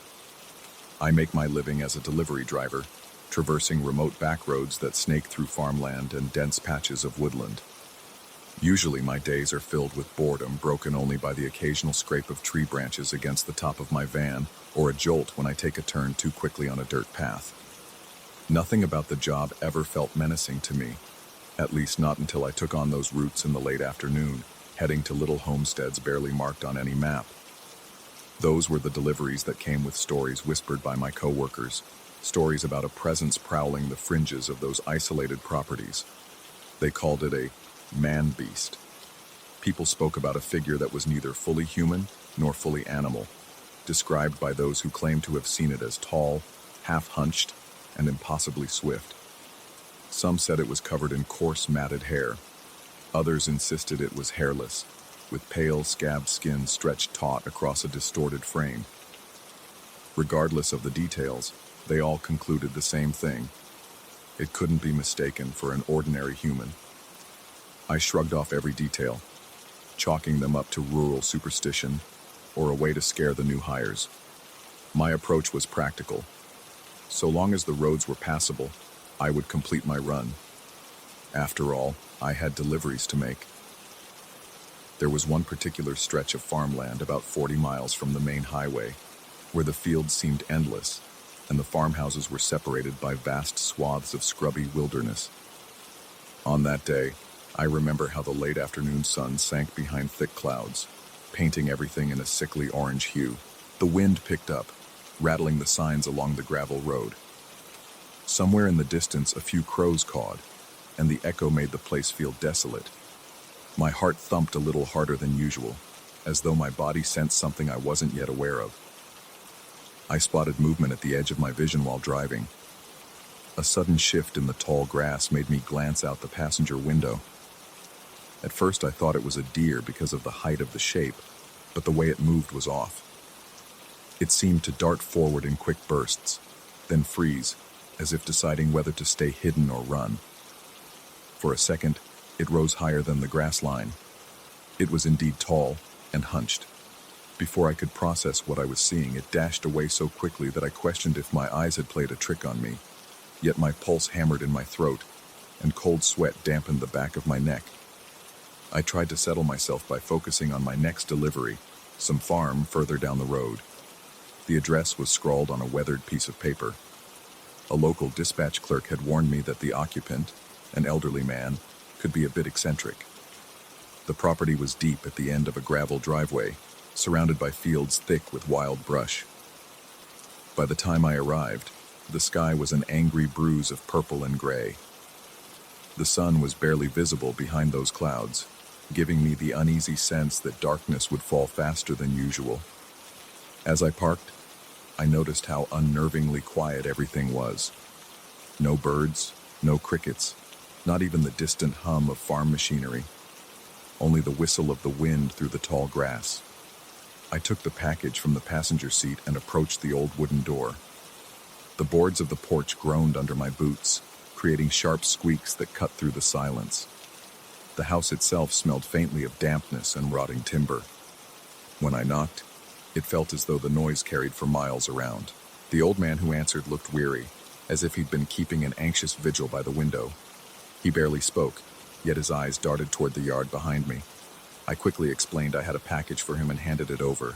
I make my living as a delivery driver, traversing remote back roads that snake through farmland and dense patches of woodland. Usually my days are filled with boredom, broken only by the occasional scrape of tree branches against the top of my van, or a jolt when I take a turn too quickly on a dirt path. Nothing about the job ever felt menacing to me. At least not until I took on those routes in the late afternoon, heading to little homesteads barely marked on any map. Those were the deliveries that came with stories whispered by my coworkers, stories about a presence prowling the fringes of those isolated properties. They called it a man-beast. People spoke about a figure that was neither fully human nor fully animal, described by those who claimed to have seen it as tall, half-hunched, and impossibly swift. Some said it was covered in coarse, matted hair. Others insisted it was hairless, with pale, scabbed skin stretched taut across a distorted frame. Regardless of the details, they all concluded the same thing. It couldn't be mistaken for an ordinary human. I shrugged off every detail, chalking them up to rural superstition or a way to scare the new hires. My approach was practical. So long as the roads were passable, I would complete my run. After all, I had deliveries to make. There was one particular stretch of farmland about 40 miles from the main highway, where the fields seemed endless, and the farmhouses were separated by vast swaths of scrubby wilderness. On that day, I remember how the late afternoon sun sank behind thick clouds, painting everything in a sickly orange hue. The wind picked up, rattling the signs along the gravel road. Somewhere in the distance, a few crows cawed, and the echo made the place feel desolate. My heart thumped a little harder than usual, as though my body sensed something I wasn't yet aware of. I spotted movement at the edge of my vision while driving. A sudden shift in the tall grass made me glance out the passenger window. At first I thought it was a deer because of the height of the shape, but the way it moved was off. It seemed to dart forward in quick bursts, then freeze, as if deciding whether to stay hidden or run. For a second, it rose higher than the grass line. It was indeed tall and hunched. Before I could process what I was seeing, it dashed away so quickly that I questioned if my eyes had played a trick on me. Yet my pulse hammered in my throat, and cold sweat dampened the back of my neck. I tried to settle myself by focusing on my next delivery, some farm further down the road. The address was scrawled on a weathered piece of paper. A local dispatch clerk had warned me that the occupant, an elderly man, could be a bit eccentric. The property was deep at the end of a gravel driveway, surrounded by fields thick with wild brush. By the time I arrived, the sky was an angry bruise of purple and gray. The sun was barely visible behind those clouds, giving me the uneasy sense that darkness would fall faster than usual. As I parked, I noticed how unnervingly quiet everything was. No birds, no crickets, not even the distant hum of farm machinery. Only the whistle of the wind through the tall grass. I took the package from the passenger seat and approached the old wooden door. The boards of the porch groaned under my boots, creating sharp squeaks that cut through the silence. The house itself smelled faintly of dampness and rotting timber. When I knocked, it felt as though the noise carried for miles around. The old man who answered looked weary, as if he'd been keeping an anxious vigil by the window. He barely spoke, yet his eyes darted toward the yard behind me. I quickly explained I had a package for him and handed it over.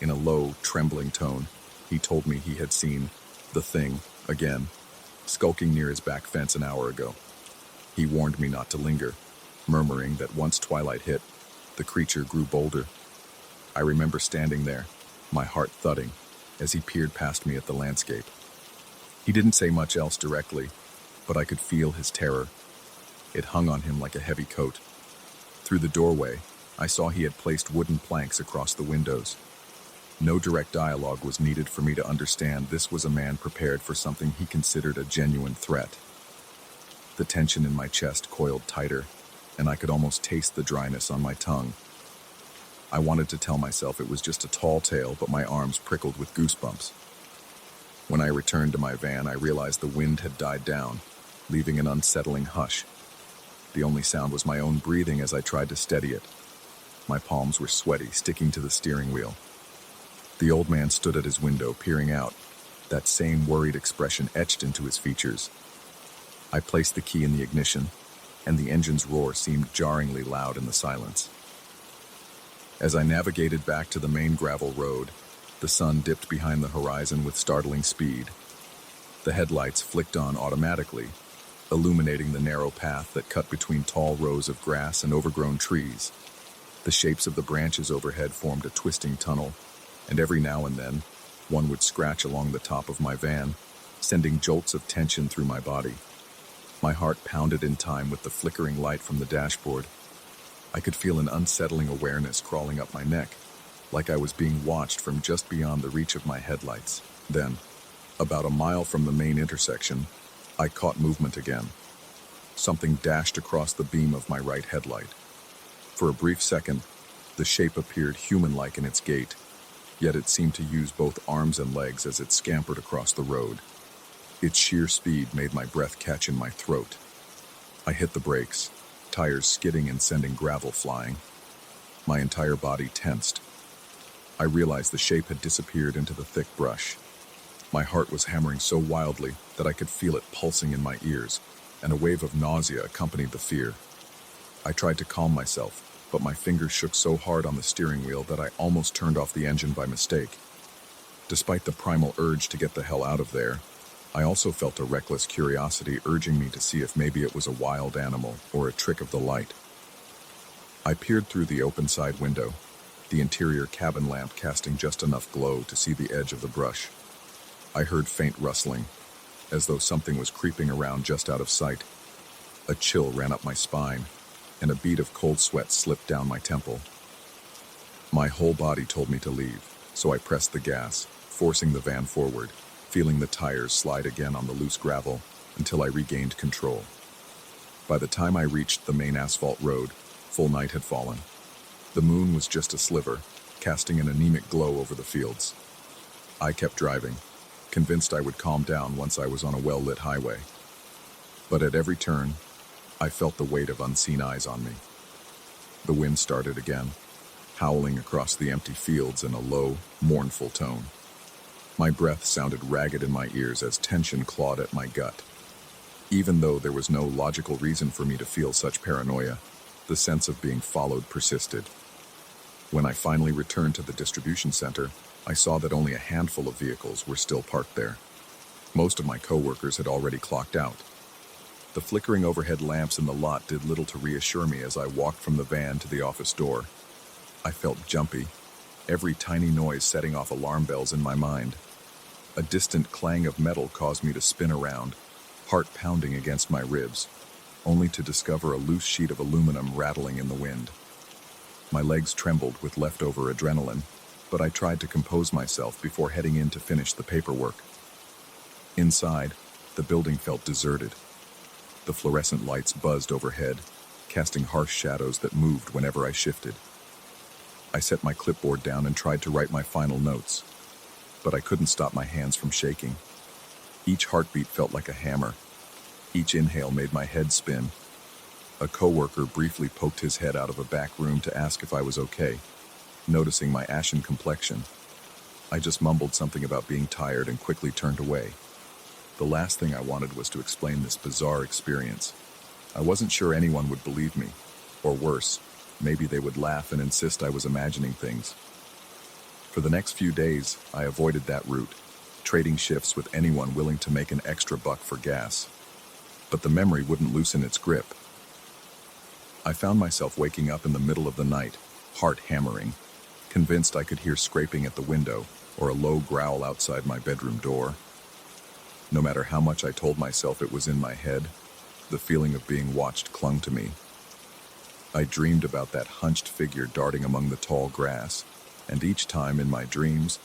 In a low, trembling tone, he told me he had seen the thing again, skulking near his back fence an hour ago. He warned me not to linger, murmuring that once twilight hit, the creature grew bolder. I remember standing there, my heart thudding, as he peered past me at the landscape. He didn't say much else directly, but I could feel his terror. It hung on him like a heavy coat. Through the doorway, I saw he had placed wooden planks across the windows. No direct dialogue was needed for me to understand this was a man prepared for something he considered a genuine threat. The tension in my chest coiled tighter, and I could almost taste the dryness on my tongue. I wanted to tell myself it was just a tall tale, but my arms prickled with goosebumps. When I returned to my van, I realized the wind had died down, leaving an unsettling hush. The only sound was my own breathing as I tried to steady it. My palms were sweaty, sticking to the steering wheel. The old man stood at his window, peering out, that same worried expression etched into his features. I placed the key in the ignition, and the engine's roar seemed jarringly loud in the silence. As I navigated back to the main gravel road, the sun dipped behind the horizon with startling speed. The headlights flicked on automatically, illuminating the narrow path that cut between tall rows of grass and overgrown trees. The shapes of the branches overhead formed a twisting tunnel, and every now and then, one would scratch along the top of my van, sending jolts of tension through my body. My heart pounded in time with the flickering light from the dashboard. I could feel an unsettling awareness crawling up my neck, like I was being watched from just beyond the reach of my headlights. Then, about a mile from the main intersection, I caught movement again. Something dashed across the beam of my right headlight. For a brief second, the shape appeared human-like in its gait, yet it seemed to use both arms and legs as it scampered across the road. Its sheer speed made my breath catch in my throat. I hit the brakes, tires skidding and sending gravel flying. My entire body tensed. I realized the shape had disappeared into the thick brush. My heart was hammering so wildly that I could feel it pulsing in my ears, and a wave of nausea accompanied the fear. I tried to calm myself, but my fingers shook so hard on the steering wheel that I almost turned off the engine by mistake. Despite the primal urge to get the hell out of there, I also felt a reckless curiosity urging me to see if maybe it was a wild animal or a trick of the light. I peered through the open side window, the interior cabin lamp casting just enough glow to see the edge of the brush. I heard faint rustling, as though something was creeping around just out of sight. A chill ran up my spine, and a bead of cold sweat slipped down my temple. My whole body told me to leave, so I pressed the gas, forcing the van forward, feeling the tires slide again on the loose gravel until I regained control. By the time I reached the main asphalt road, full night had fallen. The moon was just a sliver, casting an anemic glow over the fields. I kept driving, convinced I would calm down once I was on a well-lit highway. But at every turn, I felt the weight of unseen eyes on me. The wind started again, howling across the empty fields in a low, mournful tone. My breath sounded ragged in my ears as tension clawed at my gut. Even though there was no logical reason for me to feel such paranoia, the sense of being followed persisted. When I finally returned to the distribution center, I saw that only a handful of vehicles were still parked there. Most of my coworkers had already clocked out. The flickering overhead lamps in the lot did little to reassure me as I walked from the van to the office door. I felt jumpy, every tiny noise setting off alarm bells in my mind. A distant clang of metal caused me to spin around, heart pounding against my ribs, only to discover a loose sheet of aluminum rattling in the wind. My legs trembled with leftover adrenaline, but I tried to compose myself before heading in to finish the paperwork. Inside, the building felt deserted. The fluorescent lights buzzed overhead, casting harsh shadows that moved whenever I shifted. I set my clipboard down and tried to write my final notes, but I couldn't stop my hands from shaking. Each heartbeat felt like a hammer. Each inhale made my head spin. A coworker briefly poked his head out of a back room to ask if I was okay, noticing my ashen complexion. I just mumbled something about being tired and quickly turned away. The last thing I wanted was to explain this bizarre experience. I wasn't sure anyone would believe me, or worse, maybe they would laugh and insist I was imagining things. For the next few days, I avoided that route, trading shifts with anyone willing to make an extra buck for gas. But the memory wouldn't loosen its grip. I found myself waking up in the middle of the night, heart hammering, convinced I could hear scraping at the window or a low growl outside my bedroom door. No matter how much I told myself it was in my head, the feeling of being watched clung to me. I dreamed about that hunched figure darting among the tall grass, and each time in my dreams,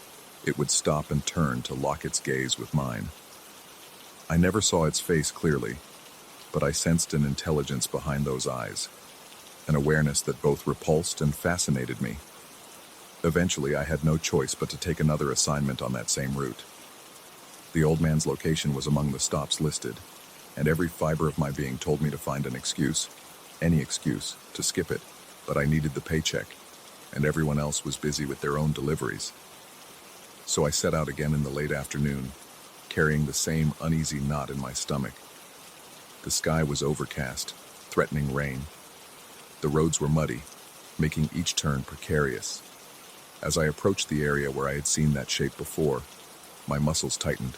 it would stop and turn to lock its gaze with mine. I never saw its face clearly, but I sensed an intelligence behind those eyes, an awareness that both repulsed and fascinated me. Eventually, I had no choice but to take another assignment on that same route. The old man's location was among the stops listed, and every fiber of my being told me to find an excuse, any excuse, to skip it, but I needed the paycheck, and everyone else was busy with their own deliveries. So I set out again in the late afternoon, carrying the same uneasy knot in my stomach. The sky was overcast, threatening rain. The roads were muddy, making each turn precarious. As I approached the area where I had seen that shape before, my muscles tightened,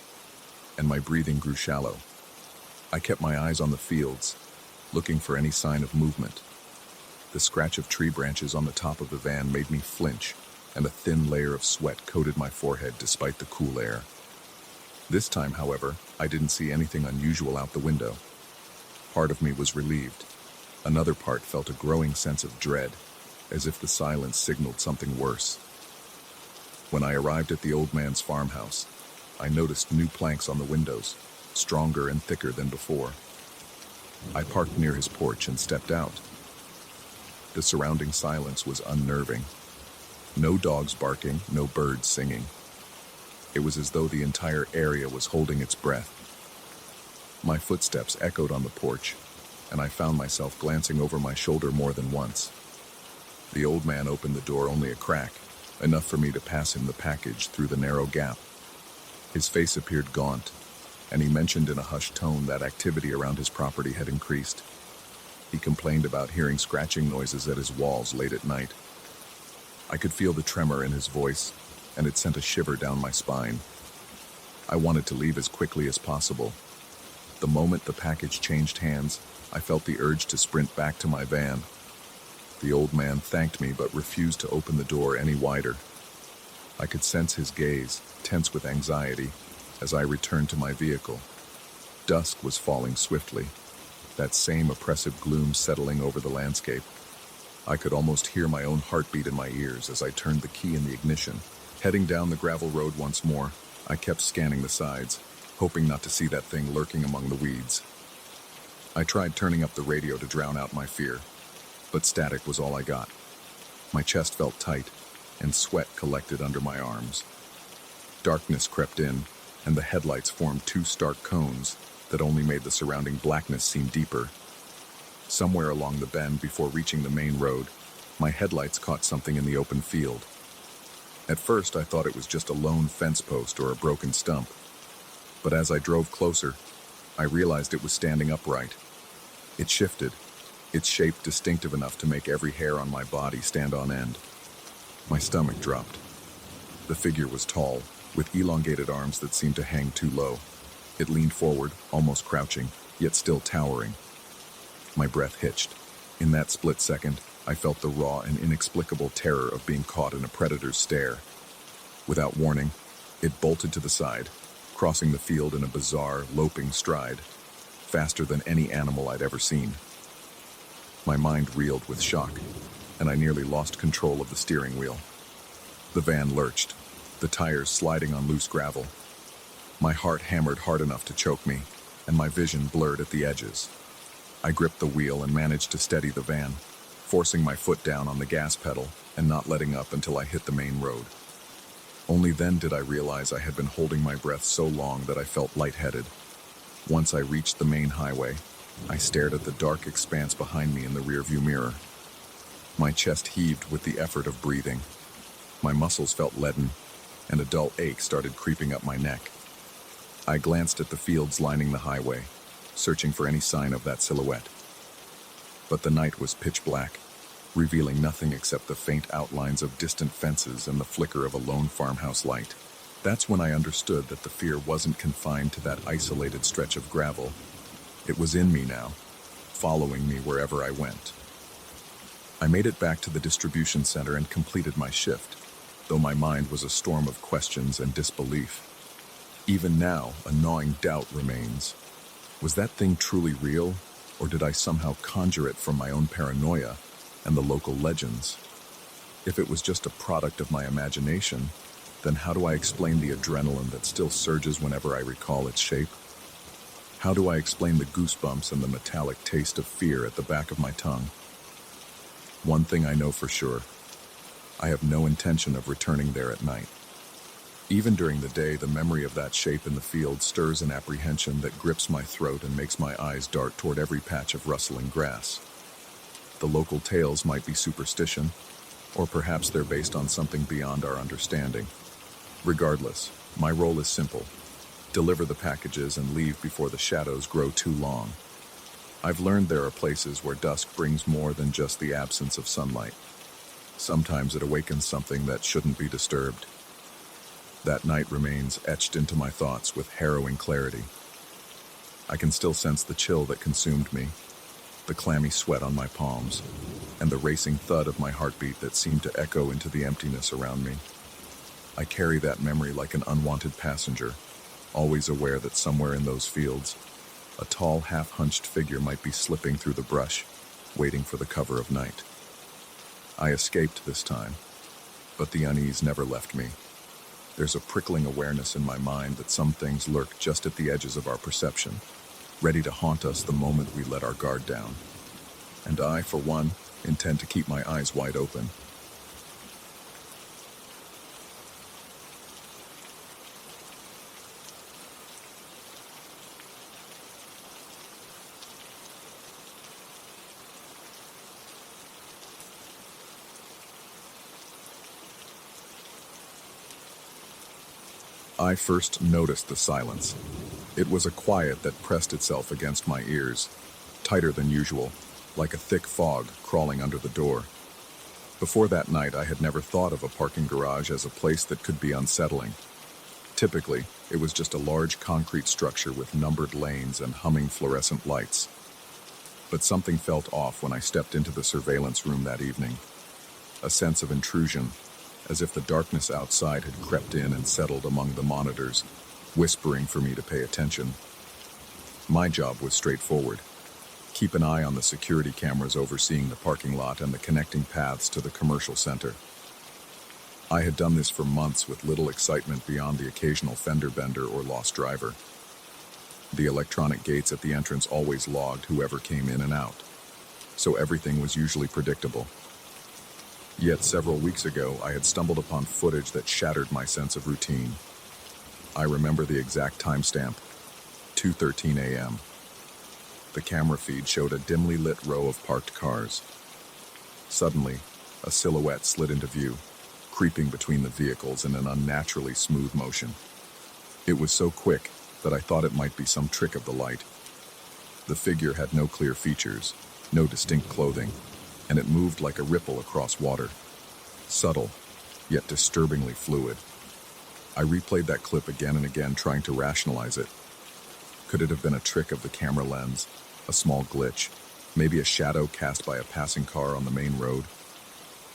and my breathing grew shallow. I kept my eyes on the fields, looking for any sign of movement. The scratch of tree branches on the top of the van made me flinch, and a thin layer of sweat coated my forehead despite the cool air. This time, however, I didn't see anything unusual out the window. Part of me was relieved. Another part felt a growing sense of dread, as if the silence signaled something worse. When I arrived at the old man's farmhouse, I noticed new planks on the windows, stronger and thicker than before. I parked near his porch and stepped out. The surrounding silence was unnerving. No dogs barking, no birds singing. It was as though the entire area was holding its breath. My footsteps echoed on the porch, and I found myself glancing over my shoulder more than once. The old man opened the door only a crack, enough for me to pass him the package through the narrow gap. His face appeared gaunt, and he mentioned in a hushed tone that activity around his property had increased. He complained about hearing scratching noises at his walls late at night. I could feel the tremor in his voice, and it sent a shiver down my spine. I wanted to leave as quickly as possible. The moment the package changed hands, I felt the urge to sprint back to my van. The old man thanked me but refused to open the door any wider. I could sense his gaze, tense with anxiety, as I returned to my vehicle. Dusk was falling swiftly, that same oppressive gloom settling over the landscape. I could almost hear my own heartbeat in my ears as I turned the key in the ignition. Heading down the gravel road once more, I kept scanning the sides, hoping not to see that thing lurking among the weeds. I tried turning up the radio to drown out my fear, but static was all I got. My chest felt tight, and sweat collected under my arms. Darkness crept in, and the headlights formed two stark cones that only made the surrounding blackness seem deeper. Somewhere along the bend before reaching the main road, my headlights caught something in the open field. At first, I thought it was just a lone fence post or a broken stump. But as I drove closer, I realized it was standing upright. It shifted, its shape distinctive enough to make every hair on my body stand on end. My stomach dropped. The figure was tall, with elongated arms that seemed to hang too low. It leaned forward, almost crouching, yet still towering. My breath hitched. In that split second, I felt the raw and inexplicable terror of being caught in a predator's stare. Without warning, it bolted to the side, crossing the field in a bizarre, loping stride, faster than any animal I'd ever seen. My mind reeled with shock, and I nearly lost control of the steering wheel. The van lurched, the tires sliding on loose gravel. My heart hammered hard enough to choke me, and my vision blurred at the edges. I gripped the wheel and managed to steady the van, forcing my foot down on the gas pedal and not letting up until I hit the main road. Only then did I realize I had been holding my breath so long that I felt lightheaded. Once I reached the main highway, I stared at the dark expanse behind me in the rearview mirror. My chest heaved with the effort of breathing. My muscles felt leaden, and a dull ache started creeping up my neck. I glanced at the fields lining the highway, searching for any sign of that silhouette. But the night was pitch black, revealing nothing except the faint outlines of distant fences and the flicker of a lone farmhouse light. That's when I understood that the fear wasn't confined to that isolated stretch of gravel. It was in me now, following me wherever I went. I made it back to the distribution center and completed my shift, though my mind was a storm of questions and disbelief. Even now, a gnawing doubt remains. Was that thing truly real, or did I somehow conjure it from my own paranoia and the local legends? If it was just a product of my imagination, then how do I explain the adrenaline that still surges whenever I recall its shape? How do I explain the goosebumps and the metallic taste of fear at the back of my tongue? One thing I know for sure, I have no intention of returning there at night. Even during the day, the memory of that shape in the field stirs an apprehension that grips my throat and makes my eyes dart toward every patch of rustling grass. The local tales might be superstition, or perhaps they're based on something beyond our understanding. Regardless, my role is simple: deliver the packages and leave before the shadows grow too long. I've learned there are places where dusk brings more than just the absence of sunlight. Sometimes it awakens something that shouldn't be disturbed. That night remains etched into my thoughts with harrowing clarity. I can still sense the chill that consumed me, the clammy sweat on my palms, and the racing thud of my heartbeat that seemed to echo into the emptiness around me. I carry that memory like an unwanted passenger, always aware that somewhere in those fields, a tall, half-hunched figure might be slipping through the brush, waiting for the cover of night. I escaped this time, but the unease never left me. There's a prickling awareness in my mind that some things lurk just at the edges of our perception, ready to haunt us the moment we let our guard down. And I, for one, intend to keep my eyes wide open. I first noticed the silence. It was a quiet that pressed itself against my ears, tighter than usual, like a thick fog crawling under the door. Before that night, I had never thought of a parking garage as a place that could be unsettling. Typically, it was just a large concrete structure with numbered lanes and humming fluorescent lights. But something felt off when I stepped into the surveillance room that evening. A sense of intrusion, as if the darkness outside had crept in and settled among the monitors, whispering for me to pay attention. My job was straightforward: keep an eye on the security cameras overseeing the parking lot and the connecting paths to the commercial center. I had done this for months with little excitement beyond the occasional fender bender or lost driver. The electronic gates at the entrance always logged whoever came in and out, so everything was usually predictable. Yet several weeks ago, I had stumbled upon footage that shattered my sense of routine. I remember the exact timestamp, 2:13 a.m. The camera feed showed a dimly lit row of parked cars. Suddenly, a silhouette slid into view, creeping between the vehicles in an unnaturally smooth motion. It was so quick that I thought it might be some trick of the light. The figure had no clear features, no distinct clothing, and it moved like a ripple across water. Subtle, yet disturbingly fluid. I replayed that clip again and again, trying to rationalize it. Could it have been a trick of the camera lens, a small glitch, maybe a shadow cast by a passing car on the main road?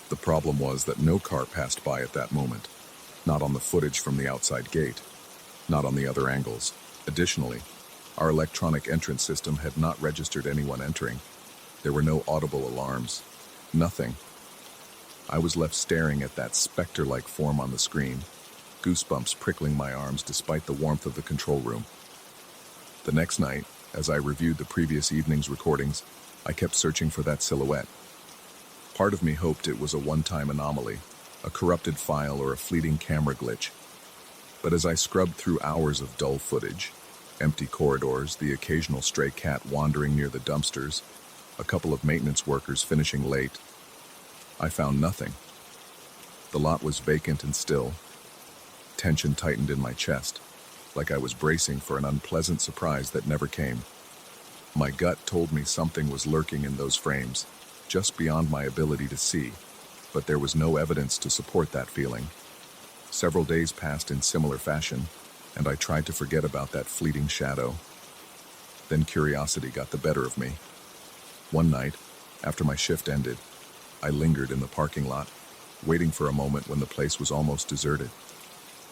The problem was that no car passed by at that moment, not on the footage from the outside gate, not on the other angles. Additionally, our electronic entrance system had not registered anyone entering. There were no audible alarms. Nothing. I was left staring at that specter-like form on the screen, goosebumps prickling my arms despite the warmth of the control room. The next night, as I reviewed the previous evening's recordings, I kept searching for that silhouette. Part of me hoped it was a one-time anomaly, a corrupted file, or a fleeting camera glitch. But as I scrubbed through hours of dull footage, empty corridors, the occasional stray cat wandering near the dumpsters, a couple of maintenance workers finishing late, I found nothing. The lot was vacant and still. Tension tightened in my chest, like I was bracing for an unpleasant surprise that never came. My gut told me something was lurking in those frames, just beyond my ability to see, but there was no evidence to support that feeling. Several days passed in similar fashion, and I tried to forget about that fleeting shadow. Then curiosity got the better of me. One night, after my shift ended, I lingered in the parking lot, waiting for a moment when the place was almost deserted.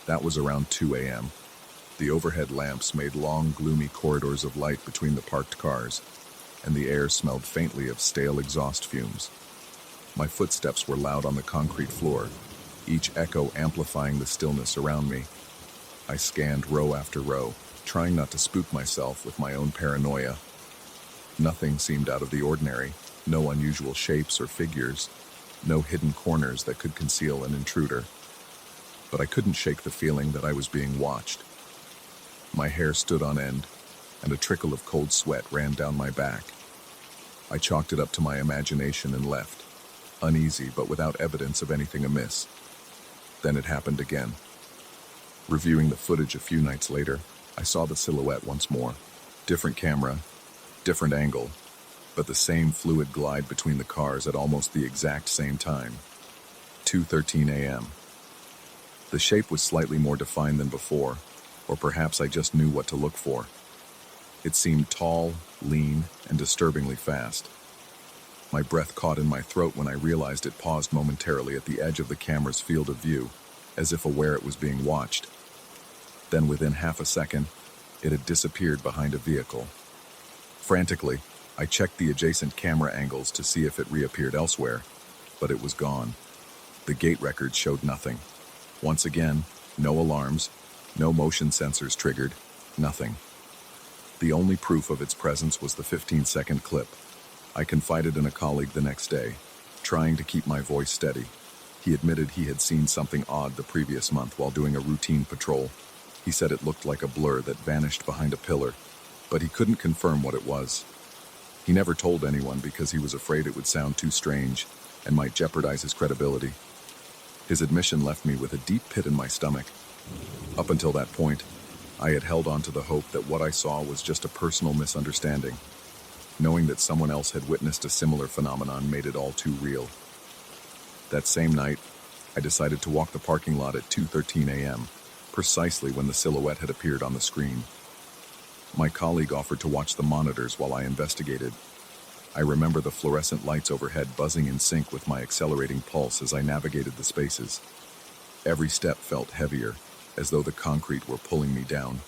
That was around 2 a.m. The overhead lamps made long, gloomy corridors of light between the parked cars, and the air smelled faintly of stale exhaust fumes. My footsteps were loud on the concrete floor, each echo amplifying the stillness around me. I scanned row after row, trying not to spook myself with my own paranoia. Nothing seemed out of the ordinary, no unusual shapes or figures, no hidden corners that could conceal an intruder. But I couldn't shake the feeling that I was being watched. My hair stood on end, and a trickle of cold sweat ran down my back. I chalked it up to my imagination and left, uneasy but without evidence of anything amiss. Then it happened again. Reviewing the footage a few nights later, I saw the silhouette once more. Different camera, different angle, but the same fluid glide between the cars at almost the exact same time. 2:13 a.m. The shape was slightly more defined than before, or perhaps I just knew what to look for. It seemed tall, lean, and disturbingly fast. My breath caught in my throat when I realized it paused momentarily at the edge of the camera's field of view, as if aware it was being watched. Then within half a second, it had disappeared behind a vehicle. Frantically, I checked the adjacent camera angles to see if it reappeared elsewhere, but it was gone. The gate record showed nothing. Once again, no alarms, no motion sensors triggered, nothing. The only proof of its presence was the 15-second clip. I confided in a colleague the next day, trying to keep my voice steady. He admitted he had seen something odd the previous month while doing a routine patrol. He said it looked like a blur that vanished behind a pillar, but he couldn't confirm what it was. He never told anyone because he was afraid it would sound too strange and might jeopardize his credibility. His admission left me with a deep pit in my stomach. Up until that point, I had held on to the hope that what I saw was just a personal misunderstanding. Knowing that someone else had witnessed a similar phenomenon made it all too real. That same night, I decided to walk the parking lot at 2:13 a.m., precisely when the silhouette had appeared on the screen. My colleague offered to watch the monitors while I investigated. I remember the fluorescent lights overhead buzzing in sync with my accelerating pulse as I navigated the spaces. Every step felt heavier, as though the concrete were pulling me down.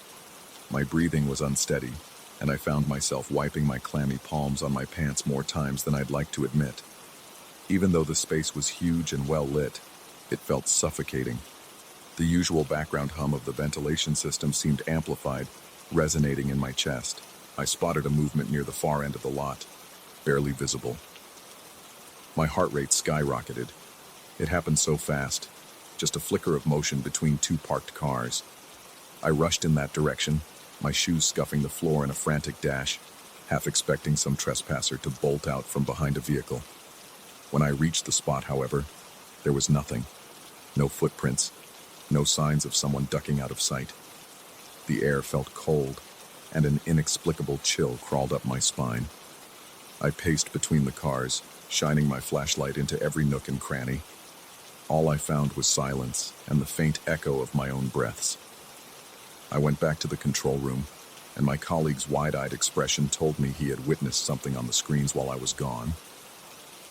My breathing was unsteady, and I found myself wiping my clammy palms on my pants more times than I'd like to admit. Even though the space was huge and well lit, it felt suffocating. The usual background hum of the ventilation system seemed amplified, resonating in my chest. I spotted a movement near the far end of the lot, barely visible. My heart rate skyrocketed. It happened so fast, just a flicker of motion between two parked cars. I rushed in that direction, my shoes scuffing the floor in a frantic dash, half expecting some trespasser to bolt out from behind a vehicle. When I reached the spot, however, there was nothing. No footprints, no signs of someone ducking out of sight. The air felt cold, and an inexplicable chill crawled up my spine. I paced between the cars, shining my flashlight into every nook and cranny. All I found was silence and the faint echo of my own breaths. I went back to the control room, and my colleague's wide-eyed expression told me he had witnessed something on the screens while I was gone.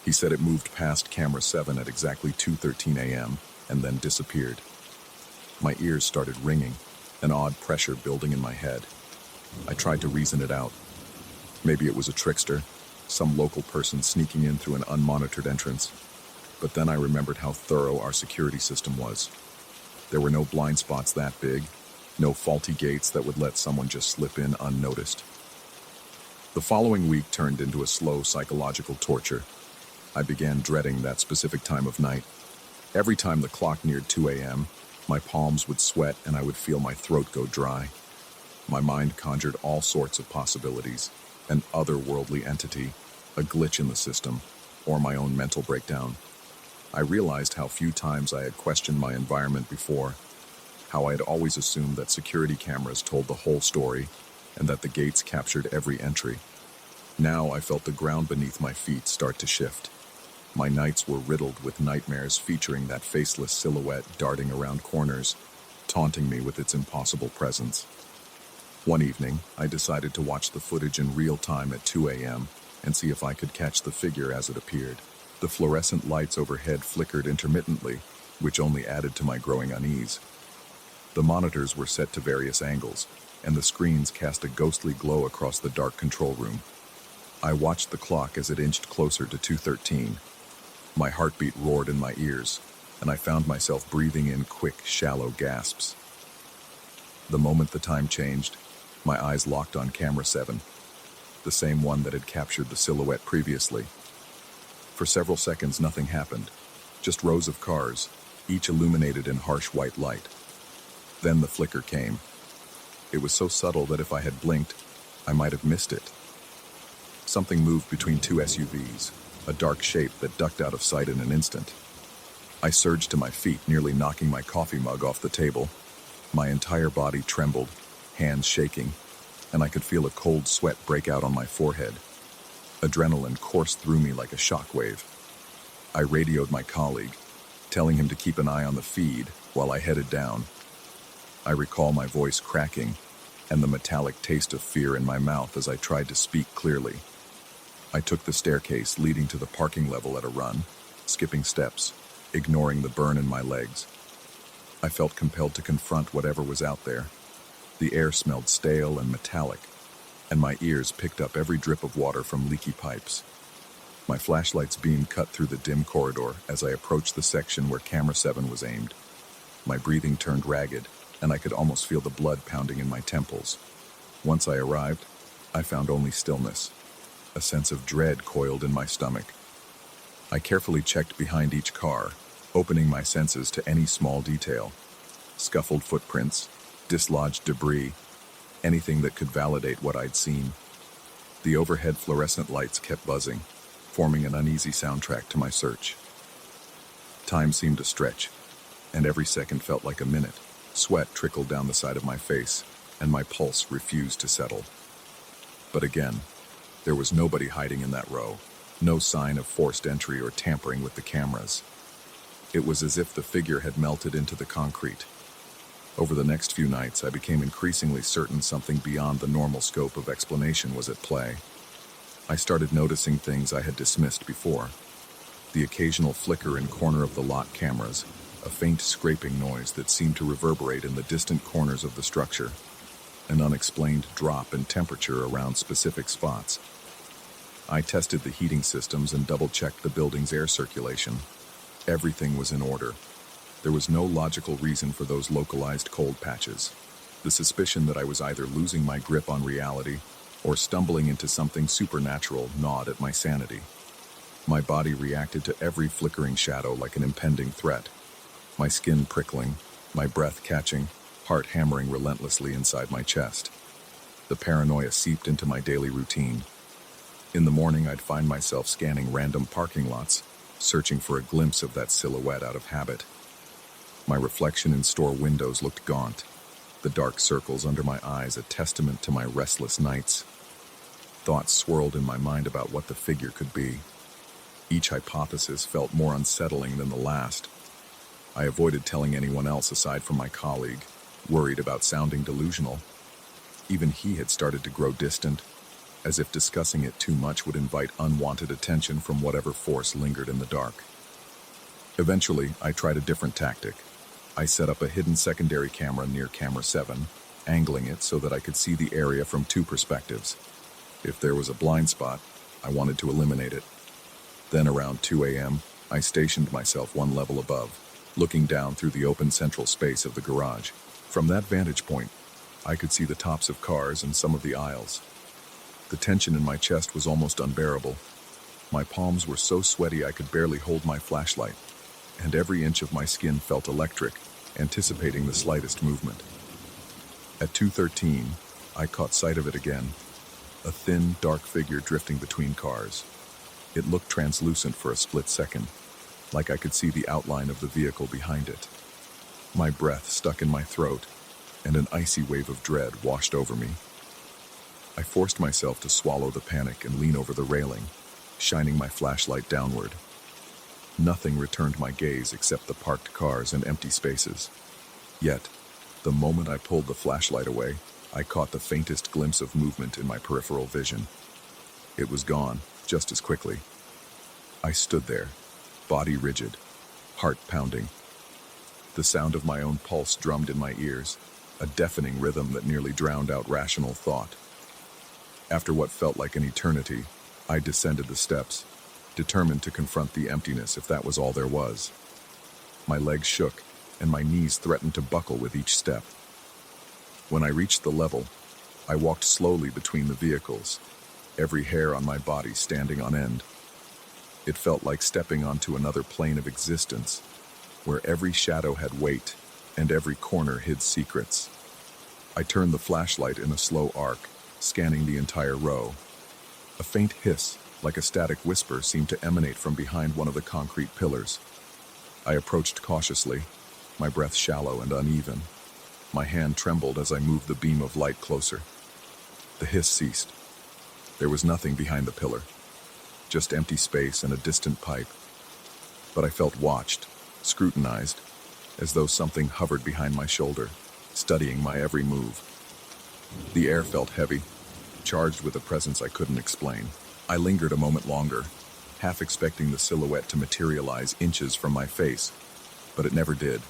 He said it moved past camera 7 at exactly 2:13 a.m. and then disappeared. My ears started ringing, an odd pressure building in my head. I tried to reason it out. Maybe it was a trickster, some local person sneaking in through an unmonitored entrance. But then I remembered how thorough our security system was. There were no blind spots that big, no faulty gates that would let someone just slip in unnoticed. The following week turned into a slow psychological torture. I began dreading that specific time of night. Every time the clock neared 2 a.m., my palms would sweat and I would feel my throat go dry. My mind conjured all sorts of possibilities: an otherworldly entity, a glitch in the system, or my own mental breakdown. I realized how few times I had questioned my environment before, how I had always assumed that security cameras told the whole story and that the gates captured every entry. Now I felt the ground beneath my feet start to shift. My nights were riddled with nightmares featuring that faceless silhouette darting around corners, taunting me with its impossible presence. One evening, I decided to watch the footage in real time at 2 a.m. and see if I could catch the figure as it appeared. The fluorescent lights overhead flickered intermittently, which only added to my growing unease. The monitors were set to various angles, and the screens cast a ghostly glow across the dark control room. I watched the clock as it inched closer to 2:13. My heartbeat roared in my ears, and I found myself breathing in quick, shallow gasps. The moment the time changed, my eyes locked on camera 7, the same one that had captured the silhouette previously. For several seconds, nothing happened, just rows of cars, each illuminated in harsh white light. Then the flicker came. It was so subtle that if I had blinked, I might have missed it. Something moved between two SUVs, a dark shape that ducked out of sight in an instant. I surged to my feet, nearly knocking my coffee mug off the table. My entire body trembled, hands shaking, and I could feel a cold sweat break out on my forehead. Adrenaline coursed through me like a shockwave. I radioed my colleague, telling him to keep an eye on the feed while I headed down. I recall my voice cracking and the metallic taste of fear in my mouth as I tried to speak clearly. I took the staircase leading to the parking level at a run, skipping steps, ignoring the burn in my legs. I felt compelled to confront whatever was out there. The air smelled stale and metallic, and my ears picked up every drip of water from leaky pipes. My flashlight's beam cut through the dim corridor as I approached the section where camera 7 was aimed. My breathing turned ragged, and I could almost feel the blood pounding in my temples. Once I arrived, I found only stillness. A sense of dread coiled in my stomach. I carefully checked behind each car, opening my senses to any small detail. Scuffled footprints, dislodged debris, anything that could validate what I'd seen. The overhead fluorescent lights kept buzzing, forming an uneasy soundtrack to my search. Time seemed to stretch, and every second felt like a minute. Sweat trickled down the side of my face, and my pulse refused to settle. But again, there was nobody hiding in that row, no sign of forced entry or tampering with the cameras. It was as if the figure had melted into the concrete. Over the next few nights, I became increasingly certain something beyond the normal scope of explanation was at play. I started noticing things I had dismissed before. The occasional flicker in corner of the lot cameras, a faint scraping noise that seemed to reverberate in the distant corners of the structure, an unexplained drop in temperature around specific spots. I tested the heating systems and double-checked the building's air circulation. Everything was in order. There was no logical reason for those localized cold patches. The suspicion that I was either losing my grip on reality or stumbling into something supernatural gnawed at my sanity. My body reacted to every flickering shadow like an impending threat. My skin prickling, my breath catching, heart hammering relentlessly inside my chest. The paranoia seeped into my daily routine. In the morning, I'd find myself scanning random parking lots, searching for a glimpse of that silhouette out of habit. My reflection in store windows looked gaunt, the dark circles under my eyes a testament to my restless nights. Thoughts swirled in my mind about what the figure could be. Each hypothesis felt more unsettling than the last. I avoided telling anyone else aside from my colleague, worried about sounding delusional. Even he had started to grow distant, as if discussing it too much would invite unwanted attention from whatever force lingered in the dark. Eventually, I tried a different tactic. I set up a hidden secondary camera near camera 7, angling it so that I could see the area from two perspectives. If there was a blind spot, I wanted to eliminate it. Then around 2 a.m., I stationed myself one level above, looking down through the open central space of the garage. From that vantage point, I could see the tops of cars and some of the aisles. The tension in my chest was almost unbearable. My palms were so sweaty I could barely hold my flashlight. and every inch of my skin felt electric, anticipating the slightest movement. At 2:13, I caught sight of it again, a thin, dark figure drifting between cars. It looked translucent for a split second, like I could see the outline of the vehicle behind it. My breath stuck in my throat, and an icy wave of dread washed over me. I forced myself to swallow the panic and lean over the railing, shining my flashlight downward. Nothing returned my gaze except the parked cars and empty spaces. Yet, the moment I pulled the flashlight away, I caught the faintest glimpse of movement in my peripheral vision. It was gone, just as quickly. I stood there, body rigid, heart pounding. The sound of my own pulse drummed in my ears, a deafening rhythm that nearly drowned out rational thought. After what felt like an eternity, I descended the steps, determined to confront the emptiness if that was all there was. My legs shook, and my knees threatened to buckle with each step. When I reached the level, I walked slowly between the vehicles, every hair on my body standing on end. It felt like stepping onto another plane of existence, where every shadow had weight and every corner hid secrets. I turned the flashlight in a slow arc, scanning the entire row. A faint hiss, like a static whisper, seemed to emanate from behind one of the concrete pillars. I approached cautiously, my breath shallow and uneven. My hand trembled as I moved the beam of light closer. The hiss ceased. There was nothing behind the pillar, just empty space and a distant pipe. But I felt watched, scrutinized, as though something hovered behind my shoulder, studying my every move. The air felt heavy, charged with a presence I couldn't explain. I lingered a moment longer, half expecting the silhouette to materialize inches from my face, but it never did.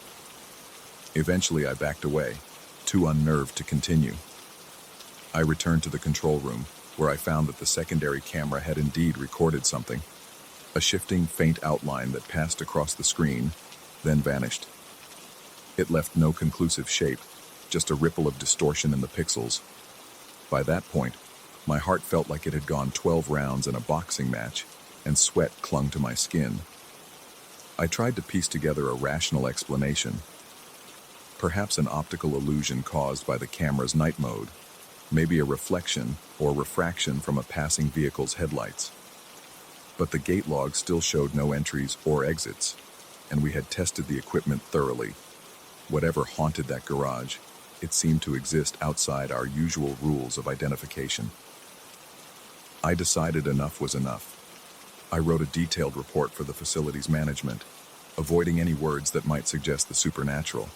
Eventually I backed away, too unnerved to continue. I returned to the control room, where I found that the secondary camera had indeed recorded something, a shifting, faint outline that passed across the screen, then vanished. It left no conclusive shape, just a ripple of distortion in the pixels. By that point, my heart felt like it had gone 12 rounds in a boxing match, and sweat clung to my skin. I tried to piece together a rational explanation. Perhaps an optical illusion caused by the camera's night mode, maybe a reflection or refraction from a passing vehicle's headlights. But the gate log still showed no entries or exits, and we had tested the equipment thoroughly. Whatever haunted that garage, it seemed to exist outside our usual rules of identification. I decided enough was enough. I wrote a detailed report for the facility's management, avoiding any words that might suggest the supernatural.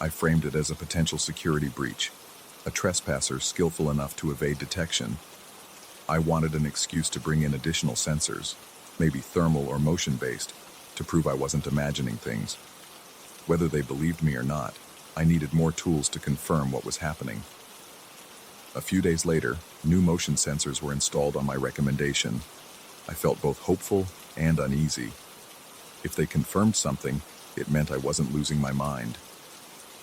I framed it as a potential security breach, a trespasser skillful enough to evade detection. I wanted an excuse to bring in additional sensors, maybe thermal or motion-based, to prove I wasn't imagining things. Whether they believed me or not, I needed more tools to confirm what was happening. A few days later, new motion sensors were installed on my recommendation. I felt both hopeful and uneasy. If they confirmed something, it meant I wasn't losing my mind.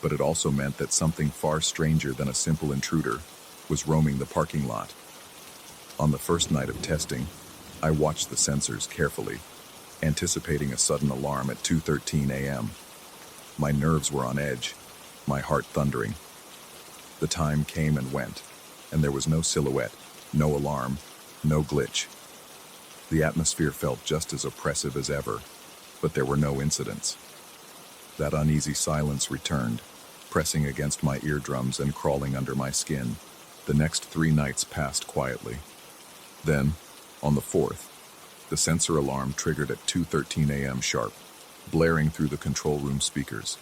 But it also meant that something far stranger than a simple intruder was roaming the parking lot. On the first night of testing, I watched the sensors carefully, anticipating a sudden alarm at 2:13 a.m. My nerves were on edge, my heart thundering. The time came and went, and there was no silhouette, no alarm, no glitch. The atmosphere felt just as oppressive as ever, but there were no incidents. That uneasy silence returned, pressing against my eardrums and crawling under my skin. The next 3 nights passed quietly. Then, on the 4th, the sensor alarm triggered at 2:13 a.m. sharp, blaring through the control room speakers.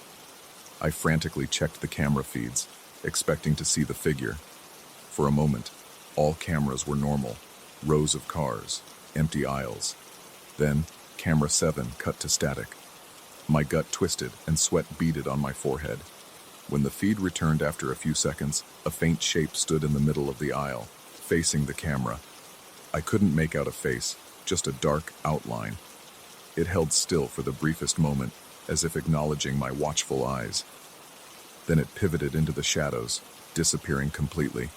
I frantically checked the camera feeds, expecting to see the figure. For a moment, all cameras were normal, rows of cars, empty aisles. Then, camera 7 cut to static. My gut twisted and sweat beaded on my forehead. When the feed returned after a few seconds, a faint shape stood in the middle of the aisle, facing the camera. I couldn't make out a face, just a dark outline. It held still for the briefest moment, as if acknowledging my watchful eyes. Then it pivoted into the shadows, disappearing completely.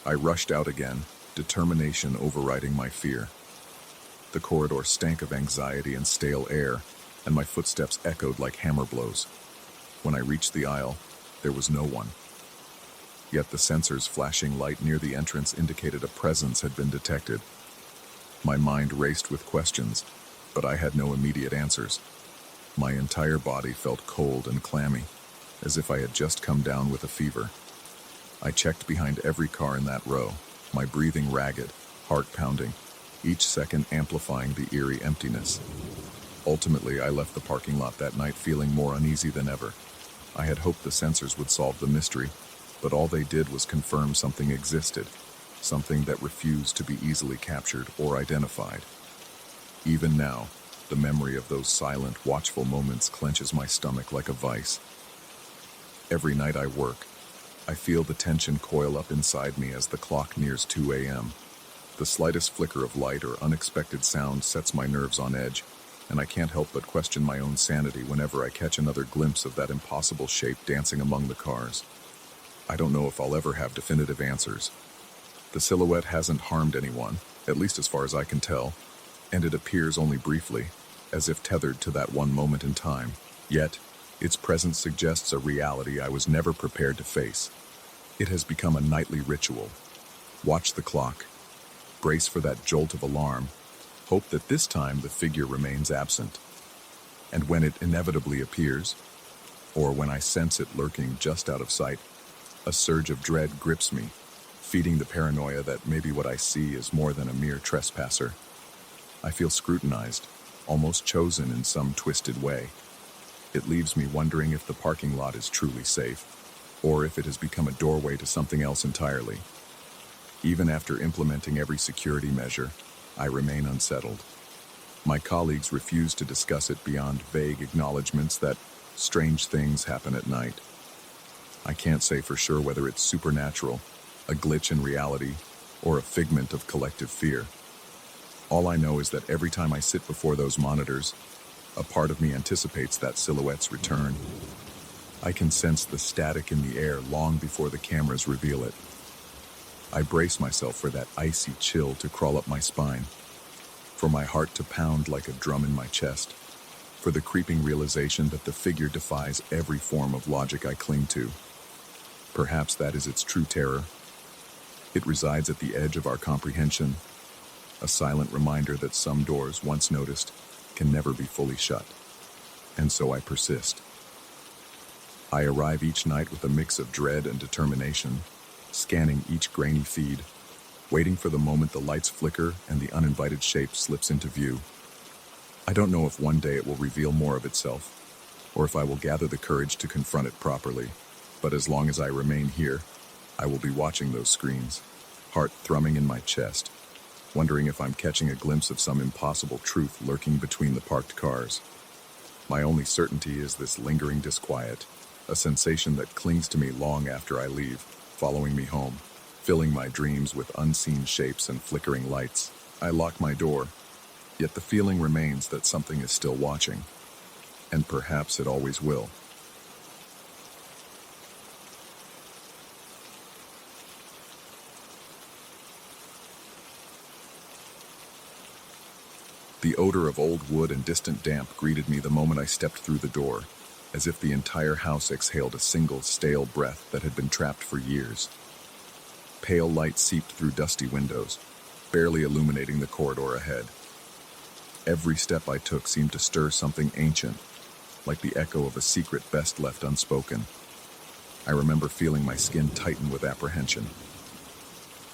I rushed out again, determination overriding my fear. The corridor stank of anxiety and stale air, and my footsteps echoed like hammer blows. When I reached the aisle, there was no one. Yet the sensor's flashing light near the entrance indicated a presence had been detected. My mind raced with questions, but I had no immediate answers. My entire body felt cold and clammy, as if I had just come down with a fever. I checked behind every car in that row, my breathing ragged, heart pounding, each second amplifying the eerie emptiness. Ultimately, I left the parking lot that night feeling more uneasy than ever. I had hoped the sensors would solve the mystery, but all they did was confirm something existed, something that refused to be easily captured or identified. Even now, the memory of those silent, watchful moments clenches my stomach like a vice. Every night I work, I feel the tension coil up inside me as the clock nears 2 a.m. The slightest flicker of light or unexpected sound sets my nerves on edge, and I can't help but question my own sanity whenever I catch another glimpse of that impossible shape dancing among the cars. I don't know if I'll ever have definitive answers. The silhouette hasn't harmed anyone, at least as far as I can tell, and it appears only briefly, as if tethered to that one moment in time. Yet, its presence suggests a reality I was never prepared to face. It has become a nightly ritual. Watch the clock, brace for that jolt of alarm, hope that this time the figure remains absent. And when it inevitably appears, or when I sense it lurking just out of sight, a surge of dread grips me, feeding the paranoia that maybe what I see is more than a mere trespasser. I feel scrutinized, almost chosen in some twisted way. It leaves me wondering if the parking lot is truly safe, or if it has become a doorway to something else entirely. Even after implementing every security measure, I remain unsettled. My colleagues refuse to discuss it beyond vague acknowledgments that strange things happen at night. I can't say for sure whether it's supernatural, a glitch in reality, or a figment of collective fear. All I know is that every time I sit before those monitors, a part of me anticipates that silhouette's return. I can sense the static in the air long before the cameras reveal it. I brace myself for that icy chill to crawl up my spine, for my heart to pound like a drum in my chest, for the creeping realization that the figure defies every form of logic I cling to. Perhaps that is its true terror. It resides at the edge of our comprehension, a silent reminder that some doors, once noticed, can never be fully shut. And so I persist. I arrive each night with a mix of dread and determination, scanning each grainy feed, waiting for the moment the lights flicker and the uninvited shape slips into view. I don't know if one day it will reveal more of itself, or if I will gather the courage to confront it properly. But as long as I remain here, I will be watching those screens, heart thrumming in my chest, wondering if I'm catching a glimpse of some impossible truth lurking between the parked cars. My only certainty is this lingering disquiet, a sensation that clings to me long after I leave, following me home, filling my dreams with unseen shapes and flickering lights. I lock my door, yet the feeling remains that something is still watching, and perhaps it always will. The odor of old wood and distant damp greeted me the moment I stepped through the door, as if the entire house exhaled a single stale breath that had been trapped for years. Pale light seeped through dusty windows, barely illuminating the corridor ahead. Every step I took seemed to stir something ancient, like the echo of a secret best left unspoken. I remember feeling my skin tighten with apprehension.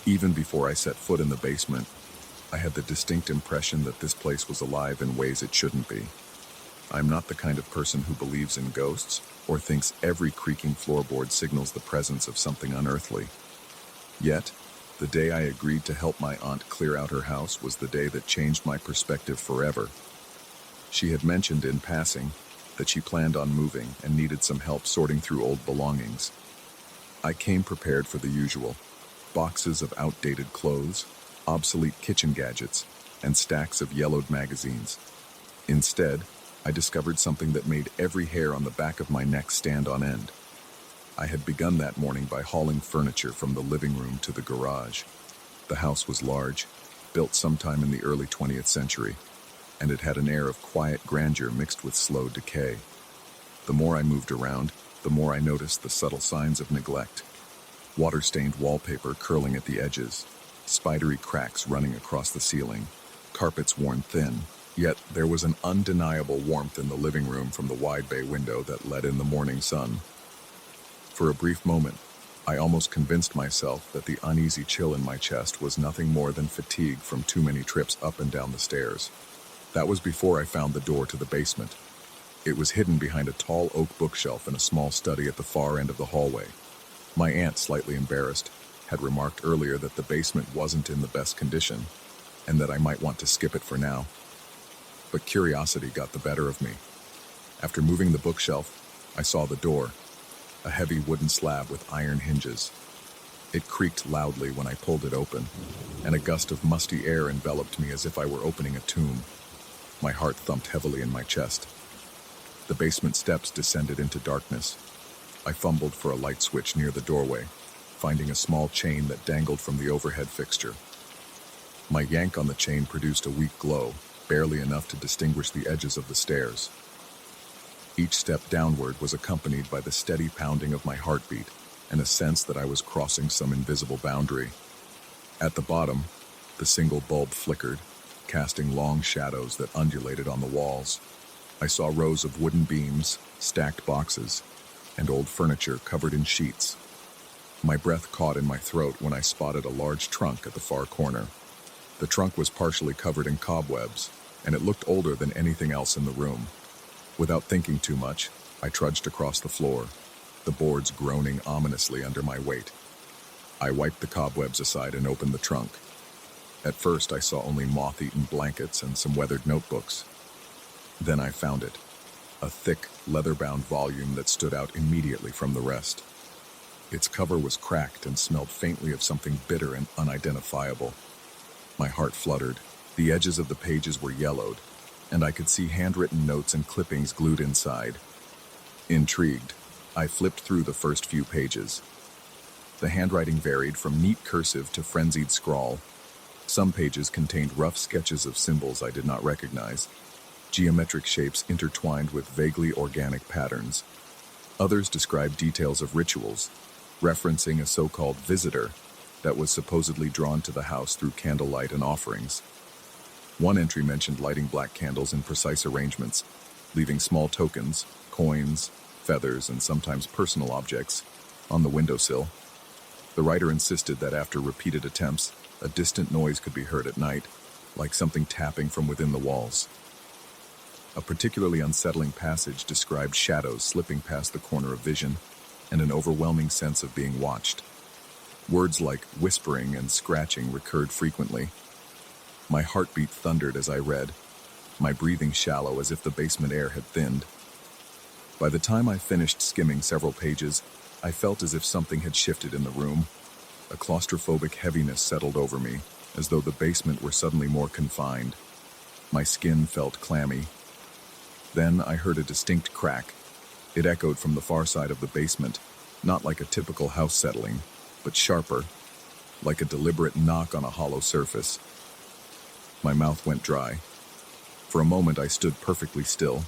Even before I set foot in the basement, I had the distinct impression that this place was alive in ways it shouldn't be. I'm not the kind of person who believes in ghosts or thinks every creaking floorboard signals the presence of something unearthly. Yet, the day I agreed to help my aunt clear out her house was the day that changed my perspective forever. She had mentioned in passing that she planned on moving and needed some help sorting through old belongings. I came prepared for the usual: boxes of outdated clothes, obsolete kitchen gadgets, and stacks of yellowed magazines. Instead, I discovered something that made every hair on the back of my neck stand on end. I had begun that morning by hauling furniture from the living room to the garage. The house was large, built sometime in the early 20th century. and it had an air of quiet grandeur mixed with slow decay. The more I moved around, the more I noticed the subtle signs of neglect. Water-stained wallpaper curling at the edges, spidery cracks running across the ceiling, carpets worn thin, yet there was an undeniable warmth in the living room from the wide bay window that let in the morning sun. For a brief moment, I almost convinced myself that the uneasy chill in my chest was nothing more than fatigue from too many trips up and down the stairs. That was before I found the door to the basement. It was hidden behind a tall oak bookshelf in a small study at the far end of the hallway. My aunt, slightly embarrassed, had remarked earlier that the basement wasn't in the best condition, and that I might want to skip it for now. But curiosity got the better of me. After moving the bookshelf, I saw the door, a heavy wooden slab with iron hinges. It creaked loudly when I pulled it open, and a gust of musty air enveloped me as if I were opening a tomb. My heart thumped heavily in my chest. The basement steps descended into darkness. I fumbled for a light switch near the doorway, finding a small chain that dangled from the overhead fixture. My yank on the chain produced a weak glow, barely enough to distinguish the edges of the stairs. Each step downward was accompanied by the steady pounding of my heartbeat and a sense that I was crossing some invisible boundary. At the bottom, the single bulb flickered, casting long shadows that undulated on the walls. I saw rows of wooden beams, stacked boxes, and old furniture covered in sheets. My breath caught in my throat when I spotted a large trunk at the far corner. The trunk was partially covered in cobwebs, and it looked older than anything else in the room. Without thinking too much, I trudged across the floor, the boards groaning ominously under my weight. I wiped the cobwebs aside and opened the trunk. At first, I saw only moth-eaten blankets and some weathered notebooks. Then I found it, a thick, leather-bound volume that stood out immediately from the rest. Its cover was cracked and smelled faintly of something bitter and unidentifiable. My heart fluttered. The edges of the pages were yellowed, and I could see handwritten notes and clippings glued inside. Intrigued, I flipped through the first few pages. The handwriting varied from neat cursive to frenzied scrawl. Some pages contained rough sketches of symbols I did not recognize, geometric shapes intertwined with vaguely organic patterns. Others described details of rituals, referencing a so-called visitor that was supposedly drawn to the house through candlelight and offerings. One entry mentioned lighting black candles in precise arrangements, leaving small tokens, coins, feathers, and sometimes personal objects on the windowsill. The writer insisted that after repeated attempts, a distant noise could be heard at night, like something tapping from within the walls. A particularly unsettling passage described shadows slipping past the corner of vision and an overwhelming sense of being watched. Words like whispering and scratching recurred frequently. My heartbeat thundered as I read, my breathing shallow as if the basement air had thinned. By the time I finished skimming several pages, I felt as if something had shifted in the room. A claustrophobic heaviness settled over me, as though the basement were suddenly more confined. My skin felt clammy. Then I heard a distinct crack. It echoed from the far side of the basement, not like a typical house settling, but sharper, like a deliberate knock on a hollow surface. My mouth went dry. For a moment I stood perfectly still,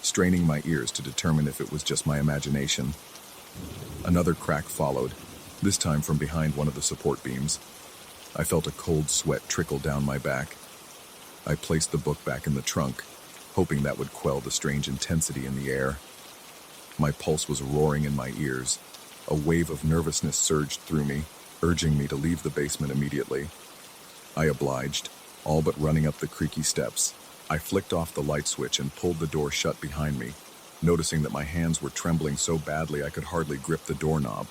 straining my ears to determine if it was just my imagination. Another crack followed, this time from behind one of the support beams. I felt a cold sweat trickle down my back. I placed the book back in the trunk, hoping that would quell the strange intensity in the air. My pulse was roaring in my ears. A wave of nervousness surged through me, urging me to leave the basement immediately. I obliged, all but running up the creaky steps. I flicked off the light switch and pulled the door shut behind me, noticing that my hands were trembling so badly I could hardly grip the doorknob.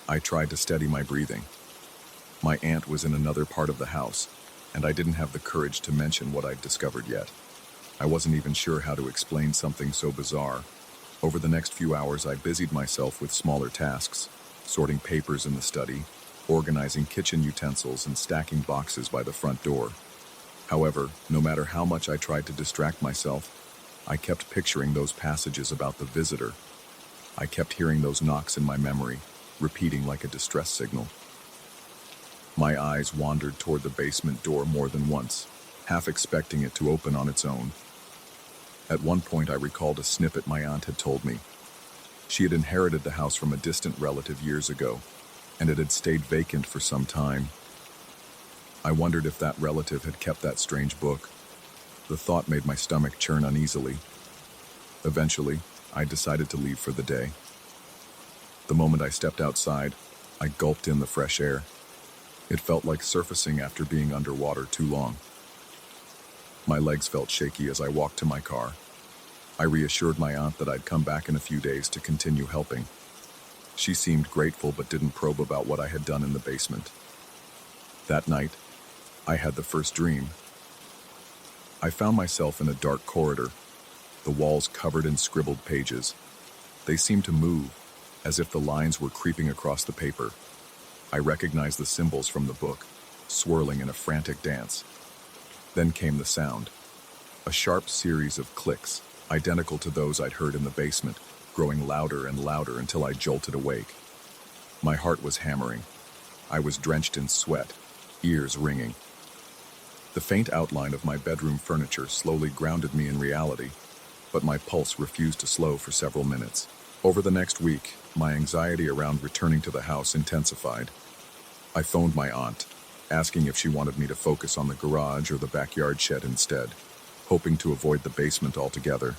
I tried to steady my breathing. My aunt was in another part of the house, and I didn't have the courage to mention what I'd discovered yet. I wasn't even sure how to explain something so bizarre. Over the next few hours, I busied myself with smaller tasks, sorting papers in the study, organizing kitchen utensils, and stacking boxes by the front door. However, no matter how much I tried to distract myself, I kept picturing those passages about the visitor. I kept hearing those knocks in my memory, repeating like a distress signal. My eyes wandered toward the basement door more than once, half expecting it to open on its own. At one point, I recalled a snippet my aunt had told me. She had inherited the house from a distant relative years ago, and it had stayed vacant for some time. I wondered if that relative had kept that strange book. The thought made my stomach churn uneasily. Eventually, I decided to leave for the day. The moment I stepped outside, I gulped in the fresh air. It felt like surfacing after being underwater too long. My legs felt shaky as I walked to my car. I reassured my aunt that I'd come back in a few days to continue helping. She seemed grateful but didn't probe about what I had done in the basement. That night, I had the first dream. I found myself in a dark corridor, the walls covered in scribbled pages. They seemed to move, as if the lines were creeping across the paper. I recognized the symbols from the book, swirling in a frantic dance. Then came the sound, a sharp series of clicks, identical to those I'd heard in the basement, growing louder and louder until I jolted awake. My heart was hammering. I was drenched in sweat, ears ringing. The faint outline of my bedroom furniture slowly grounded me in reality, but my pulse refused to slow for several minutes. Over the next week, my anxiety around returning to the house intensified. I phoned my aunt, asking if she wanted me to focus on the garage or the backyard shed instead, hoping to avoid the basement altogether.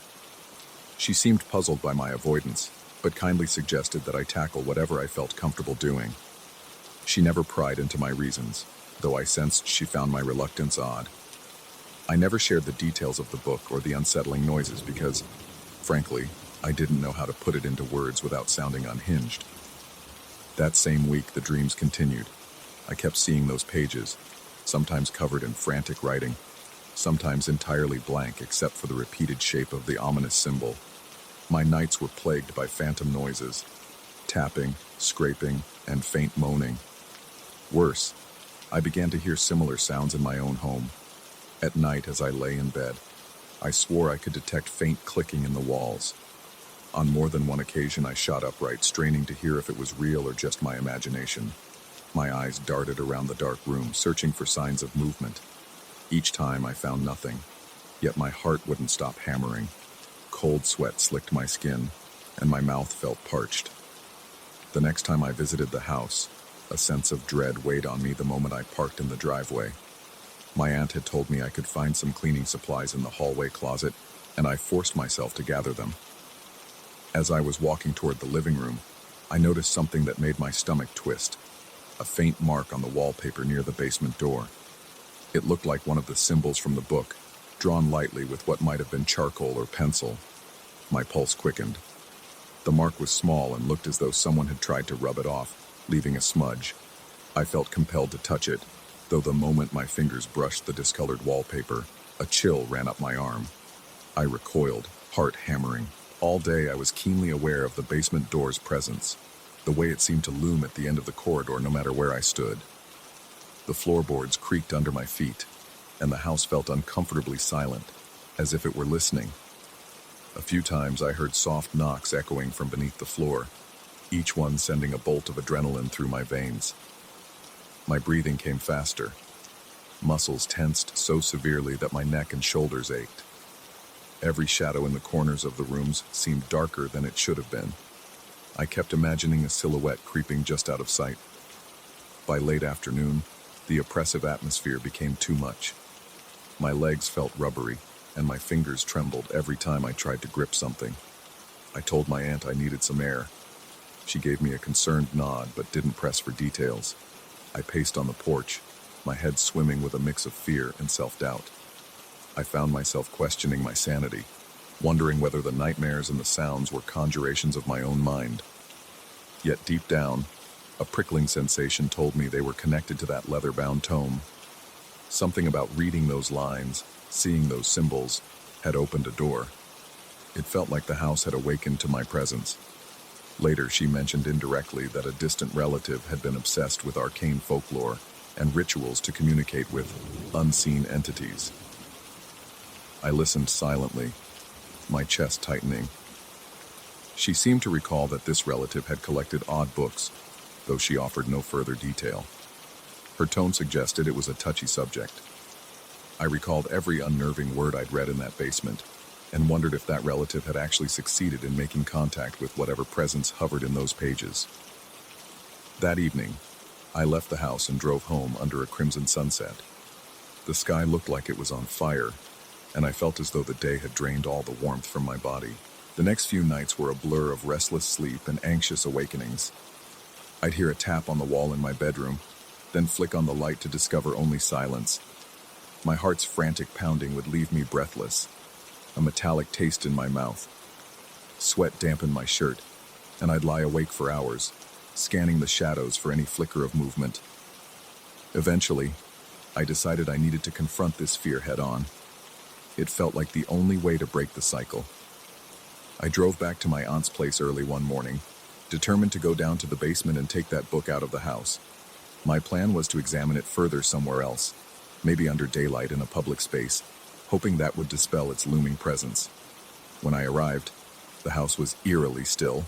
She seemed puzzled by my avoidance, but kindly suggested that I tackle whatever I felt comfortable doing. She never pried into my reasons, though I sensed she found my reluctance odd. I never shared the details of the book or the unsettling noises because, frankly, I didn't know how to put it into words without sounding unhinged. That same week, the dreams continued. I kept seeing those pages, sometimes covered in frantic writing, sometimes entirely blank except for the repeated shape of the ominous symbol. My nights were plagued by phantom noises, tapping, scraping, and faint moaning. Worse, I began to hear similar sounds in my own home. At night, as I lay in bed, I swore I could detect faint clicking in the walls. On more than one occasion, I shot upright, straining to hear if it was real or just my imagination. My eyes darted around the dark room, searching for signs of movement. Each time, I found nothing, yet my heart wouldn't stop hammering. Cold sweat slicked my skin, and my mouth felt parched. The next time I visited the house, a sense of dread weighed on me the moment I parked in the driveway. My aunt had told me I could find some cleaning supplies in the hallway closet, and I forced myself to gather them. As I was walking toward the living room, I noticed something that made my stomach twist, a faint mark on the wallpaper near the basement door. It looked like one of the symbols from the book, drawn lightly with what might have been charcoal or pencil. My pulse quickened. The mark was small and looked as though someone had tried to rub it off, leaving a smudge. I felt compelled to touch it, though the moment my fingers brushed the discolored wallpaper, a chill ran up my arm. I recoiled, heart hammering. All day I was keenly aware of the basement door's presence, the way it seemed to loom at the end of the corridor no matter where I stood. The floorboards creaked under my feet, and the house felt uncomfortably silent, as if it were listening. A few times I heard soft knocks echoing from beneath the floor, each one sending a bolt of adrenaline through my veins. My breathing came faster. Muscles tensed so severely that my neck and shoulders ached. Every shadow in the corners of the rooms seemed darker than it should have been. I kept imagining a silhouette creeping just out of sight. By late afternoon, the oppressive atmosphere became too much. My legs felt rubbery, and my fingers trembled every time I tried to grip something. I told my aunt I needed some air. She gave me a concerned nod, but didn't press for details. I paced on the porch, my head swimming with a mix of fear and self-doubt. I found myself questioning my sanity, wondering whether the nightmares and the sounds were conjurations of my own mind. Yet deep down, a prickling sensation told me they were connected to that leather-bound tome. Something about reading those lines, seeing those symbols, had opened a door. It felt like the house had awakened to my presence. Later, she mentioned indirectly that a distant relative had been obsessed with arcane folklore and rituals to communicate with unseen entities. I listened silently, my chest tightening. She seemed to recall that this relative had collected odd books, though she offered no further detail. Her tone suggested it was a touchy subject. I recalled every unnerving word I'd read in that basement, and wondered if that relative had actually succeeded in making contact with whatever presence hovered in those pages. That evening, I left the house and drove home under a crimson sunset. The sky looked like it was on fire, and I felt as though the day had drained all the warmth from my body. The next few nights were a blur of restless sleep and anxious awakenings. I'd hear a tap on the wall in my bedroom, then flick on the light to discover only silence. My heart's frantic pounding would leave me breathless, a metallic taste in my mouth. Sweat dampened my shirt, and I'd lie awake for hours, scanning the shadows for any flicker of movement. Eventually, I decided I needed to confront this fear head-on. It felt like the only way to break the cycle. I drove back to my aunt's place early one morning, determined to go down to the basement and take that book out of the house. My plan was to examine it further somewhere else, maybe under daylight in a public space, hoping that would dispel its looming presence. When I arrived, the house was eerily still.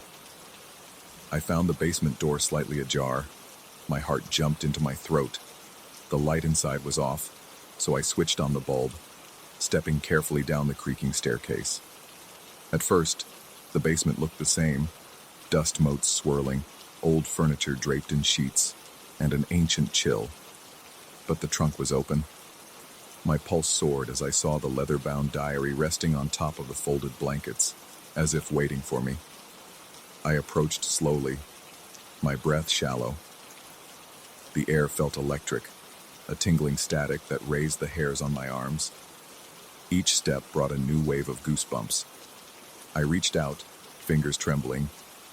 I found the basement door slightly ajar. My heart jumped into my throat. The light inside was off, so I switched on the bulb, stepping carefully down the creaking staircase. At first, the basement looked the same, dust motes swirling, old furniture draped in sheets, and an ancient chill. But the trunk was open. My pulse soared as I saw the leather-bound diary resting on top of the folded blankets, as if waiting for me. I approached slowly, my breath shallow. The air felt electric, a tingling static that raised the hairs on my arms. Each step brought a new wave of goosebumps. I reached out, fingers trembling,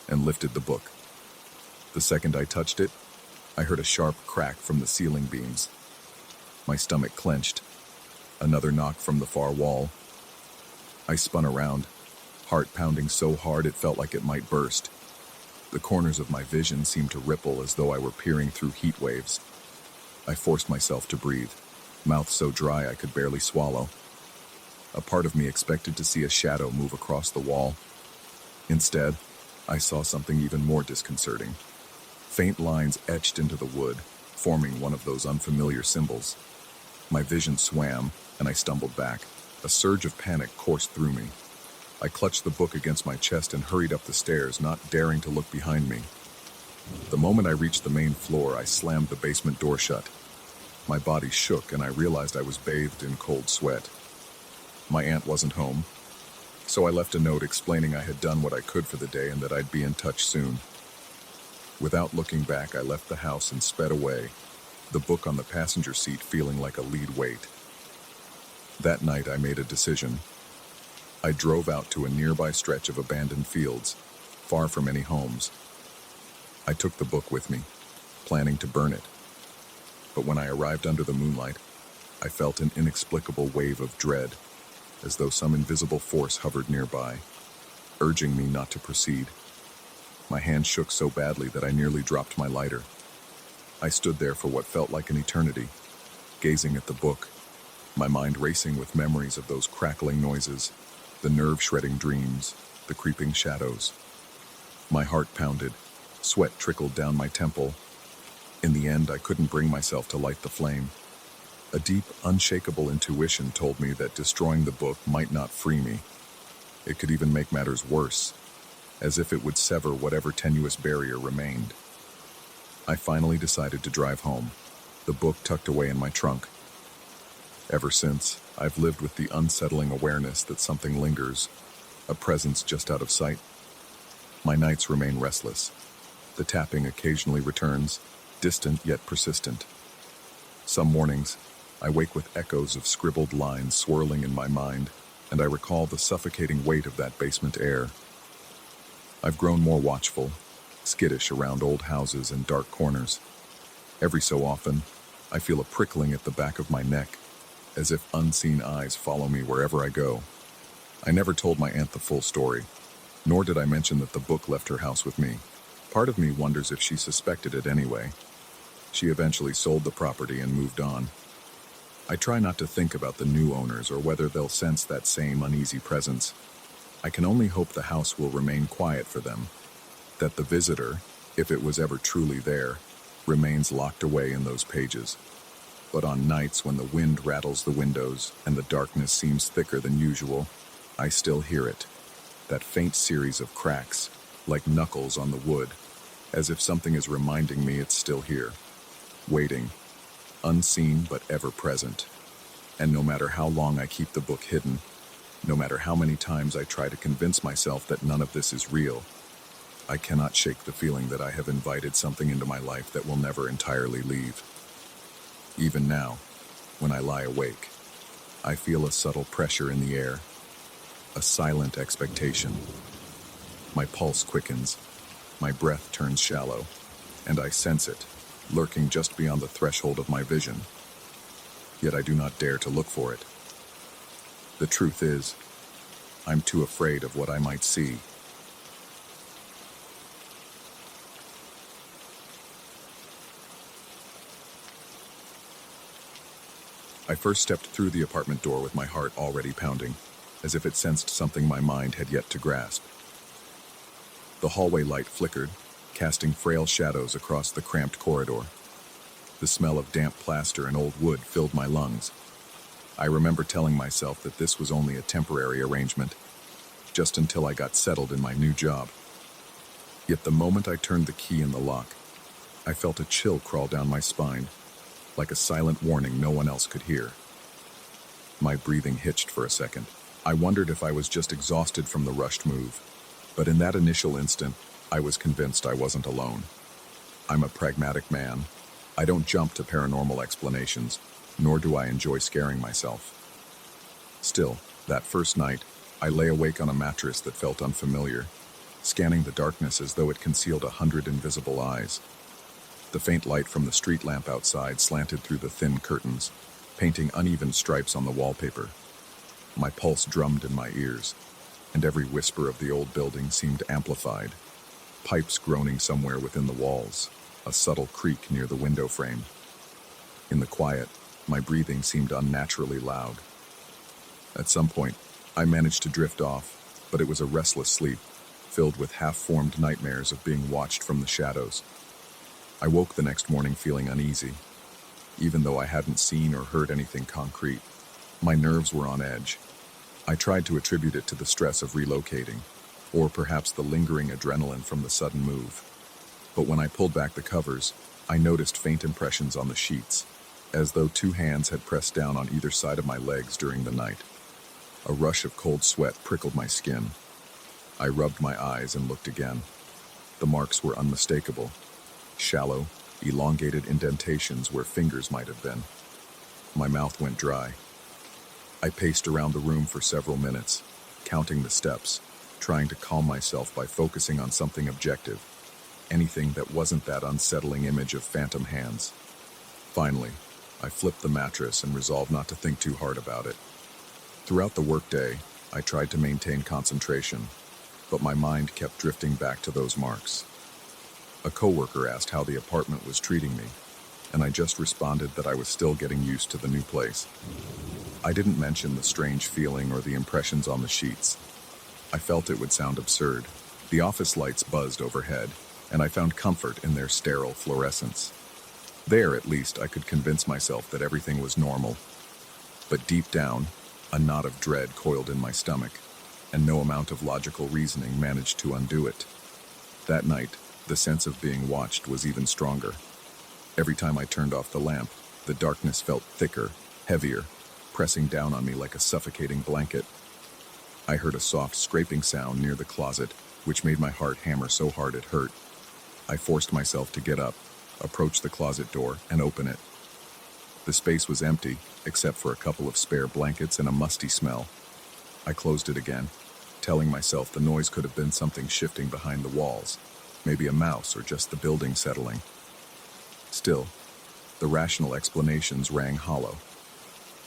and lifted the book. The second I touched it, I heard a sharp crack from the ceiling beams. My stomach clenched. Another knock from the far wall. I spun around, heart pounding so hard it felt like it might burst. The corners of my vision seemed to ripple as though I were peering through heat waves. I forced myself to breathe, mouth so dry I could barely swallow. A part of me expected to see a shadow move across the wall. Instead, I saw something even more disconcerting. Faint lines etched into the wood, forming one of those unfamiliar symbols. My vision swam, and I stumbled back. A surge of panic coursed through me. I clutched the book against my chest and hurried up the stairs, not daring to look behind me. The moment I reached the main floor, I slammed the basement door shut. My body shook, and I realized I was bathed in cold sweat. My aunt wasn't home, so I left a note explaining I had done what I could for the day and that I'd be in touch soon. Without looking back, I left the house and sped away, the book on the passenger seat feeling like a lead weight. That night, I made a decision. I drove out to a nearby stretch of abandoned fields, far from any homes. I took the book with me, planning to burn it. But when I arrived under the moonlight, I felt an inexplicable wave of dread, as though some invisible force hovered nearby, urging me not to proceed. My hand shook so badly that I nearly dropped my lighter. I stood there for what felt like an eternity, gazing at the book, my mind racing with memories of those crackling noises, the nerve-shredding dreams, the creeping shadows. My heart pounded, sweat trickled down my temple. In the end, I couldn't bring myself to light the flame. A deep, unshakable intuition told me that destroying the book might not free me. It could even make matters worse, as if it would sever whatever tenuous barrier remained. I finally decided to drive home, the book tucked away in my trunk. Ever since, I've lived with the unsettling awareness that something lingers, a presence just out of sight. My nights remain restless. The tapping occasionally returns, distant yet persistent. Some mornings, I wake with echoes of scribbled lines swirling in my mind, and I recall the suffocating weight of that basement air. I've grown more watchful, skittish around old houses and dark corners. Every so often, I feel a prickling at the back of my neck, as if unseen eyes follow me wherever I go. I never told my aunt the full story, nor did I mention that the book left her house with me. Part of me wonders if she suspected it anyway. She eventually sold the property and moved on. I try not to think about the new owners or whether they'll sense that same uneasy presence. I can only hope the house will remain quiet for them, that the visitor, if it was ever truly there, remains locked away in those pages. But on nights when the wind rattles the windows and the darkness seems thicker than usual, I still hear it. That faint series of cracks, like knuckles on the wood, as if something is reminding me it's still here, waiting, unseen but ever present. And no matter how long I keep the book hidden, no matter how many times I try to convince myself that none of this is real, I cannot shake the feeling that I have invited something into my life that will never entirely leave. Even now, when I lie awake, I feel a subtle pressure in the air, a silent expectation. My pulse quickens, my breath turns shallow, and I sense it, lurking just beyond the threshold of my vision. Yet I do not dare to look for it. The truth is, I'm too afraid of what I might see. I first stepped through the apartment door with my heart already pounding, as if it sensed something my mind had yet to grasp. The hallway light flickered, casting frail shadows across the cramped corridor. The smell of damp plaster and old wood filled my lungs. I remember telling myself that this was only a temporary arrangement, just until I got settled in my new job. Yet the moment I turned the key in the lock, I felt a chill crawl down my spine, like a silent warning no one else could hear. My breathing hitched for a second. I wondered if I was just exhausted from the rushed move, but in that initial instant, I was convinced I wasn't alone. I'm a pragmatic man. I don't jump to paranormal explanations, nor do I enjoy scaring myself. Still, that first night, I lay awake on a mattress that felt unfamiliar, scanning the darkness as though it concealed 100 invisible eyes. The faint light from the street lamp outside slanted through the thin curtains, painting uneven stripes on the wallpaper. My pulse drummed in my ears, and every whisper of the old building seemed amplified. Pipes groaning somewhere within the walls, a subtle creak near the window frame. In the quiet, my breathing seemed unnaturally loud. At some point, I managed to drift off, but it was a restless sleep, filled with half-formed nightmares of being watched from the shadows. I woke the next morning feeling uneasy. Even though I hadn't seen or heard anything concrete, my nerves were on edge. I tried to attribute it to the stress of relocating, or perhaps the lingering adrenaline from the sudden move. But when I pulled back the covers, I noticed faint impressions on the sheets, as though two hands had pressed down on either side of my legs during the night. A rush of cold sweat prickled my skin. I rubbed my eyes and looked again. The marks were unmistakable. Shallow, elongated indentations where fingers might have been. My mouth went dry. I paced around the room for several minutes, counting the steps, trying to calm myself by focusing on something objective, anything that wasn't that unsettling image of phantom hands. Finally, I flipped the mattress and resolved not to think too hard about it. Throughout the workday, I tried to maintain concentration, but my mind kept drifting back to those marks. A coworker asked how the apartment was treating me, and I just responded that I was still getting used to the new place. I didn't mention the strange feeling or the impressions on the sheets. I felt it would sound absurd. The office lights buzzed overhead, and I found comfort in their sterile fluorescence. There, at least, I could convince myself that everything was normal. But deep down, a knot of dread coiled in my stomach, and no amount of logical reasoning managed to undo it. That night, the sense of being watched was even stronger. Every time I turned off the lamp, the darkness felt thicker, heavier, pressing down on me like a suffocating blanket. I heard a soft scraping sound near the closet, which made my heart hammer so hard it hurt. I forced myself to get up, approach the closet door, and open it. The space was empty, except for a couple of spare blankets and a musty smell. I closed it again, telling myself the noise could have been something shifting behind the walls, maybe a mouse or just the building settling. Still, the rational explanations rang hollow.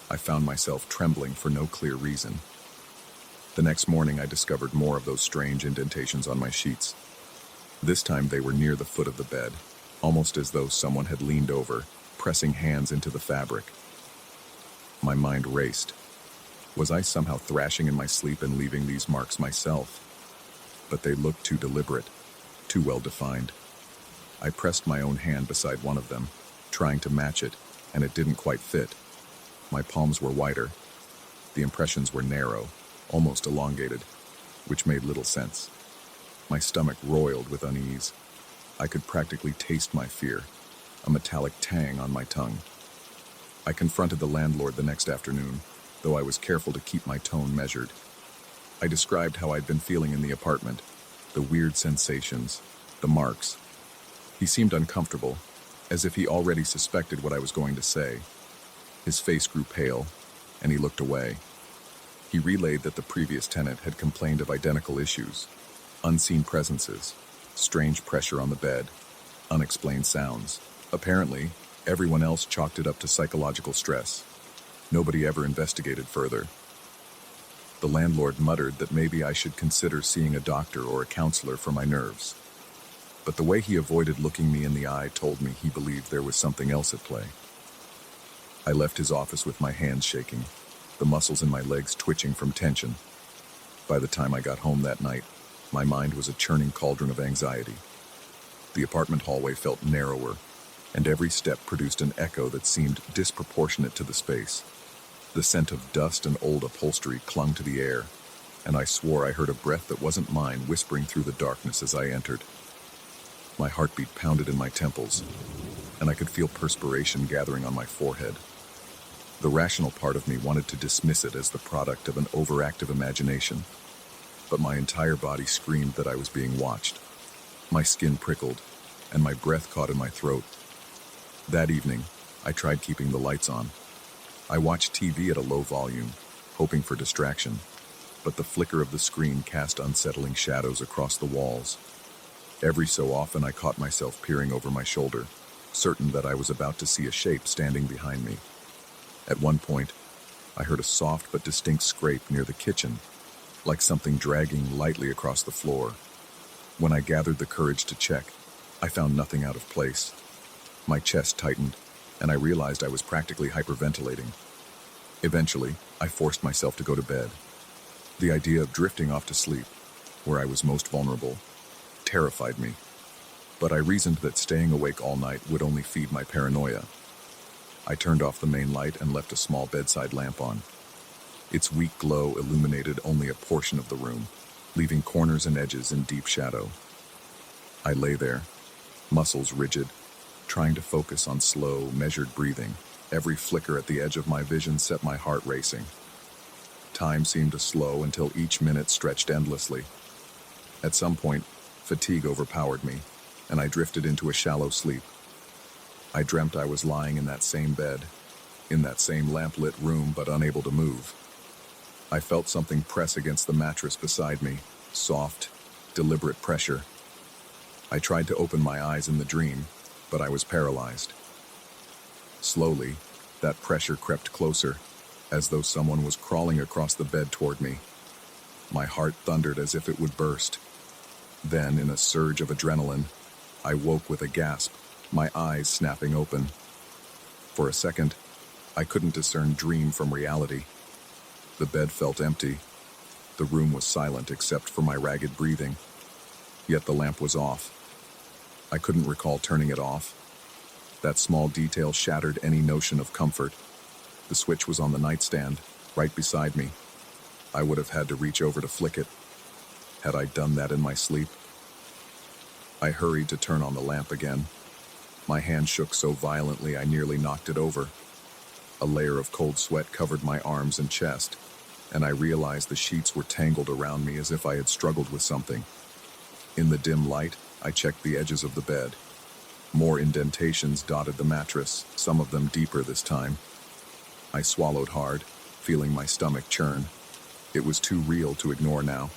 I found myself trembling for no clear reason. The next morning I discovered more of those strange indentations on my sheets. This time they were near the foot of the bed, almost as though someone had leaned over, pressing hands into the fabric. My mind raced. Was I somehow thrashing in my sleep and leaving these marks myself? But they looked too deliberate, too well defined. I pressed my own hand beside one of them, trying to match it, and it didn't quite fit. My palms were wider. The impressions were narrow, almost elongated, which made little sense. My stomach roiled with unease. I could practically taste my fear, a metallic tang on my tongue. I confronted the landlord the next afternoon, though I was careful to keep my tone measured. I described how I'd been feeling in the apartment, the weird sensations, the marks. He seemed uncomfortable, as if he already suspected what I was going to say. His face grew pale, and he looked away. He relayed that the previous tenant had complained of identical issues: unseen presences, strange pressure on the bed, unexplained sounds. Apparently, everyone else chalked it up to psychological stress. Nobody ever investigated further. The landlord muttered that maybe I should consider seeing a doctor or a counselor for my nerves. But the way he avoided looking me in the eye told me he believed there was something else at play. I left his office with my hands shaking, the muscles in my legs twitching from tension. By the time I got home that night, my mind was a churning cauldron of anxiety. The apartment hallway felt narrower, and every step produced an echo that seemed disproportionate to the space. The scent of dust and old upholstery clung to the air, and I swore I heard a breath that wasn't mine whispering through the darkness as I entered. My heartbeat pounded in my temples, and I could feel perspiration gathering on my forehead. The rational part of me wanted to dismiss it as the product of an overactive imagination, but my entire body screamed that I was being watched. My skin prickled, and my breath caught in my throat. That evening, I tried keeping the lights on. I watched TV at a low volume, hoping for distraction, but the flicker of the screen cast unsettling shadows across the walls. Every so often I caught myself peering over my shoulder, certain that I was about to see a shape standing behind me. At one point, I heard a soft but distinct scrape near the kitchen, like something dragging lightly across the floor. When I gathered the courage to check, I found nothing out of place. My chest tightened, and I realized I was practically hyperventilating. Eventually, I forced myself to go to bed. The idea of drifting off to sleep, where I was most vulnerable, terrified me. But I reasoned that staying awake all night would only feed my paranoia. I turned off the main light and left a small bedside lamp on. Its weak glow illuminated only a portion of the room, leaving corners and edges in deep shadow. I lay there, muscles rigid, trying to focus on slow, measured breathing. Every flicker at the edge of my vision set my heart racing. Time seemed to slow until each minute stretched endlessly. At some point, fatigue overpowered me, and I drifted into a shallow sleep. I dreamt I was lying in that same bed, in that same lamp-lit room, but unable to move. I felt something press against the mattress beside me, soft, deliberate pressure. I tried to open my eyes in the dream, but I was paralyzed. Slowly, that pressure crept closer, as though someone was crawling across the bed toward me. My heart thundered as if it would burst. Then, in a surge of adrenaline, I woke with a gasp, my eyes snapping open. For a second, I couldn't discern dream from reality. The bed felt empty. The room was silent except for my ragged breathing. Yet the lamp was off. I couldn't recall turning it off. That small detail shattered any notion of comfort. The switch was on the nightstand, right beside me. I would have had to reach over to flick it. Had I done that in my sleep? I hurried to turn on the lamp again. My hand shook so violently I nearly knocked it over. A layer of cold sweat covered my arms and chest, and I realized the sheets were tangled around me as if I had struggled with something. In the dim light, I checked the edges of the bed. More indentations dotted the mattress, some of them deeper this time. I swallowed hard, feeling my stomach churn. It was too real to ignore now.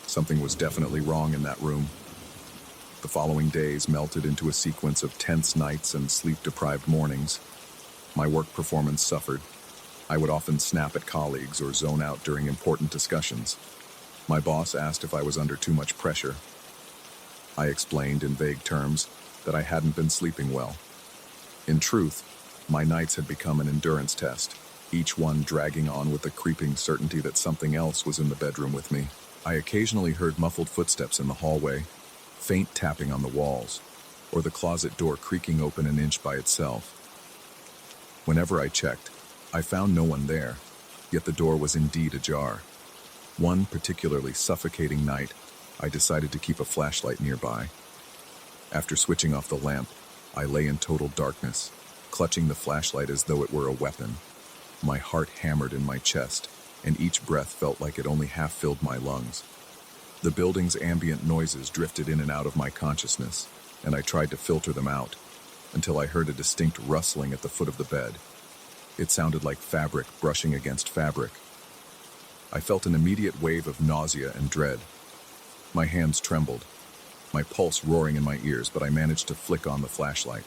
Something was definitely wrong in that room. The following days melted into a sequence of tense nights and sleep-deprived mornings. My work performance suffered. I would often snap at colleagues or zone out during important discussions. My boss asked if I was under too much pressure. I explained in vague terms that I hadn't been sleeping well. In truth, my nights had become an endurance test, each one dragging on with the creeping certainty that something else was in the bedroom with me. I occasionally heard muffled footsteps in the hallway, faint tapping on the walls, or the closet door creaking open an inch by itself. Whenever I checked, I found no one there, yet the door was indeed ajar. One particularly suffocating night, I decided to keep a flashlight nearby. After switching off the lamp, I lay in total darkness, clutching the flashlight as though it were a weapon. My heart hammered in my chest, and each breath felt like it only half filled my lungs. The building's ambient noises drifted in and out of my consciousness, and I tried to filter them out, until I heard a distinct rustling at the foot of the bed. It sounded like fabric brushing against fabric. I felt an immediate wave of nausea and dread. My hands trembled, my pulse roaring in my ears, but I managed to flick on the flashlight.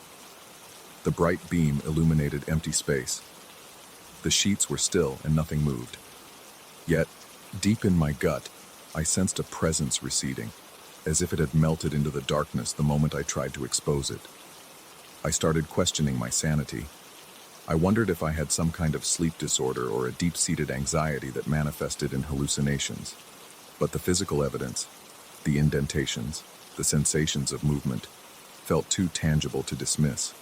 The bright beam illuminated empty space. The sheets were still and nothing moved. Yet, deep in my gut, I sensed a presence receding, as if it had melted into the darkness the moment I tried to expose it. I started questioning my sanity. I wondered if I had some kind of sleep disorder or a deep-seated anxiety that manifested in hallucinations. But the physical evidence, the indentations, the sensations of movement, felt too tangible to dismiss.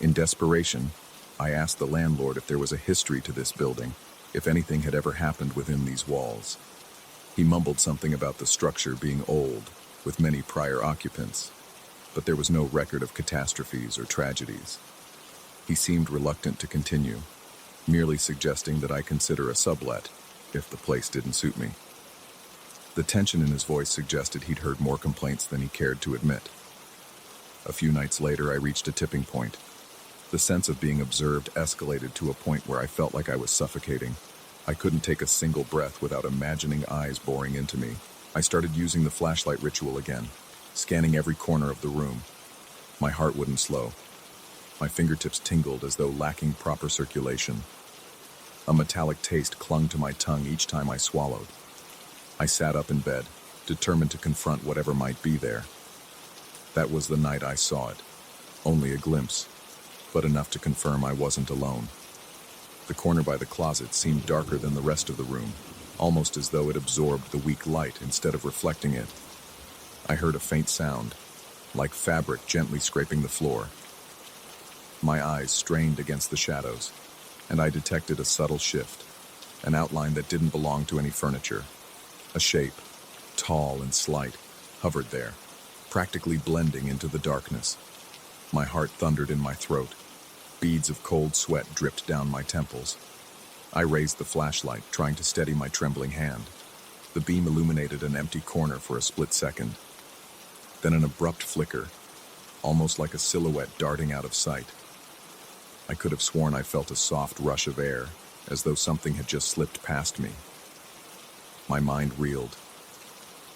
In desperation, I asked the landlord if there was a history to this building, if anything had ever happened within these walls. He mumbled something about the structure being old, with many prior occupants, but there was no record of catastrophes or tragedies. He seemed reluctant to continue, merely suggesting that I consider a sublet if the place didn't suit me. The tension in his voice suggested he'd heard more complaints than he cared to admit. A few nights later, I reached a tipping point. The sense of being observed escalated to a point where I felt like I was suffocating. I couldn't take a single breath without imagining eyes boring into me. I started using the flashlight ritual again, scanning every corner of the room. My heart wouldn't slow. My fingertips tingled as though lacking proper circulation. A metallic taste clung to my tongue each time I swallowed. I sat up in bed, determined to confront whatever might be there. That was the night I saw it. Only a glimpse, but enough to confirm I wasn't alone. The corner by the closet seemed darker than the rest of the room, almost as though it absorbed the weak light instead of reflecting it. I heard a faint sound, like fabric gently scraping the floor. My eyes strained against the shadows, and I detected a subtle shift, an outline that didn't belong to any furniture. A shape, tall and slight, hovered there, practically blending into the darkness. My heart thundered in my throat. Beads of cold sweat dripped down my temples. I raised the flashlight, trying to steady my trembling hand. The beam illuminated an empty corner for a split second. Then an abrupt flicker, almost like a silhouette darting out of sight. I could have sworn I felt a soft rush of air, as though something had just slipped past me. My mind reeled.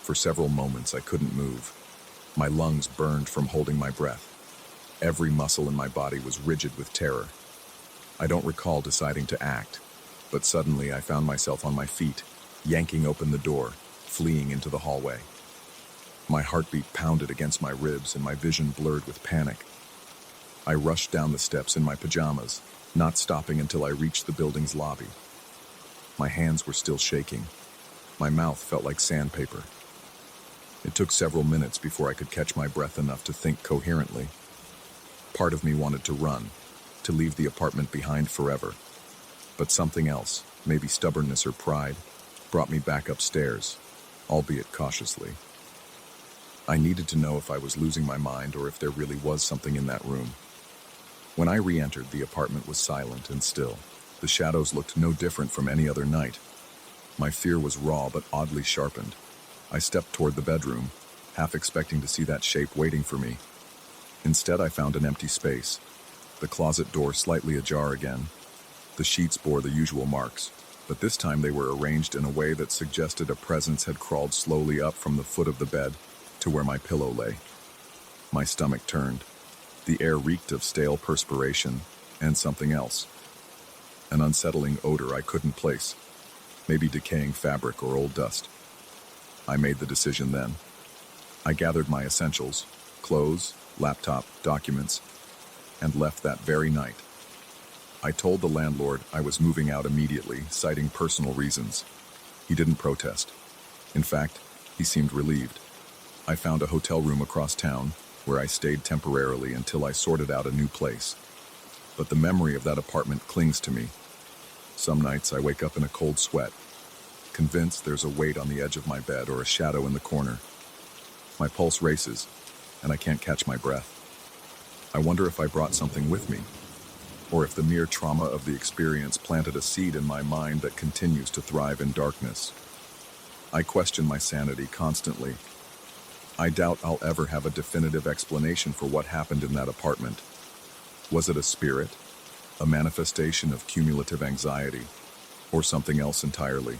For several moments I couldn't move. My lungs burned from holding my breath. Every muscle in my body was rigid with terror. I don't recall deciding to act, but suddenly I found myself on my feet, yanking open the door, fleeing into the hallway. My heartbeat pounded against my ribs and my vision blurred with panic. I rushed down the steps in my pajamas, not stopping until I reached the building's lobby. My hands were still shaking. My mouth felt like sandpaper. It took several minutes before I could catch my breath enough to think coherently. Part of me wanted to run, to leave the apartment behind forever. But something else, maybe stubbornness or pride, brought me back upstairs, albeit cautiously. I needed to know if I was losing my mind or if there really was something in that room. When I re-entered, the apartment was silent and still. The shadows looked no different from any other night. My fear was raw but oddly sharpened. I stepped toward the bedroom, half expecting to see that shape waiting for me. Instead, I found an empty space, the closet door slightly ajar again. The sheets bore the usual marks, but this time they were arranged in a way that suggested a presence had crawled slowly up from the foot of the bed to where my pillow lay. My stomach turned. The air reeked of stale perspiration and something else. An unsettling odor I couldn't place, maybe decaying fabric or old dust. I made the decision then. I gathered my essentials, clothes, laptop, documents, and left that very night. I told the landlord I was moving out immediately, citing personal reasons. He didn't protest. In fact, he seemed relieved. I found a hotel room across town, where I stayed temporarily until I sorted out a new place. but the memory of that apartment clings to me. Some nights I wake up in a cold sweat, convinced there's a weight on the edge of my bed or a shadow in the corner. My pulse races, and I can't catch my breath. I wonder if I brought something with me, or if the mere trauma of the experience planted a seed in my mind that continues to thrive in darkness. I question my sanity constantly. I doubt I'll ever have a definitive explanation for what happened in that apartment. Was it a spirit, a manifestation of cumulative anxiety, or something else entirely?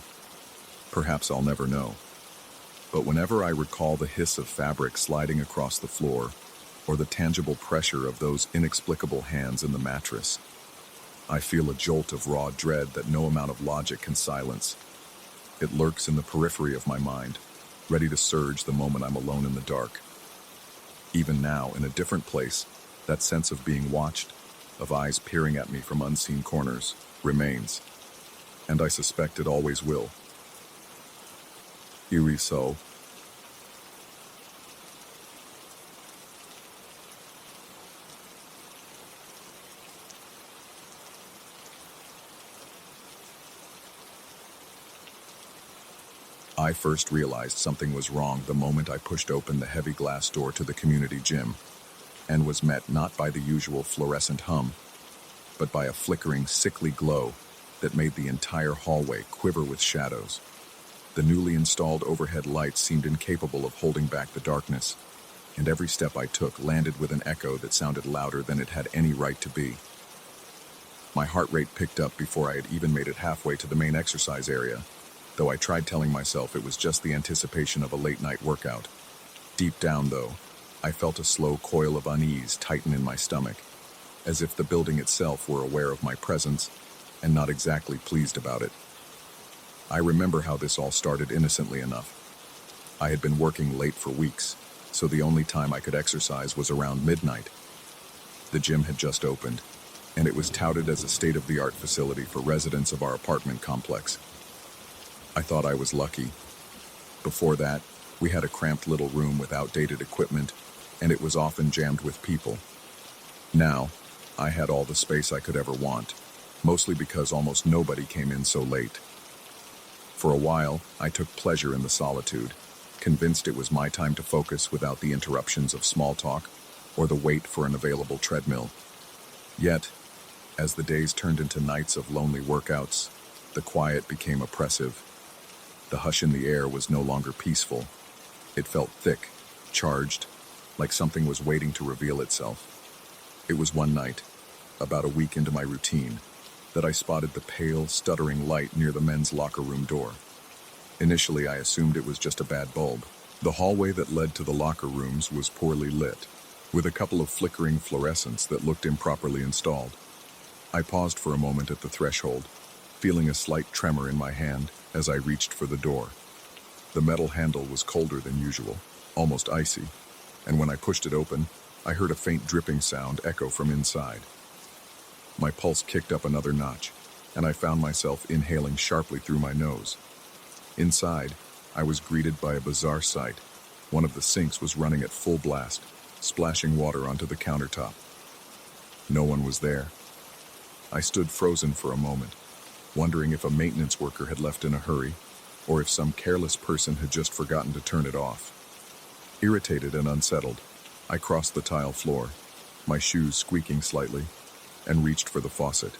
Perhaps I'll never know. But whenever I recall the hiss of fabric sliding across the floor, or the tangible pressure of those inexplicable hands in the mattress, I feel a jolt of raw dread that no amount of logic can silence. It lurks in the periphery of my mind, ready to surge the moment I'm alone in the dark. Even now, in a different place, that sense of being watched, of eyes peering at me from unseen corners, remains. And I suspect it always will. Eerie so. I first realized something was wrong the moment I pushed open the heavy glass door to the community gym, and was met not by the usual fluorescent hum, but by a flickering, sickly glow that made the entire hallway quiver with shadows. The newly installed overhead lights seemed incapable of holding back the darkness, and every step I took landed with an echo that sounded louder than it had any right to be. My heart rate picked up before I had even made it halfway to the main exercise area, though I tried telling myself it was just the anticipation of a late-night workout. Deep down, though, I felt a slow coil of unease tighten in my stomach, as if the building itself were aware of my presence and not exactly pleased about it. I remember how this all started innocently enough. I had been working late for weeks, so the only time I could exercise was around midnight. The gym had just opened, and it was touted as a state-of-the-art facility for residents of our apartment complex. I thought I was lucky. Before that, we had a cramped little room with outdated equipment, and it was often jammed with people. Now, I had all the space I could ever want, mostly because almost nobody came in so late. For a while, I took pleasure in the solitude, convinced it was my time to focus without the interruptions of small talk or the wait for an available treadmill. Yet, as the days turned into nights of lonely workouts, the quiet became oppressive. The hush in the air was no longer peaceful. It felt thick, charged, like something was waiting to reveal itself. It was one night, about a week into my routine, that I spotted the pale, stuttering light near the men's locker room door. Initially, I assumed it was just a bad bulb. The hallway that led to the locker rooms was poorly lit, with a couple of flickering fluorescents that looked improperly installed. I paused for a moment at the threshold, feeling a slight tremor in my hand as I reached for the door. The metal handle was colder than usual, almost icy, and when I pushed it open, I heard a faint dripping sound echo from inside. My pulse kicked up another notch, and I found myself inhaling sharply through my nose. Inside, I was greeted by a bizarre sight. One of the sinks was running at full blast, splashing water onto the countertop. No one was there. I stood frozen for a moment, wondering if a maintenance worker had left in a hurry, or if some careless person had just forgotten to turn it off. Irritated and unsettled, I crossed the tile floor, my shoes squeaking slightly, and reached for the faucet.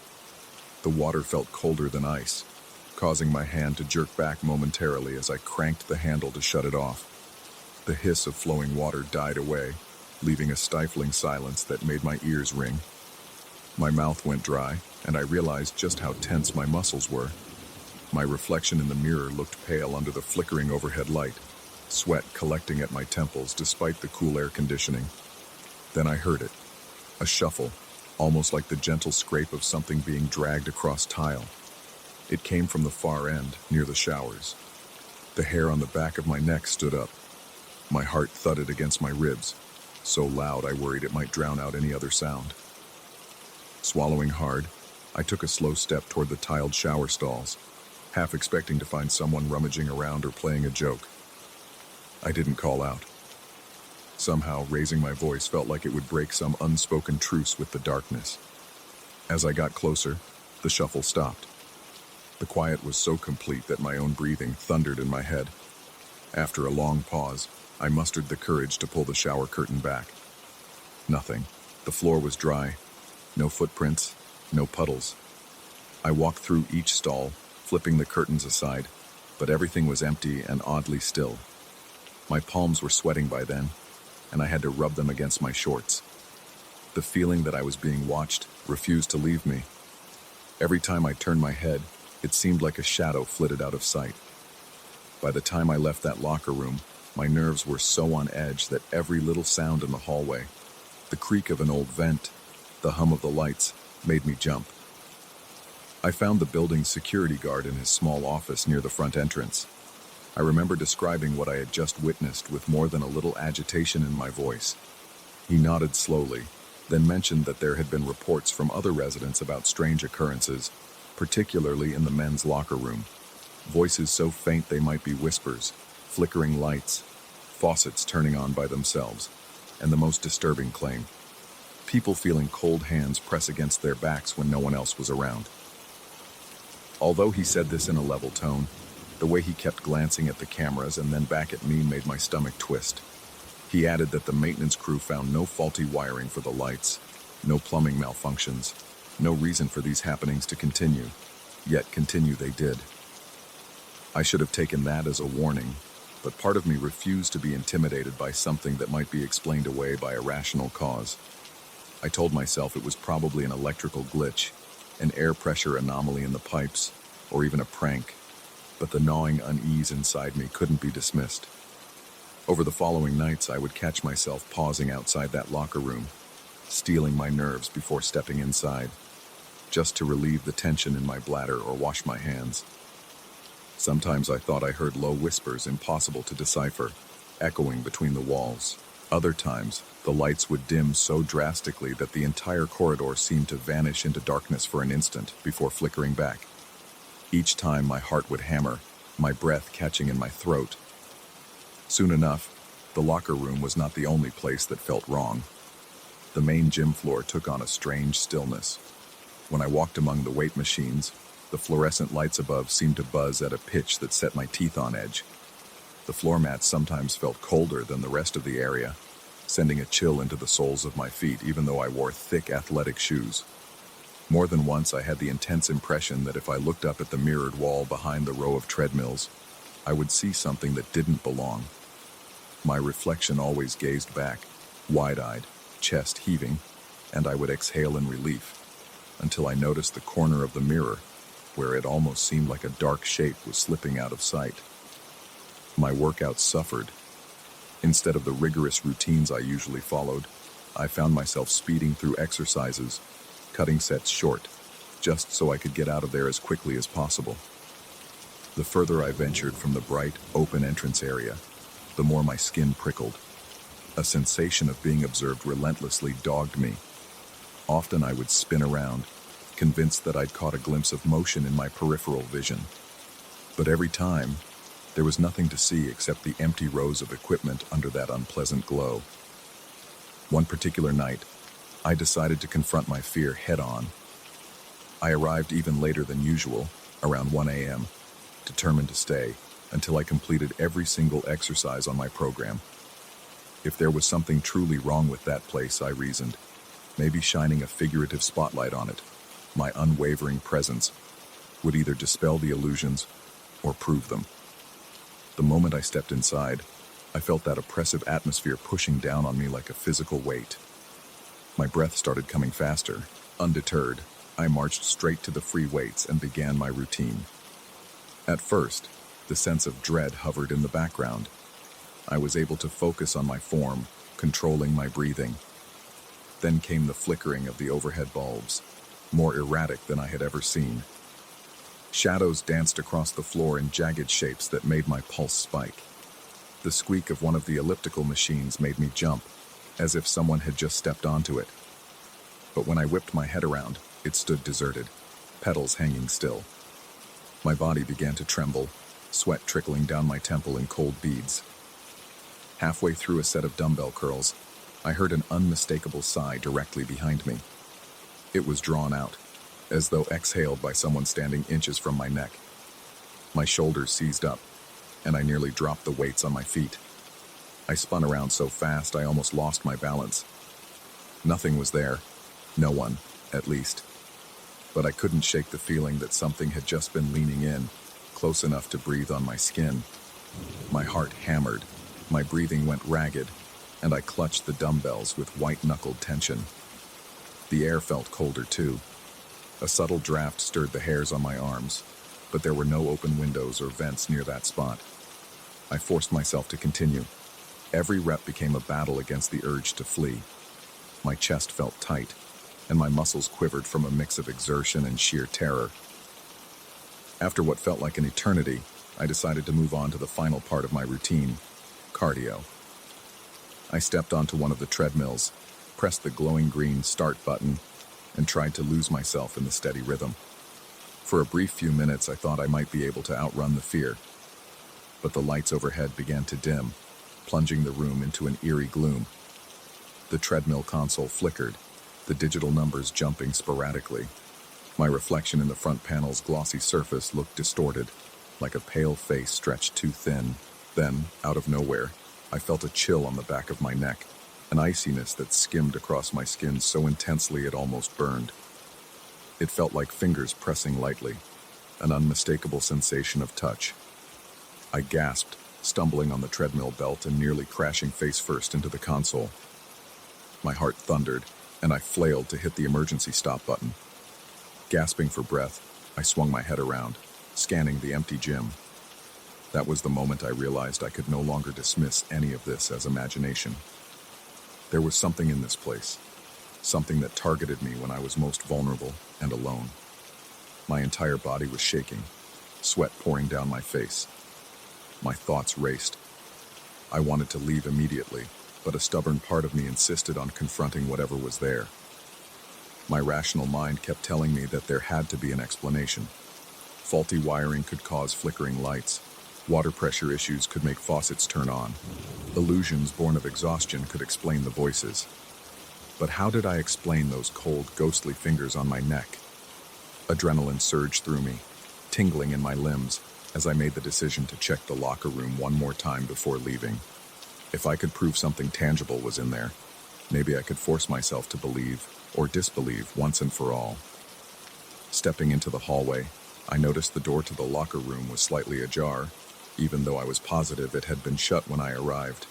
The water felt colder than ice, causing my hand to jerk back momentarily as I cranked the handle to shut it off. The hiss of flowing water died away, leaving a stifling silence that made my ears ring. My mouth went dry, and I realized just how tense my muscles were. My reflection in the mirror looked pale under the flickering overhead light, sweat collecting at my temples despite the cool air conditioning. Then I heard it, a shuffle, almost like the gentle scrape of something being dragged across tile. It came from the far end, near the showers. The hair on the back of my neck stood up. My heart thudded against my ribs, so loud I worried it might drown out any other sound. Swallowing hard, I took a slow step toward the tiled shower stalls, half expecting to find someone rummaging around or playing a joke. I didn't call out. Somehow, raising my voice felt like it would break some unspoken truce with the darkness. As I got closer, the shuffle stopped. The quiet was so complete that my own breathing thundered in my head. After a long pause, I mustered the courage to pull the shower curtain back. Nothing. The floor was dry. No footprints, no puddles. I walked through each stall, flipping the curtains aside, but everything was empty and oddly still. My palms were sweating by then, and I had to rub them against my shorts. The feeling that I was being watched refused to leave me. Every time I turned my head, it seemed like a shadow flitted out of sight. By the time I left that locker room, my nerves were so on edge that every little sound in the hallway, the creak of an old vent, the hum of the lights, made me jump. I found the building's security guard in his small office near the front entrance. I remember describing what I had just witnessed with more than a little agitation in my voice. He nodded slowly, then mentioned that there had been reports from other residents about strange occurrences, particularly in the men's locker room. Voices so faint they might be whispers, flickering lights, faucets turning on by themselves, and the most disturbing claim: people feeling cold hands press against their backs when no one else was around. Although he said this in a level tone, the way he kept glancing at the cameras and then back at me made my stomach twist. He added that the maintenance crew found no faulty wiring for the lights, no plumbing malfunctions, no reason for these happenings to continue, yet continue they did. I should have taken that as a warning, but part of me refused to be intimidated by something that might be explained away by a rational cause. I told myself it was probably an electrical glitch, an air pressure anomaly in the pipes, or even a prank, but the gnawing unease inside me couldn't be dismissed. Over the following nights, I would catch myself pausing outside that locker room, steeling my nerves before stepping inside, just to relieve the tension in my bladder or wash my hands. Sometimes I thought I heard low whispers impossible to decipher, echoing between the walls. Other times, the lights would dim so drastically that the entire corridor seemed to vanish into darkness for an instant before flickering back. Each time my heart would hammer, my breath catching in my throat. Soon enough, the locker room was not the only place that felt wrong. The main gym floor took on a strange stillness. When I walked among the weight machines, the fluorescent lights above seemed to buzz at a pitch that set my teeth on edge. The floor mats sometimes felt colder than the rest of the area, sending a chill into the soles of my feet even though I wore thick athletic shoes. More than once I had the intense impression that if I looked up at the mirrored wall behind the row of treadmills, I would see something that didn't belong. My reflection always gazed back, wide-eyed, chest heaving, and I would exhale in relief, until I noticed the corner of the mirror, where it almost seemed like a dark shape was slipping out of sight. My workouts suffered. Instead of the rigorous routines I usually followed, I found myself speeding through exercises, cutting sets short, just so I could get out of there as quickly as possible. The further I ventured from the bright, open entrance area, the more my skin prickled. A sensation of being observed relentlessly dogged me. Often I would spin around, convinced that I'd caught a glimpse of motion in my peripheral vision. But every time, there was nothing to see except the empty rows of equipment under that unpleasant glow. One particular night, I decided to confront my fear head-on. I arrived even later than usual, around 1 a.m., determined to stay until I completed every single exercise on my program. If there was something truly wrong with that place, I reasoned, maybe shining a figurative spotlight on it, my unwavering presence, would either dispel the illusions or prove them. The moment I stepped inside, I felt that oppressive atmosphere pushing down on me like a physical weight. My breath started coming faster. Undeterred, I marched straight to the free weights and began my routine. At first, the sense of dread hovered in the background. I was able to focus on my form, controlling my breathing. Then came the flickering of the overhead bulbs, more erratic than I had ever seen. Shadows danced across the floor in jagged shapes that made my pulse spike. The squeak of one of the elliptical machines made me jump, as if someone had just stepped onto it. But when I whipped my head around, it stood deserted, pedals hanging still. My body began to tremble, sweat trickling down my temple in cold beads. Halfway through a set of dumbbell curls, I heard an unmistakable sigh directly behind me. It was drawn out, as though exhaled by someone standing inches from my neck. My shoulders seized up, and I nearly dropped the weights on my feet. I spun around so fast I almost lost my balance. Nothing was there. No one, at least. But I couldn't shake the feeling that something had just been leaning in, close enough to breathe on my skin. My heart hammered, my breathing went ragged, and I clutched the dumbbells with white-knuckled tension. The air felt colder, too. A subtle draft stirred the hairs on my arms, but there were no open windows or vents near that spot. I forced myself to continue. Every rep became a battle against the urge to flee. My chest felt tight, and my muscles quivered from a mix of exertion and sheer terror. After what felt like an eternity, I decided to move on to the final part of my routine, cardio. I stepped onto one of the treadmills, pressed the glowing green start button, and tried to lose myself in the steady rhythm. For a brief few minutes, I thought I might be able to outrun the fear. But the lights overhead began to dim, plunging the room into an eerie gloom. The treadmill console flickered, the digital numbers jumping sporadically. My reflection in the front panel's glossy surface looked distorted, like a pale face stretched too thin. Then, out of nowhere, I felt a chill on the back of my neck, an iciness that skimmed across my skin so intensely it almost burned. It felt like fingers pressing lightly, an unmistakable sensation of touch. I gasped, stumbling on the treadmill belt and nearly crashing face first into the console. My heart thundered, and I flailed to hit the emergency stop button. Gasping for breath, I swung my head around, scanning the empty gym. That was the moment I realized I could no longer dismiss any of this as imagination. There was something in this place, something that targeted me when I was most vulnerable and alone. My entire body was shaking, sweat pouring down my face. My thoughts raced. I wanted to leave immediately, but a stubborn part of me insisted on confronting whatever was there. My rational mind kept telling me that there had to be an explanation. Faulty wiring could cause flickering lights. Water pressure issues could make faucets turn on. Illusions born of exhaustion could explain the voices. But how did I explain those cold, ghostly fingers on my neck? Adrenaline surged through me, tingling in my limbs, as I made the decision to check the locker room one more time before leaving. If I could prove something tangible was in there, maybe I could force myself to believe or disbelieve once and for all. Stepping into the hallway, I noticed the door to the locker room was slightly ajar, even though I was positive it had been shut when I arrived.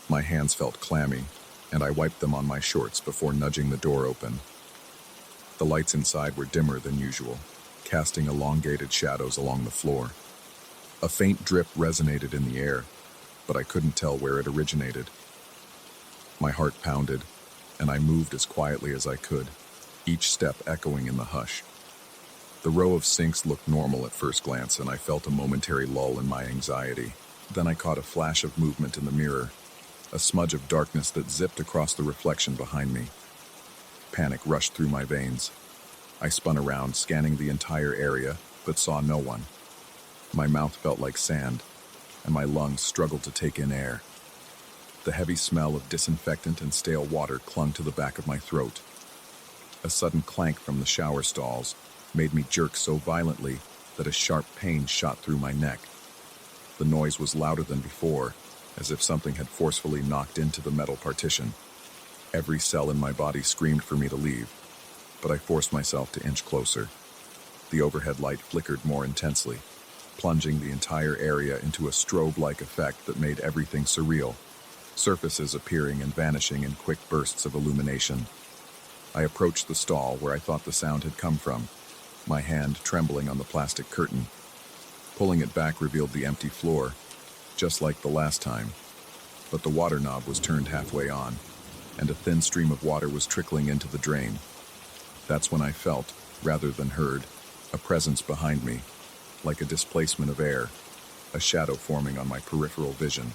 My hands felt clammy, and I wiped them on my shorts before nudging the door open. The lights inside were dimmer than usual, casting elongated shadows along the floor. A faint drip resonated in the air, but I couldn't tell where it originated. My heart pounded, and I moved as quietly as I could, each step echoing in the hush. The row of sinks looked normal at first glance, and I felt a momentary lull in my anxiety. Then I caught a flash of movement in the mirror, a smudge of darkness that zipped across the reflection behind me. Panic rushed through my veins. I spun around, scanning the entire area, but saw no one. My mouth felt like sand, and my lungs struggled to take in air. The heavy smell of disinfectant and stale water clung to the back of my throat. A sudden clank from the shower stalls made me jerk so violently that a sharp pain shot through my neck. The noise was louder than before, as if something had forcefully knocked into the metal partition. Every cell in my body screamed for me to leave, but I forced myself to inch closer. The overhead light flickered more intensely, plunging the entire area into a strobe-like effect that made everything surreal, surfaces appearing and vanishing in quick bursts of illumination. I approached the stall where I thought the sound had come from, my hand trembling on the plastic curtain. Pulling it back revealed the empty floor, just like the last time, but the water knob was turned halfway on, and a thin stream of water was trickling into the drain. That's when I felt, rather than heard, a presence behind me, like a displacement of air, a shadow forming on my peripheral vision.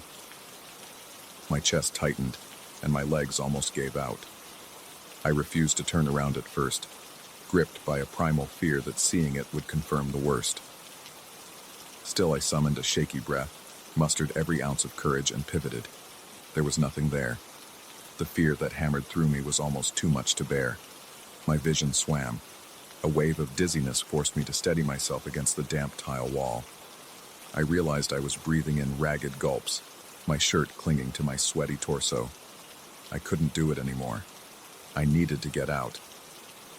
My chest tightened, and my legs almost gave out. I refused to turn around at first, gripped by a primal fear that seeing it would confirm the worst. Still, I summoned a shaky breath, mustered every ounce of courage, and pivoted. There was nothing there. The fear that hammered through me was almost too much to bear. My vision swam. A wave of dizziness forced me to steady myself against the damp tile wall. I realized I was breathing in ragged gulps, my shirt clinging to my sweaty torso. I couldn't do it anymore. I needed to get out.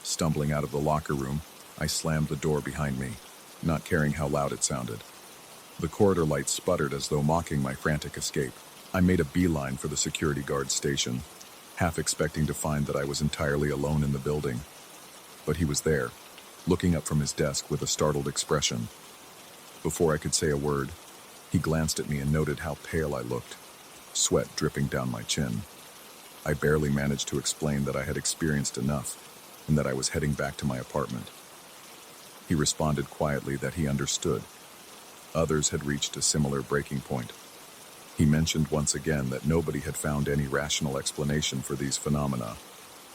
Stumbling out of the locker room, I slammed the door behind me, not caring how loud it sounded. The corridor lights sputtered as though mocking my frantic escape. I made a beeline for the security guard station, half expecting to find that I was entirely alone in the building. But he was there, looking up from his desk with a startled expression. Before I could say a word, he glanced at me and noted how pale I looked, sweat dripping down my chin. I barely managed to explain that I had experienced enough and that I was heading back to my apartment. He responded quietly that he understood. Others had reached a similar breaking point. He mentioned once again that nobody had found any rational explanation for these phenomena,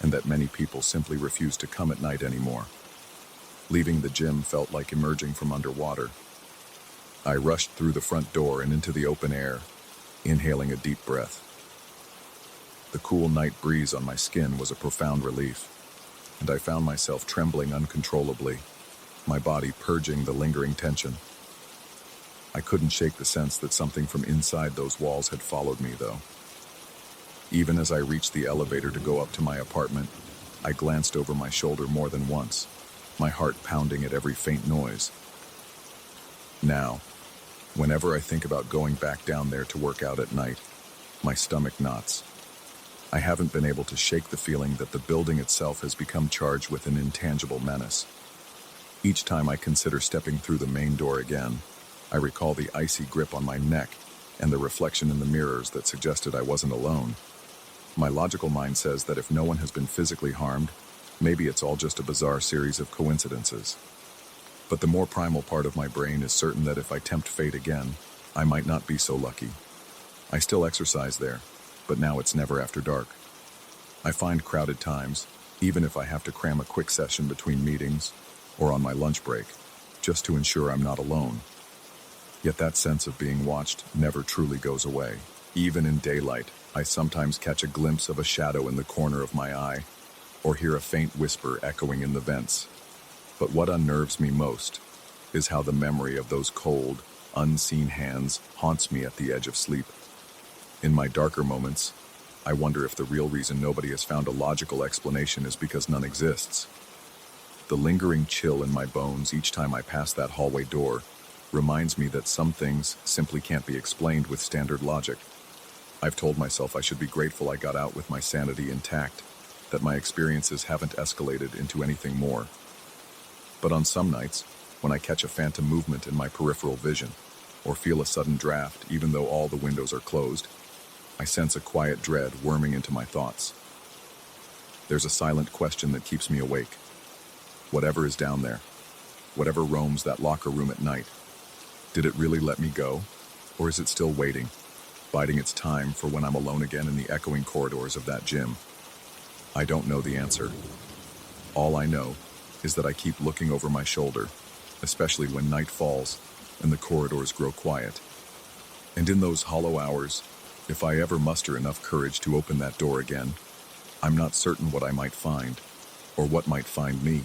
and that many people simply refused to come at night anymore. Leaving the gym felt like emerging from underwater. I rushed through the front door and into the open air, inhaling a deep breath. The cool night breeze on my skin was a profound relief, and I found myself trembling uncontrollably, my body purging the lingering tension. I couldn't shake the sense that something from inside those walls had followed me, though. Even as I reached the elevator to go up to my apartment, I glanced over my shoulder more than once, my heart pounding at every faint noise. Now, whenever I think about going back down there to work out at night, my stomach knots. I haven't been able to shake the feeling that the building itself has become charged with an intangible menace. Each time I consider stepping through the main door again, I recall the icy grip on my neck and the reflection in the mirrors that suggested I wasn't alone. My logical mind says that if no one has been physically harmed, maybe it's all just a bizarre series of coincidences. But the more primal part of my brain is certain that if I tempt fate again, I might not be so lucky. I still exercise there, but now it's never after dark. I find crowded times, even if I have to cram a quick session between meetings or on my lunch break, just to ensure I'm not alone. Yet that sense of being watched never truly goes away. Even in daylight, I sometimes catch a glimpse of a shadow in the corner of my eye, or hear a faint whisper echoing in the vents. But what unnerves me most is how the memory of those cold, unseen hands haunts me at the edge of sleep. In my darker moments, I wonder if the real reason nobody has found a logical explanation is because none exists. The lingering chill in my bones each time I pass that hallway door reminds me that some things simply can't be explained with standard logic. I've told myself I should be grateful I got out with my sanity intact, that my experiences haven't escalated into anything more. But on some nights, when I catch a phantom movement in my peripheral vision, or feel a sudden draft even though all the windows are closed, I sense a quiet dread worming into my thoughts. There's a silent question that keeps me awake. Whatever is down there, whatever roams that locker room at night, did it really let me go? Or is it still waiting, biding its time for when I'm alone again in the echoing corridors of that gym? I don't know the answer. All I know is that I keep looking over my shoulder, especially when night falls and the corridors grow quiet. And in those hollow hours, if I ever muster enough courage to open that door again, I'm not certain what I might find, or what might find me.